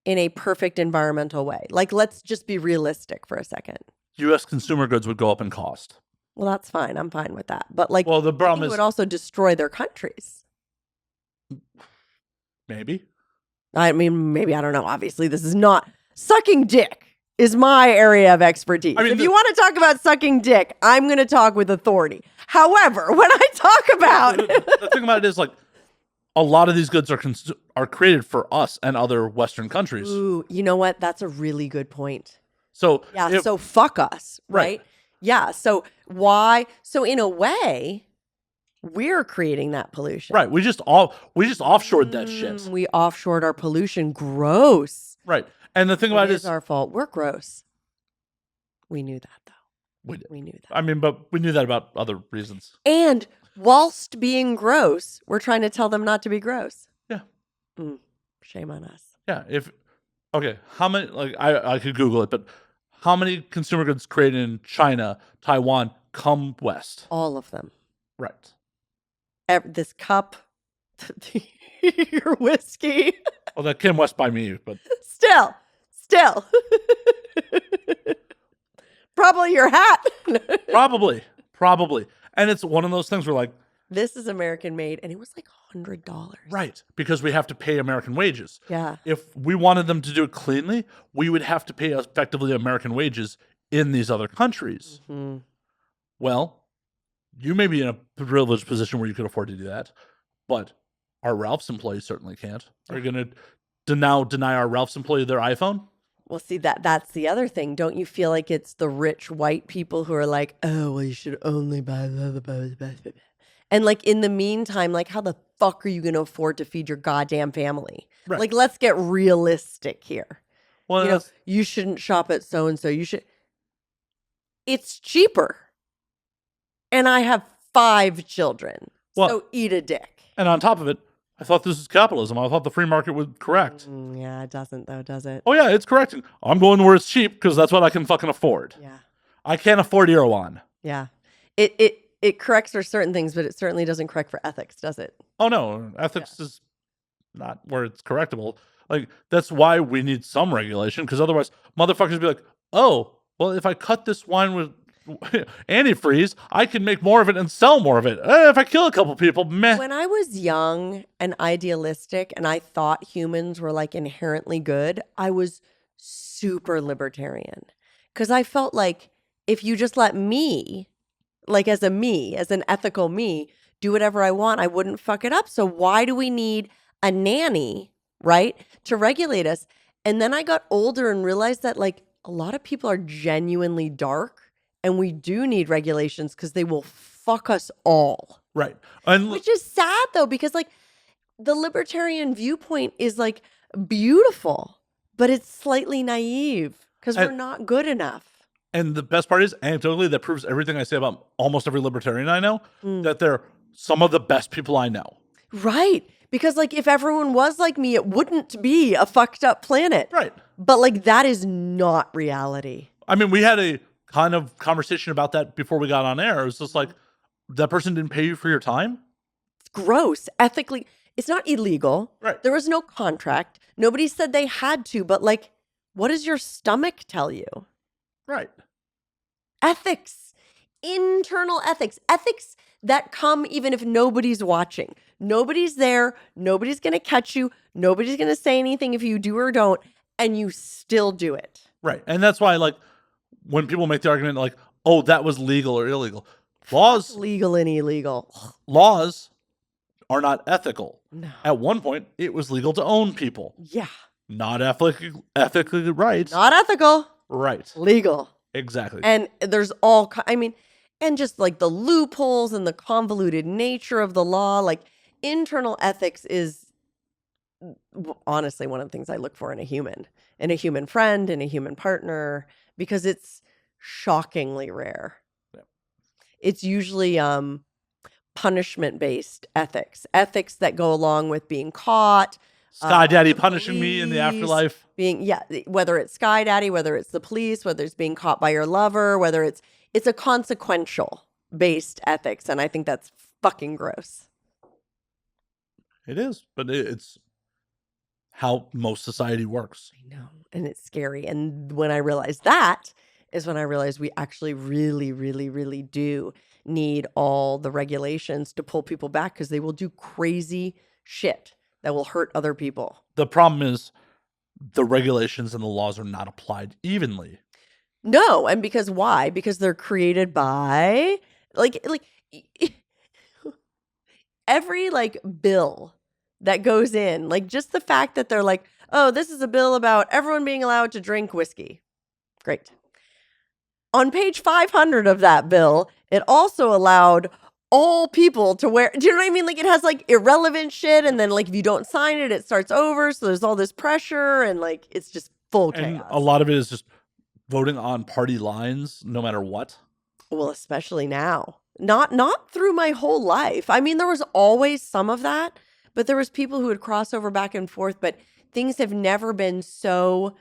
in a perfect environmental way? Like, let's just be realistic for a second. U.S. consumer goods would go up in cost. Well, that's fine. I'm fine with that. But like, Well, the I think problem it is would also destroy their countries. maybe. I mean, maybe, I don't know. Obviously, this is not sucking dick is my area of expertise. I mean, if you want to talk about sucking dick, I'm going to talk with authority. However, when I talk about the thing about it is, like, a lot of these goods are created for us and other Western countries. Ooh, you know what? That's a really good point. So Yeah, so fuck us, right? Right. Yeah, so why? So in a way, we're creating that pollution. right, we just offshored that shit. We offshored our pollution. Gross. Right, and the thing about It it is is, our fault. We're gross. We knew that, though. we did. We knew that. I mean, but we knew that about other reasons. And whilst being gross, we're trying to tell them not to be gross. Yeah. Shame on us. Yeah. How many? Like, I could Google it, but how many consumer goods created in China, Taiwan come west? All of them. Right. This cup, your whiskey. Well, that came west by me, but Still. Probably your hat. probably. And it's one of those things where, like, This is American made, and it was like $100. right, because we have to pay American wages. Yeah. If we wanted them to do it cleanly, we would have to pay effectively American wages in these other countries. Mhm. Well, you may be in a privileged position where you could afford to do that, but our Ralph's employees certainly can't. Are you going to now deny our Ralph's employee their iPhone? Well, see, that's the other thing. Don't you feel like it's the rich white people who are like, oh, well, you should only buy blah, blah, blah, blah, blah. And like in the meantime, like how the fuck are you going to afford to feed your goddamn family? Right. Like, let's get realistic here. Well, You know, you shouldn't shop at so-and-so. It's cheaper. And I have 5 children. Well- so eat a dick. and on top of it, I thought this was capitalism. I thought the free market was correct. Yeah, it doesn't though, does it? Oh yeah, it's correct. I'm going where it's cheap because that's what I can fucking afford. Yeah. I can't afford Erewhon. Yeah. It corrects for certain things, but it certainly doesn't correct for ethics, does it? Oh no, ethics is not where it's correctable. Like, that's why we need some regulation, because otherwise motherfuckers be like, oh, well, if I cut this wine with antifreeze, I can make more of it and sell more of it. If I kill a couple people, meh. When I was young and idealistic and I thought humans were like inherently good, I was super libertarian because I felt like if you just let me, like as an ethical me, do whatever I want, I wouldn't fuck it up. So why do we need a nanny, right, to regulate us? And then I got older and realized that like a lot of people are genuinely dark and we do need regulations because they will fuck us all. Right. And Which is sad though, because like the libertarian viewpoint is like beautiful, but it's slightly naive because we're not good enough. And the best part is, anecdotally, that proves everything I say about almost every libertarian I know, that they're some of the best people I know. Right. Because like if everyone was like me, it wouldn't be a fucked up planet. Right. But like that is not reality. I mean, we had a kind of conversation about that before we got on air. It was just like, that person didn't pay you for your time? It's gross. Ethically, it's not illegal. Right. There was no contract. Nobody said they had to, but like, what does your stomach tell you? Right. Ethics, internal ethics that come even if nobody's watching. Nobody's there. Nobody's going to catch you. Nobody's going to say anything if you do or don't, and you still do it. Right. And that's why, like, when people make the argument, like, oh, that was legal or illegal. Legal and illegal. Laws are not ethical. No. At one point, it was legal to own people. Yeah. Not ethically right. Not ethical. Right. Legal. Exactly. And there's and just like the loopholes and the convoluted nature of the law, like internal ethics is honestly one of the things I look for in a human friend, in a human partner, because it's shockingly rare. Yeah. It's usually punishment-based ethics that go along with being caught, Sky Daddy the punishing me in the police, afterlife. Whether it's Sky Daddy, whether it's the police, whether it's being caught by your lover, whether it's a consequential based ethics, and I think that's fucking gross. It is, but it's how most society works. I know, and it's scary. And when I realized that is when I realized we actually really, really, really do need all the regulations to pull people back, because they will do crazy shit that will hurt other people. The problem is the regulations and the laws are not applied evenly. No, and because why? Because they're created by like every like bill that goes in, like just the fact that they're like, oh, this is a bill about everyone being allowed to drink whiskey. Great. On page 500 of that bill, it also allowed all people to wear, do you know what I mean? Like it has like irrelevant shit, and then like if you don't sign it, it starts over. So there's all this pressure, and like it's just full chaos. And a lot of it is just voting on party lines, no matter what. Well, especially now. Not through my whole life. I mean, there was always some of that, but there was people who would cross over back and forth, but things have never been so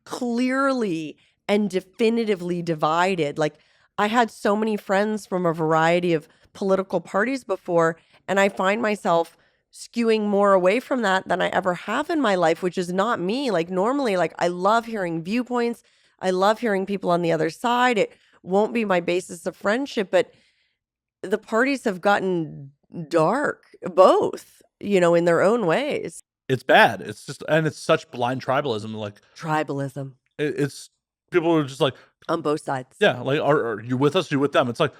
clearly and definitively divided. Like I had so many friends from a variety of political parties before, and I find myself skewing more away from that than I ever have in my life, which is not me. Like normally, like I love hearing viewpoints. I love hearing people on the other side. It won't be my basis of friendship, but the parties have gotten dark, both, in their own ways. It's bad. It's just, and it's such blind tribalism. Like Tribalism it's people are just like on both sides. Yeah, like are you with us? Are you with them? It's like,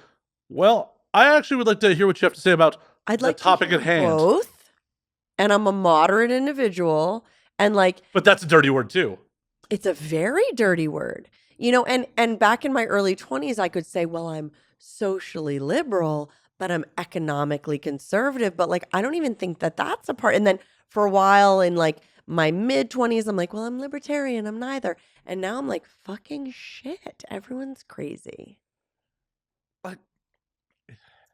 well, I actually would like to hear what you have to say about I'd the like topic to at hear hand. both, and I'm a moderate individual, and like, but that's a dirty word too. It's a very dirty word, and back in my early 20s, I could say, well, I'm socially liberal, but I'm economically conservative. But like, I don't even think that that's a part. And then for a while in like my mid 20s, I'm like, well, I'm libertarian. I'm neither. And now I'm like, fucking shit. Everyone's crazy. Like,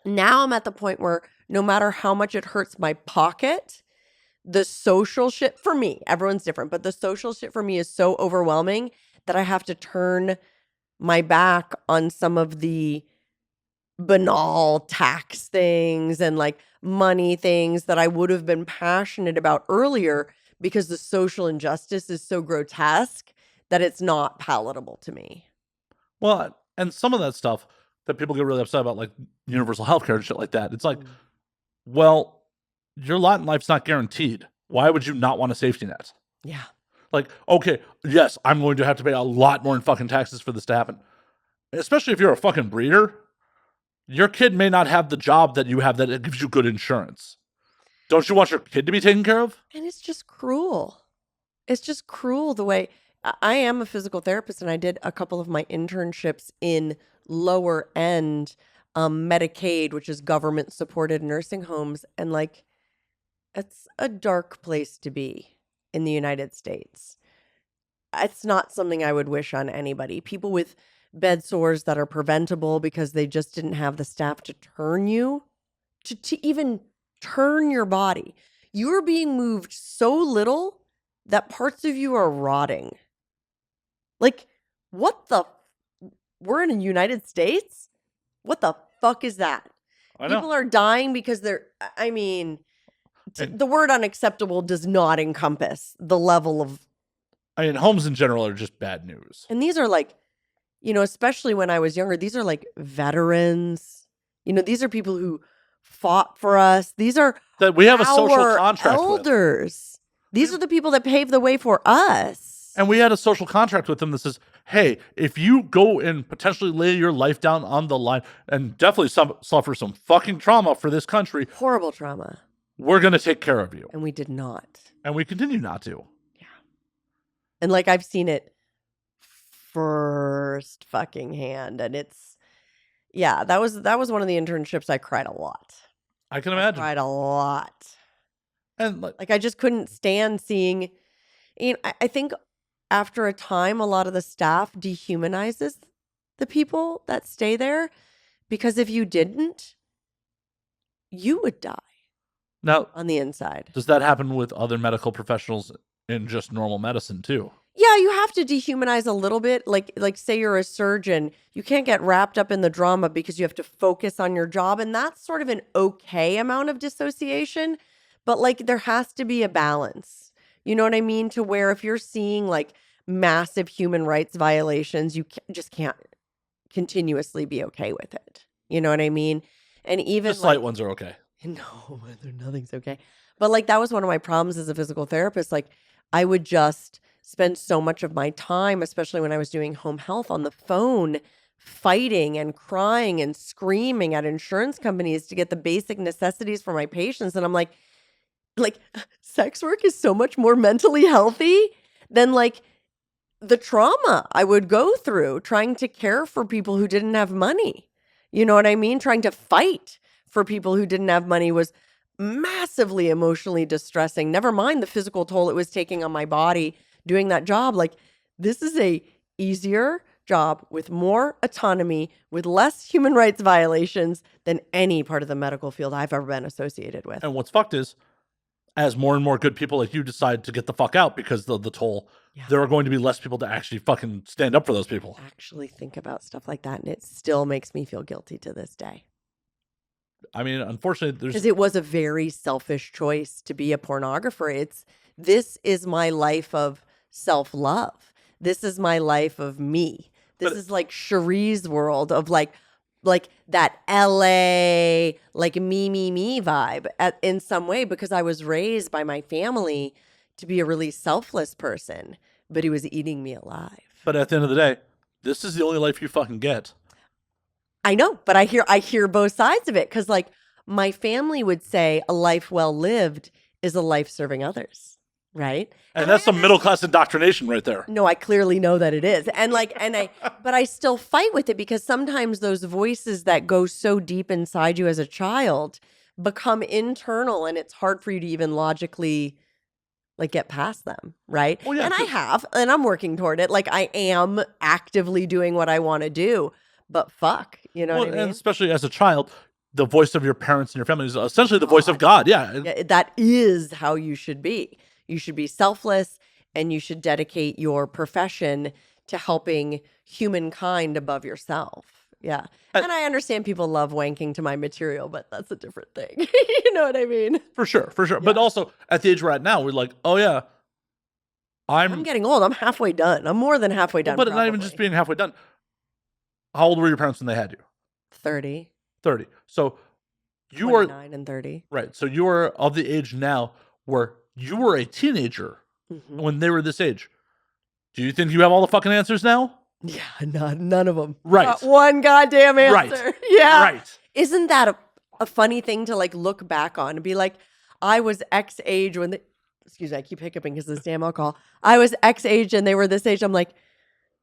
now I'm at the point where no matter how much it hurts my pocket, the social shit for me, everyone's different, but the social shit for me is so overwhelming that I have to turn my back on some of the banal tax things and like money things that I would have been passionate about earlier, because the social injustice is so grotesque that it's not palatable to me. Well, and some of that stuff that people get really upset about, like universal healthcare and shit like that, it's like, well, your lot in life's not guaranteed. Why would you not want a safety net? Yeah. Like, okay, yes, I'm going to have to pay a lot more in fucking taxes for this to happen. Especially if you're a fucking breeder. Your kid may not have the job that you have that it gives you good insurance. Don't you want your kid to be taken care of? And it's just cruel. It's just cruel the way I am a physical therapist, and I did a couple of my internships in lower end Medicaid, which is government supported nursing homes. And like, it's a dark place to be in the United States. It's not something I would wish on anybody. People with bed sores that are preventable because they just didn't have the staff to turn you, to even turn your body. You are being moved so little that parts of you are rotting. Like, we're in the United States? What the fuck is that? I know. People are dying because the word unacceptable does not encompass the level of. Homes in general are just bad news. And these are like, especially when I was younger, these are like veterans. These are people who fought for us. These are that we have a social our contract elders. These are the people that paved the way for us. And we had a social contract with them that says, hey, if you go and potentially lay your life down on the line and definitely suffer some fucking trauma for this country, horrible trauma, we're going to take care of you. And we did not. And we continue not to. Yeah. And like, I've seen it first fucking hand, and it's, yeah, that was one of the internships I cried a lot. I can imagine. Cried a lot. And Like, I just couldn't stand seeing. I think after a time, a lot of the staff dehumanizes the people that stay there, because if you didn't, you would die now, on the inside. does that happen with other medical professionals in just normal medicine too? Yeah, you have to dehumanize a little bit. Like say you're a surgeon, you can't get wrapped up in the drama because you have to focus on your job, and that's sort of an okay amount of dissociation, but like there has to be a balance. You know what I mean? To where if you're seeing like massive human rights violations, you just can't continuously be okay with it. You know what I mean? And even The slight ones are okay. no, nothing's okay. But like that was one of my problems as a physical therapist. Like I would just spend so much of my time, especially when I was doing home health, on the phone fighting and crying and screaming at insurance companies to get the basic necessities for my patients. And I'm like sex work is so much more mentally healthy than like the trauma I would go through trying to care for people who didn't have money. You know what I mean? Trying to fight for people who didn't have money was massively emotionally distressing. Never mind the physical toll it was taking on my body doing that job. Like, this is a easier job with more autonomy, with less human rights violations than any part of the medical field I've ever been associated with. And what's fucked is, as more and more good people like you decide to get the fuck out because of the toll, there are going to be less people to actually fucking stand up for those people. Actually think about stuff like that, and it still makes me feel guilty to this day. I mean, unfortunately, because it was a very selfish choice to be a pornographer. This is my life of self-love. This is my life of me. This is like Cherie's world of like that LA, like me vibe in some way, because I was raised by my family to be a really selfless person, but he was eating me alive. But at the end of the day, this is the only life you fucking get. I know, but I hear both sides of it, because like my family would say a life well lived is a life serving others, right? And that's some middle class indoctrination right there. No, I clearly know that it is. But I still fight with it, because sometimes those voices that go so deep inside you as a child become internal, and it's hard for you to even logically like get past them, right? Well, yeah, and I'm working toward it. Like I am actively doing what I want to do. But fuck, you know what I mean? And especially as a child, the voice of your parents and your family is essentially the voice of God. Yeah. That is how you should be. You should be selfless, and you should dedicate your profession to helping humankind above yourself. Yeah. And I understand people love wanking to my material, but that's a different thing. You know what I mean? For sure. Yeah. But also, at the age we're at now, we're like, oh yeah, I'm getting old. I'm halfway done. I'm more than halfway done. But not even just being halfway done. How old were your parents when they had you? 30. 30. So you 29 and 30. Right. So you are of the age now where you were a teenager when they were this age. Do you think you have all the fucking answers now? Yeah, none of them. Right. Not one goddamn answer. Right. Yeah. Right. Isn't that a funny thing to like look back on and be like, I was X age when excuse me, I keep hiccuping because of this damn alcohol. I was X age and they were this age. I'm like,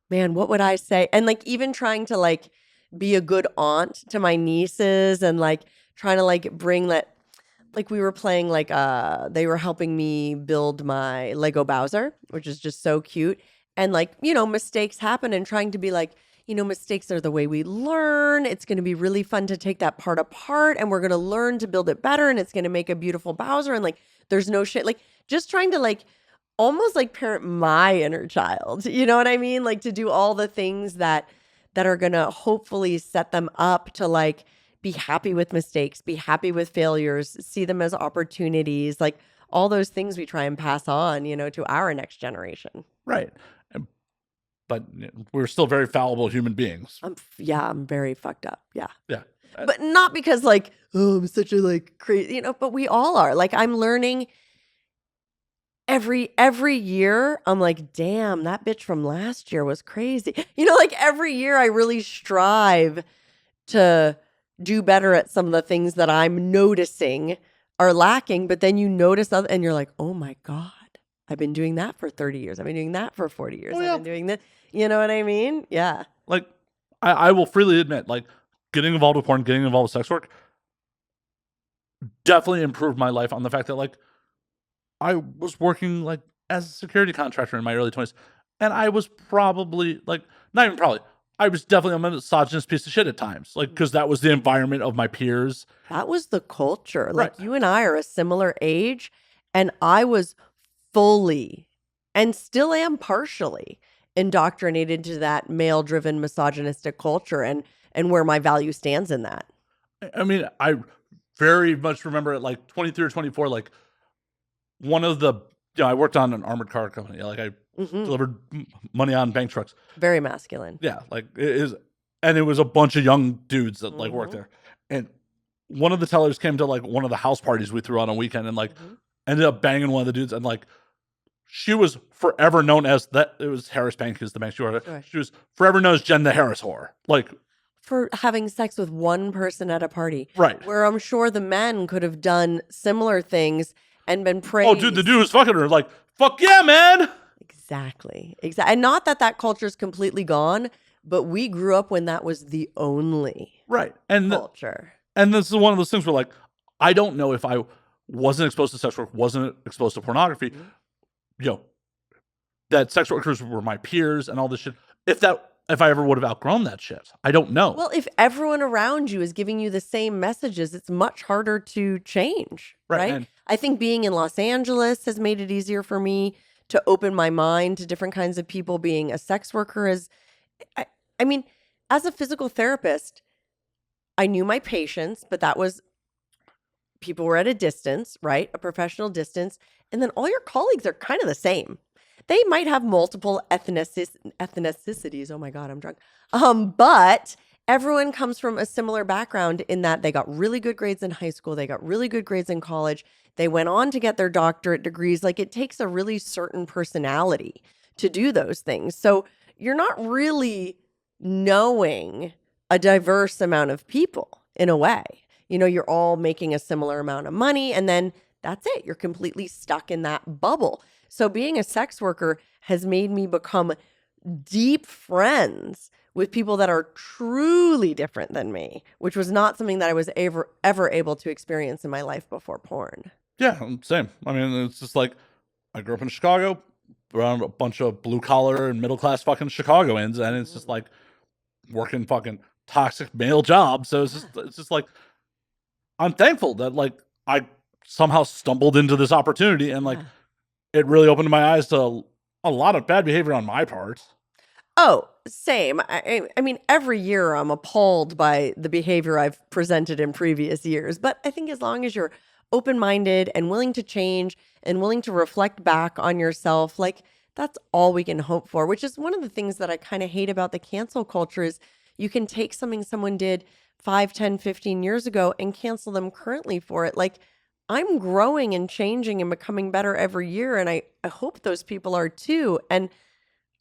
man, what would I say? And like even trying to like be a good aunt to my nieces, and like trying to like bring that, like we were playing like they were helping me build my Lego Bowser, which is just so cute. And like, you know, mistakes happen, and trying to be like, you know, mistakes are the way we learn. It's going to be really fun to take that part apart, and we're going to learn to build it better, and it's going to make a beautiful Bowser. And like there's no shit, like just trying to like almost like parent my inner child, you know what I mean? Like to do all the things that are going to hopefully set them up to like be happy with mistakes, be happy with failures, see them as opportunities, like all those things we try and pass on, you know, to our next generation. Right. But we're still very fallible human beings. I'm very fucked up. Yeah. Yeah. But not because like, oh, I'm such a like crazy, you know, but we all are. Like I'm learning every year. I'm like, damn, that bitch from last year was crazy. You know, like every year I really strive to do better at some of the things that I'm noticing are lacking. But then you notice other, and you're like, oh my God, I've been doing that for 30 years. I've been doing that for 40 years. I've been doing this. You know what I mean? Yeah. Like, I will freely admit, like, getting involved with porn, getting involved with sex work, definitely improved my life on the fact that like I was working like as a security contractor in my early 20s, and I was probably like not even probably. I was definitely a misogynist piece of shit at times, like because that was the environment of my peers. That was the culture. Right. Like you and I are a similar age, and I was fully and still am partially indoctrinated to that male-driven misogynistic culture and where my value stands in that. I mean, I very much remember at like 23 or 24, like one of the I worked on an armored car company. Like I delivered money on bank trucks. Very masculine. Yeah, like it is, and it was a bunch of young dudes that like worked there. And one of the tellers came to like one of the house parties we threw on a weekend, and like ended up banging one of the dudes, and like she was forever known as that. It was Harris Bank is the bank she worked at. Sure. She was forever known as Jen the Harris whore. Like For having sex with one person at a party. right. Where I'm sure the men could have done similar things and been praised. Oh, dude, the dude was fucking her. Like, fuck yeah, man. Exactly. And not that that culture is completely gone, but we grew up when that was the only Right. And culture. And this is one of those things where like I don't know if I wasn't exposed to sex work, wasn't exposed to pornography, that sex workers were my peers and all this shit. If I ever would have outgrown that shit, I don't know. Well, if everyone around you is giving you the same messages, it's much harder to change, right? I think being in Los Angeles has made it easier for me to open my mind to different kinds of people. Being a sex worker I mean, as a physical therapist, I knew my patients, but that was people were at a distance, right? A professional distance. And then all your colleagues are kind of the same. They might have multiple ethnicities. Oh my God, I'm drunk. But everyone comes from a similar background in that they got really good grades in high school. They got really good grades in college. They went on to get their doctorate degrees. Like it takes a really certain personality to do those things. So you're not really knowing a diverse amount of people in a way. You're all making a similar amount of money, and then that's it. You're completely stuck in that bubble. So being a sex worker has made me become deep friends with people that are truly different than me, which was not something that I was ever able to experience in my life before porn. Yeah, same. I mean, it's just like I grew up in Chicago around a bunch of blue collar and middle class fucking Chicagoans, and it's just like working fucking toxic male jobs. So it's just like I'm thankful that like I somehow stumbled into this opportunity, and like it really opened my eyes to a lot of bad behavior on my part. Oh, same. I mean, every year I'm appalled by the behavior I've presented in previous years. But I think as long as you're open-minded and willing to change and willing to reflect back on yourself, like that's all we can hope for, which is one of the things that I kind of hate about the cancel culture is you can take something someone did 5, 10, 15 years ago and cancel them currently for it. Like I'm growing and changing and becoming better every year. And I hope those people are too. And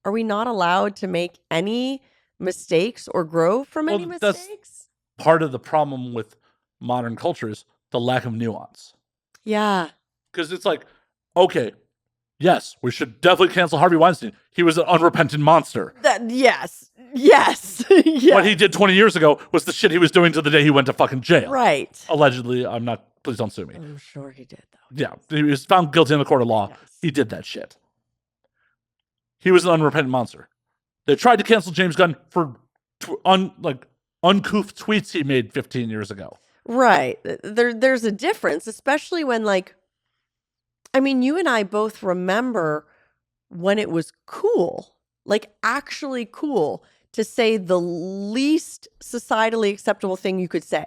are we not allowed to make any mistakes or grow from any mistakes? That's part of the problem with modern culture is the lack of nuance. Yeah. Because it's like, okay, yes, we should definitely cancel Harvey Weinstein. He was an unrepentant monster. Yes. What he did 20 years ago was the shit he was doing to the day he went to fucking jail. Right. Allegedly. Please don't sue me. I'm sure he did, though. Yeah. He was found guilty in the court of law. Yes. He did that shit. He was an unrepentant monster. They tried to cancel James Gunn for uncouth tweets he made 15 years ago. Right. There's a difference, especially when you and I both remember when it was cool, like actually cool to say the least societally acceptable thing you could say,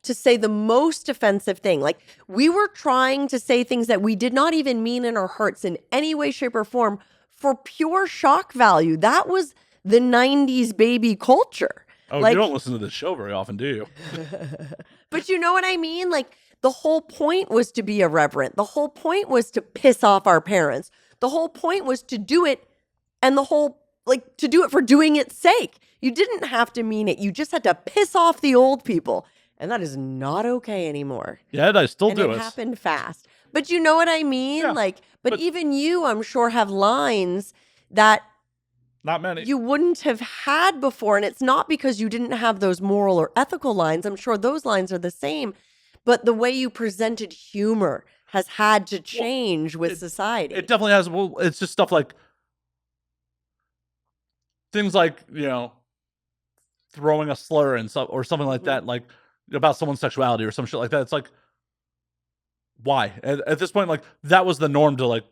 to say the most offensive thing. Like we were trying to say things that we did not even mean in our hearts in any way, shape, or form for pure shock value. That was the 90s baby culture. Oh, you don't listen to this show very often, do you? But you know what I mean? Like the whole point was to be irreverent. The whole point was to piss off our parents. The whole point was to do it and to do it for doing its sake. You didn't have to mean it. You just had to piss off the old people. And that is not okay anymore. Yeah, I still do it. It happened fast. But you know what I mean? Yeah, but even you, I'm sure, have lines that not many you wouldn't have had before. And it's not because you didn't have those moral or ethical lines. I'm sure those lines are the same. But the way you presented humor has had to change with society. It definitely has. Well, it's just stuff like things like, throwing a slur and stuff or something like that, like about someone's sexuality or some shit like that. It's like, why? At this point, like that was the norm to like,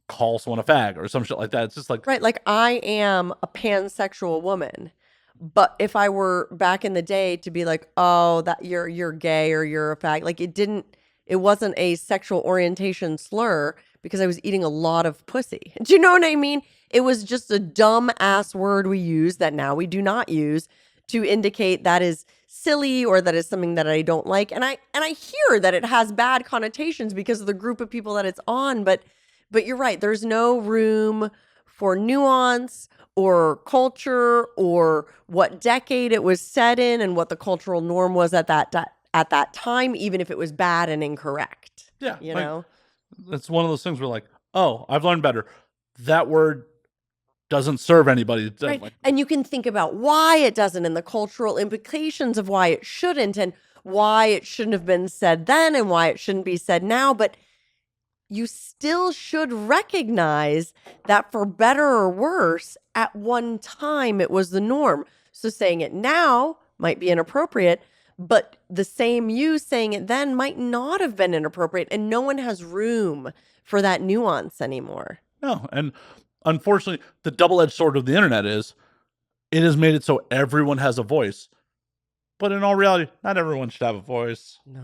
call someone a fag or some shit like that. It's just like, right. Like I am a pansexual woman, but if I were back in the day to be like, oh, that you're gay or you're a fag, like it wasn't a sexual orientation slur because I was eating a lot of pussy. Do you know what I mean? It was just a dumb ass word we use that now we do not use to indicate that is silly or that is something that I don't like. And I hear that it has bad connotations because of the group of people that it's on, but you're right. There's no room for nuance or culture or what decade it was set in and what the cultural norm was at that time, even if it was bad and incorrect. Yeah. You know? It's one of those things where like, oh, I've learned better. That word doesn't serve anybody. Right. And you can think about why it doesn't and the cultural implications of why it shouldn't and why it shouldn't have been said then and why it shouldn't be said now. But you still should recognize that for better or worse, at one time it was the norm. So saying it now might be inappropriate, but the same you saying it then might not have been inappropriate, and no one has room for that nuance anymore. No, and unfortunately, the double-edged sword of the internet is it has made it so everyone has a voice. But in all reality, not everyone should have a voice. No.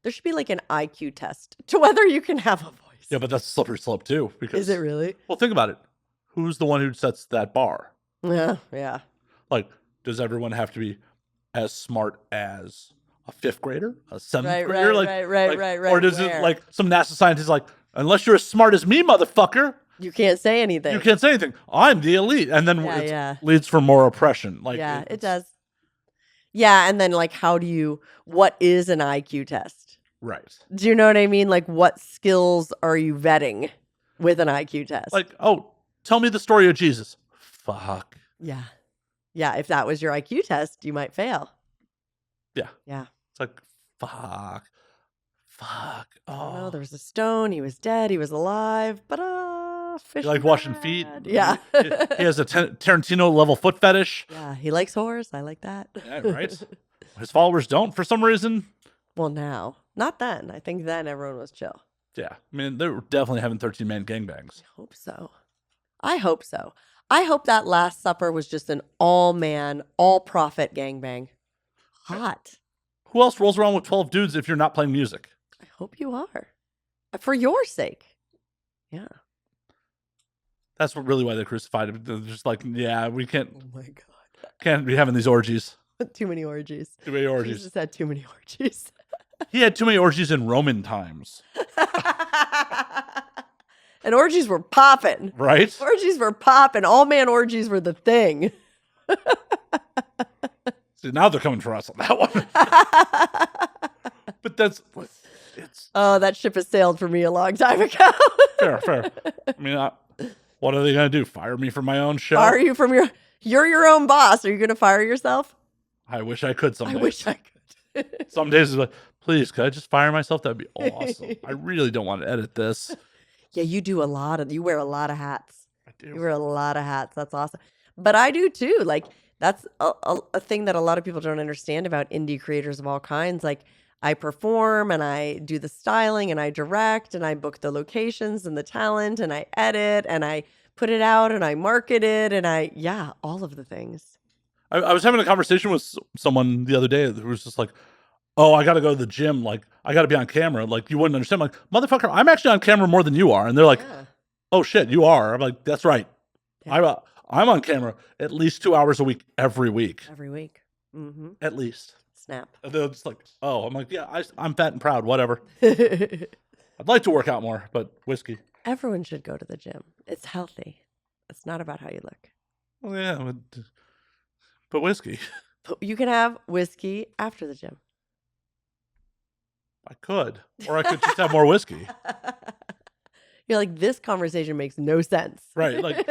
There should be like an IQ test to whether you can have a voice. Yeah, but that's a slippery slope too. Because, is it really? Well, think about it. Who's the one who sets that bar? Yeah. Like, does everyone have to be as smart as a fifth grader, a seventh grader? Right. Or does it like some NASA scientist like, unless you're as smart as me, motherfucker, you can't say anything. You can't say anything. I'm the elite, and then it leads for more oppression. Like, yeah, it does. Yeah, and then like, what is an IQ test? Right. Do you know what I mean? Like, what skills are you vetting with an IQ test? Like, oh, tell me the story of Jesus. Fuck. Yeah. Yeah, if that was your IQ test, you might fail. Yeah. Yeah. It's like, fuck. Oh. No, there was a stone. He was dead. He was alive. But, fish. He liked washing feet. Yeah. He has a Tarantino level foot fetish. Yeah, he likes whores. I like that. Yeah, right. His followers don't for some reason. Well, now. Not then. I think then everyone was chill. Yeah. I mean, they were definitely having 13-man gangbangs. I hope so. I hope that Last Supper was just an all-man, all-profit gangbang. Hot. Who else rolls around with 12 dudes if you're not playing music? I hope you are. For your sake. Yeah. That's really why they crucified him. They're just like, yeah, we can't. Oh my God. Can't be having these orgies. Too many orgies. Too many orgies. Jesus had too many orgies. He had too many orgies in Roman times. And orgies were popping. Right? Orgies were popping. All man orgies were the thing. See, now they're coming for us on that one. But that ship has sailed for me a long time ago. Fair. I mean, what are they going to do? Fire me from my own show? Fire you from you're your own boss. Are you going to fire yourself? I wish I could some days. I wish I could. Some days it's like, please, could I just fire myself? That'd be awesome. I really don't want to edit this. Yeah, you wear a lot of hats. I do. You wear a lot of hats. That's awesome. But I do too. Like, that's a thing that a lot of people don't understand about indie creators of all kinds. Like, I perform and I do the styling and I direct and I book the locations and the talent and I edit and I put it out and I market it and all of the things. I was having a conversation with someone the other day who was just like, oh, I got to go to the gym. Like, I got to be on camera. Like, you wouldn't understand. I'm like, motherfucker, I'm actually on camera more than you are. And they're like, oh, shit, you are. I'm like, that's right. Yeah. I'm on camera at least 2 hours a week, every week. Every week. Mm-hmm. At least. Snap. And they're just like, oh, I'm like, yeah, I'm fat and proud, whatever. I'd like to work out more, but whiskey. Everyone should go to the gym. It's healthy. It's not about how you look. Well, yeah, but whiskey. You can have whiskey after the gym. I could. Or I could just have more whiskey. You're like, this conversation makes no sense. Right. Like,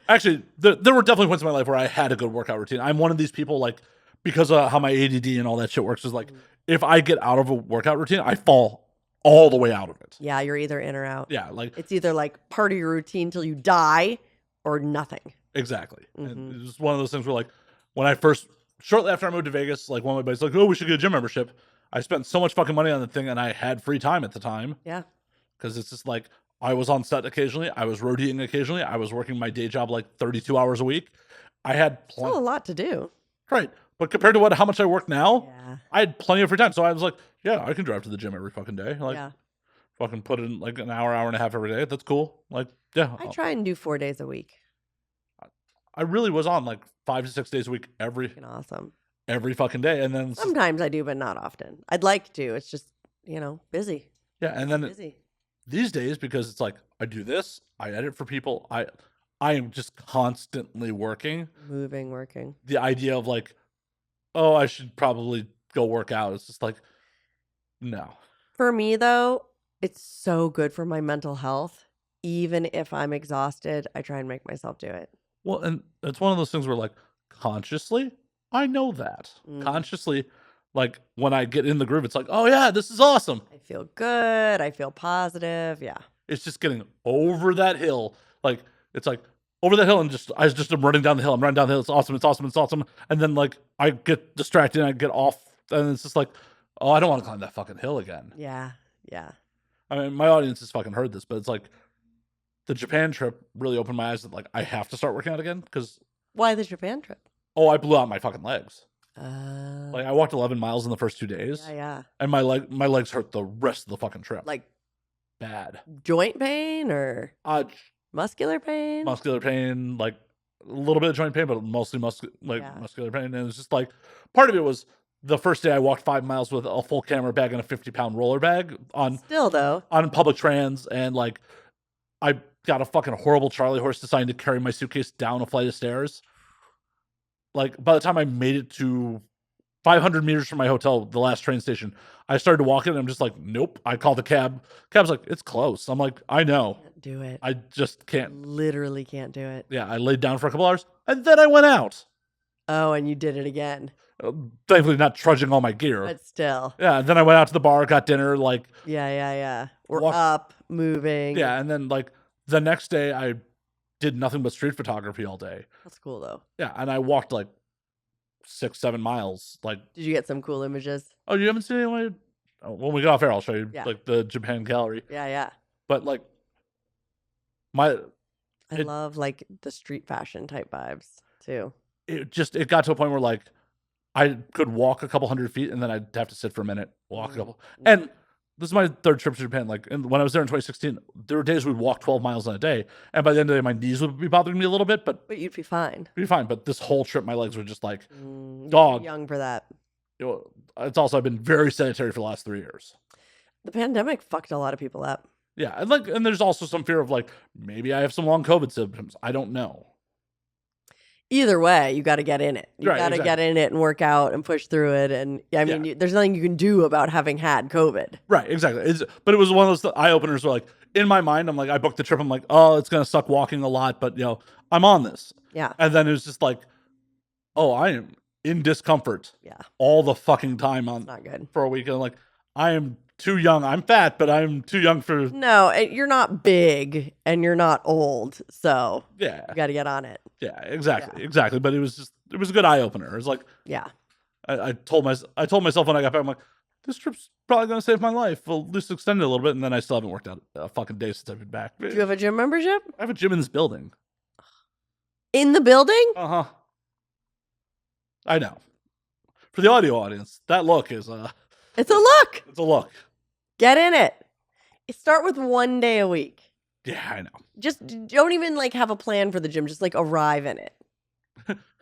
actually, there were definitely points in my life where I had a good workout routine. I'm one of these people, like, because of how my ADD and all that shit works, is like, if I get out of a workout routine, I fall all the way out of it. Yeah, you're either in or out. Yeah, like It's either like part of your routine till you die or nothing. exactly. And it was one of those things where like when I first, shortly after I moved to Vegas, like one of my buddies like, oh, we should get a gym membership. I spent so much fucking money on the thing, and I had free time at the time. Yeah. Because it's just like I was on set occasionally, I was roadieing occasionally, I was working my day job like 32 hours a week. I had Still a lot to do. Right. But compared to how much I work now, Yeah. I had plenty of free time. So I was like, yeah, I can drive to the gym every fucking day. Like, Yeah. fucking put in like an hour and a half every day. That's cool. Like, yeah. I try and do 4 days a week. I really was on like 5 to 6 days a week every Fucking awesome. fucking day. And then Sometimes I do, but not often. I'd like to. It's just, busy. yeah, and then Busy. these days, because it's like I do this, I edit for people, I am just constantly working. Moving, working. The idea of like, oh, I should probably go work out. It's just like, no. For me, though, it's so good for my mental health. Even if I'm exhausted, I try and make myself do it. Well, and it's one of those things where like consciously, I know that. Consciously, like when I get in the groove, it's like, oh yeah, this is awesome. I feel good. I feel positive. Yeah. It's just getting over that hill. Like it's like over the hill and I just am running down the hill. I'm running down the hill. It's awesome. It's awesome. It's awesome. And then like I get distracted and I get off, and it's just like, oh, I don't want to climb that fucking hill again. Yeah. Yeah. I mean, my audience has fucking heard this, but it's like the Japan trip really opened my eyes that like I have to start working out again because Why the Japan trip? I blew out my fucking legs. Like I walked 11 miles in the first 2 days. Yeah. And my legs hurt the rest of the fucking trip. Like bad. Joint pain or muscular pain? Muscular pain, like a little bit of joint pain, but mostly muscular pain. And it was just like part of it was the first day I walked 5 miles with a full camera bag and a 50-pound roller bag on public trans, and like I got a fucking horrible Charlie horse deciding to carry my suitcase down a flight of stairs. Like by the time I made it to 500 meters from my hotel, the last train station, I started to walk in and I'm just like, nope. I called the cab. Cab's like, it's close. I'm like, I know. Can't do it. I just can't. Literally can't do it. Yeah, I laid down for a couple hours and then I went out. Oh, and you did it again. Thankfully not trudging all my gear. But still. Yeah, and then I went out to the bar, got dinner, like. Yeah. We're up, moving. Yeah, and then like the next day I did nothing but street photography all day. That's cool though. Yeah, and I walked like 6-7 miles. Like, did you get some cool images? Oh, you haven't seen any? When we get off air, I'll show you like the Japan gallery. Yeah. But like I love like the street fashion type vibes too. It got to a point where like I could walk a couple hundred feet and then I'd have to sit for a minute, walk a couple. And this is my third trip to Japan. Like, and when I was there in 2016, there were days we'd walk 12 miles in a day, and by the end of the day, my knees would be bothering me a little bit. But you'd be fine. You'd be fine. But this whole trip, my legs were just like dog. Young for that. It's also I've been very sedentary for the last 3 years. The pandemic fucked a lot of people up. Yeah, and there's also some fear of like maybe I have some long COVID symptoms. I don't know. Either way, you got to get in it. You got to get in it and work out and push through it. And I mean, there's nothing you can do about having had COVID. Right, exactly. But it was one of those eye openers where, like, in my mind, I'm like, I booked the trip. I'm like, oh, it's gonna suck walking a lot, but I'm on this. Yeah. And then it was just like, oh, I am in discomfort. Yeah. All the fucking time not good for a week, and like, I am too young. I'm fat, but I'm too young for. No, you're not big and you're not old, so yeah, you got to get on it. Yeah, exactly. But it was a good eye opener. It was like, yeah, I told myself when I got back, I'm like, this trip's probably gonna save my life. Well, at least extend it a little bit, and then I still haven't worked out a fucking day since I've been back. Do you have a gym membership? I have a gym in this building. In the building? I know. For the audio audience, that look is it's a look. It's a look. Get in it. Start with 1 day a week. Yeah, I know. Just don't even like have a plan for the gym. Just like arrive in it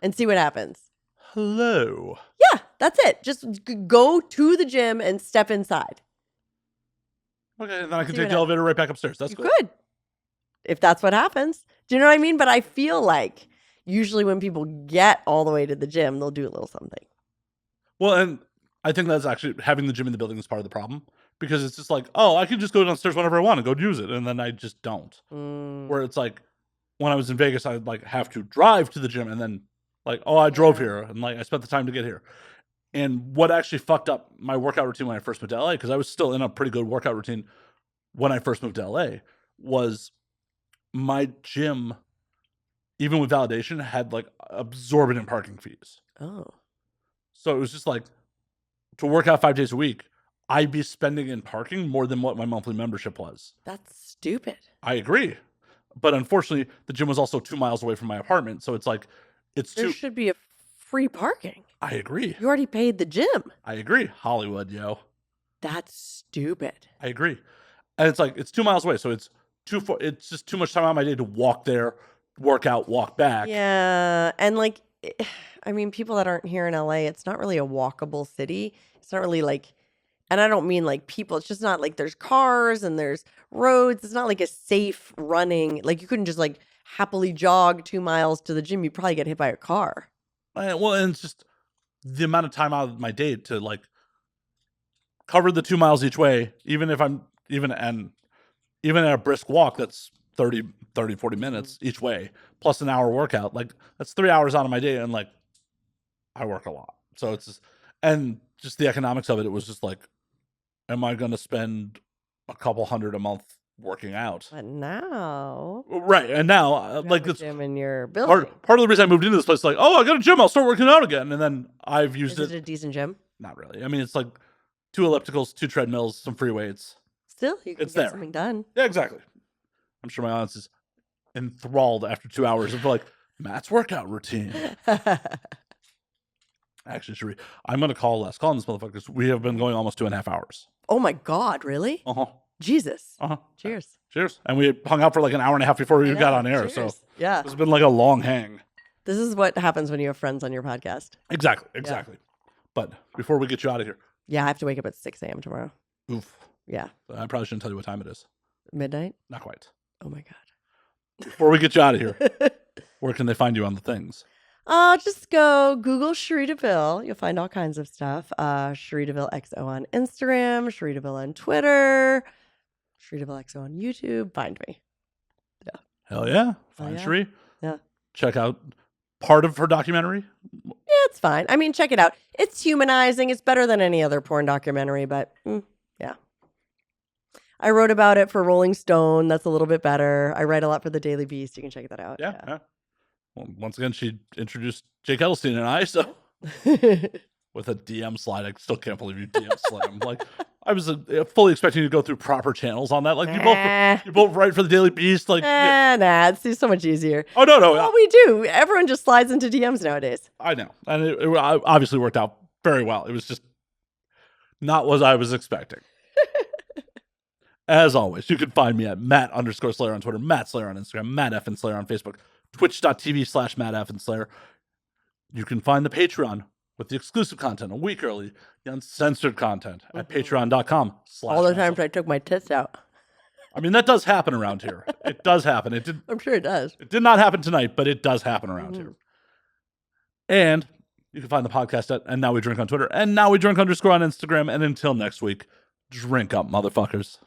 and see what happens. Hello. Yeah, that's it. Just go to the gym and step inside. Okay, then I can take the elevator right back upstairs. That's cool. Good. If that's what happens. Do you know what I mean? But I feel like usually when people get all the way to the gym, they'll do a little something. Well, and I think that's actually having the gym in the building is part of the problem. Because it's just like, oh, I can just go downstairs whenever I want and go use it. And then I just don't. Where it's like, when I was in Vegas, I'd like have to drive to the gym and then Like, oh, I drove here and like I spent the time to get here. And what actually fucked up my workout routine when I first moved to LA, because I was still in a pretty good workout routine when I first moved to LA, was my gym, even with validation, had like absorbent parking fees. Oh. So it was just like, to work out 5 days a week, I'd be spending in parking more than what my monthly membership was. That's stupid. I agree. But unfortunately, the gym was also 2 miles away from my apartment. So it's like, There should be a free parking. I agree. You already paid the gym. I agree. Hollywood, yo. That's stupid. I agree. And it's like, it's 2 miles away. So it's just too much time out of my day to walk there, work out, walk back. Yeah. And like, I mean, people that aren't here in LA, it's not really a walkable city. It's not really like, and I don't mean like people, it's just not like there's cars and there's roads. It's not like a safe running, like you couldn't just like happily jog 2 miles to the gym. You'd probably get hit by a car. Well, and it's just the amount of time out of my day to like cover the 2 miles each way, even if I'm even at a brisk walk, that's 30, 40 minutes each way, plus an hour workout. Like that's 3 hours out of my day. And like, I work a lot. So it's just, and just the economics of it, it was just like, am I going to spend a couple $100 a month working out? But now, Right. And now, you like, have a it's gym in your building. part of the reason I moved into this place, like, oh, I got a gym, I'll start working out again. And then I've used Is it a decent gym? Not really. I mean, it's like 2 ellipticals, 2 treadmills, some free weights. Still, you can It's get there. something done. Yeah, exactly. I'm sure my audience is enthralled after 2 hours of like, Matt's workout routine. Actually, Cherie, I'm going to call Les. Call this motherfucker because we have been going almost 2.5 hours. Oh my God, really? Uh-huh. Jesus. Uh-huh. Cheers. Cheers. And we hung out for like an hour and a half before we I got know, on air. cheers. So Yeah. it's been like a long hang. This is what happens when you have friends on your podcast. Exactly. But before we get you out of here, Yeah, I have to wake up at 6 a.m. tomorrow. oof. Yeah. I probably shouldn't tell you what time it is. Midnight? Not quite. Oh my God. Before we get you out of here, where can they find you on the things? Just go Google Cherie Deville. You'll find all kinds of stuff. Cherie Deville XO on Instagram, Cherie Deville on Twitter, Cherie Deville XO on YouTube. Find me. Hell yeah. Find yeah. Cherie. Yeah. Check out part of her documentary. Yeah, it's fine. I mean, check it out. It's humanizing. It's better than any other porn documentary, but yeah. I wrote about it for Rolling Stone. That's a little bit better. I write a lot for the Daily Beast. You can check that out. Yeah. Well, once again, she introduced Jake Edelstein and I, so with a DM slide. I still can't believe you DM slammed. Like, I was fully expecting you to go through proper channels on that. Like, you both write for the Daily Beast. Like, nah, it's so much easier. Oh, no. Well, we do. Everyone just slides into DMs nowadays. I know. And it obviously worked out very well. It was just not what I was expecting. As always, you can find me at Matt_Slayer on Twitter, Matt Slayer on Instagram, Matt F. and Slayer on Facebook, twitch.tv/Matt F. and Slayer. You can find the Patreon with the exclusive content a week early, the uncensored content at patreon.com. All the times I took my tits out. I mean, that does happen around here. It does happen. I'm sure it does. It did not happen tonight, but it does happen around here. And you can find the podcast at And Now We Drink on Twitter, and Now We Drink _ on Instagram. And until next week, drink up, motherfuckers.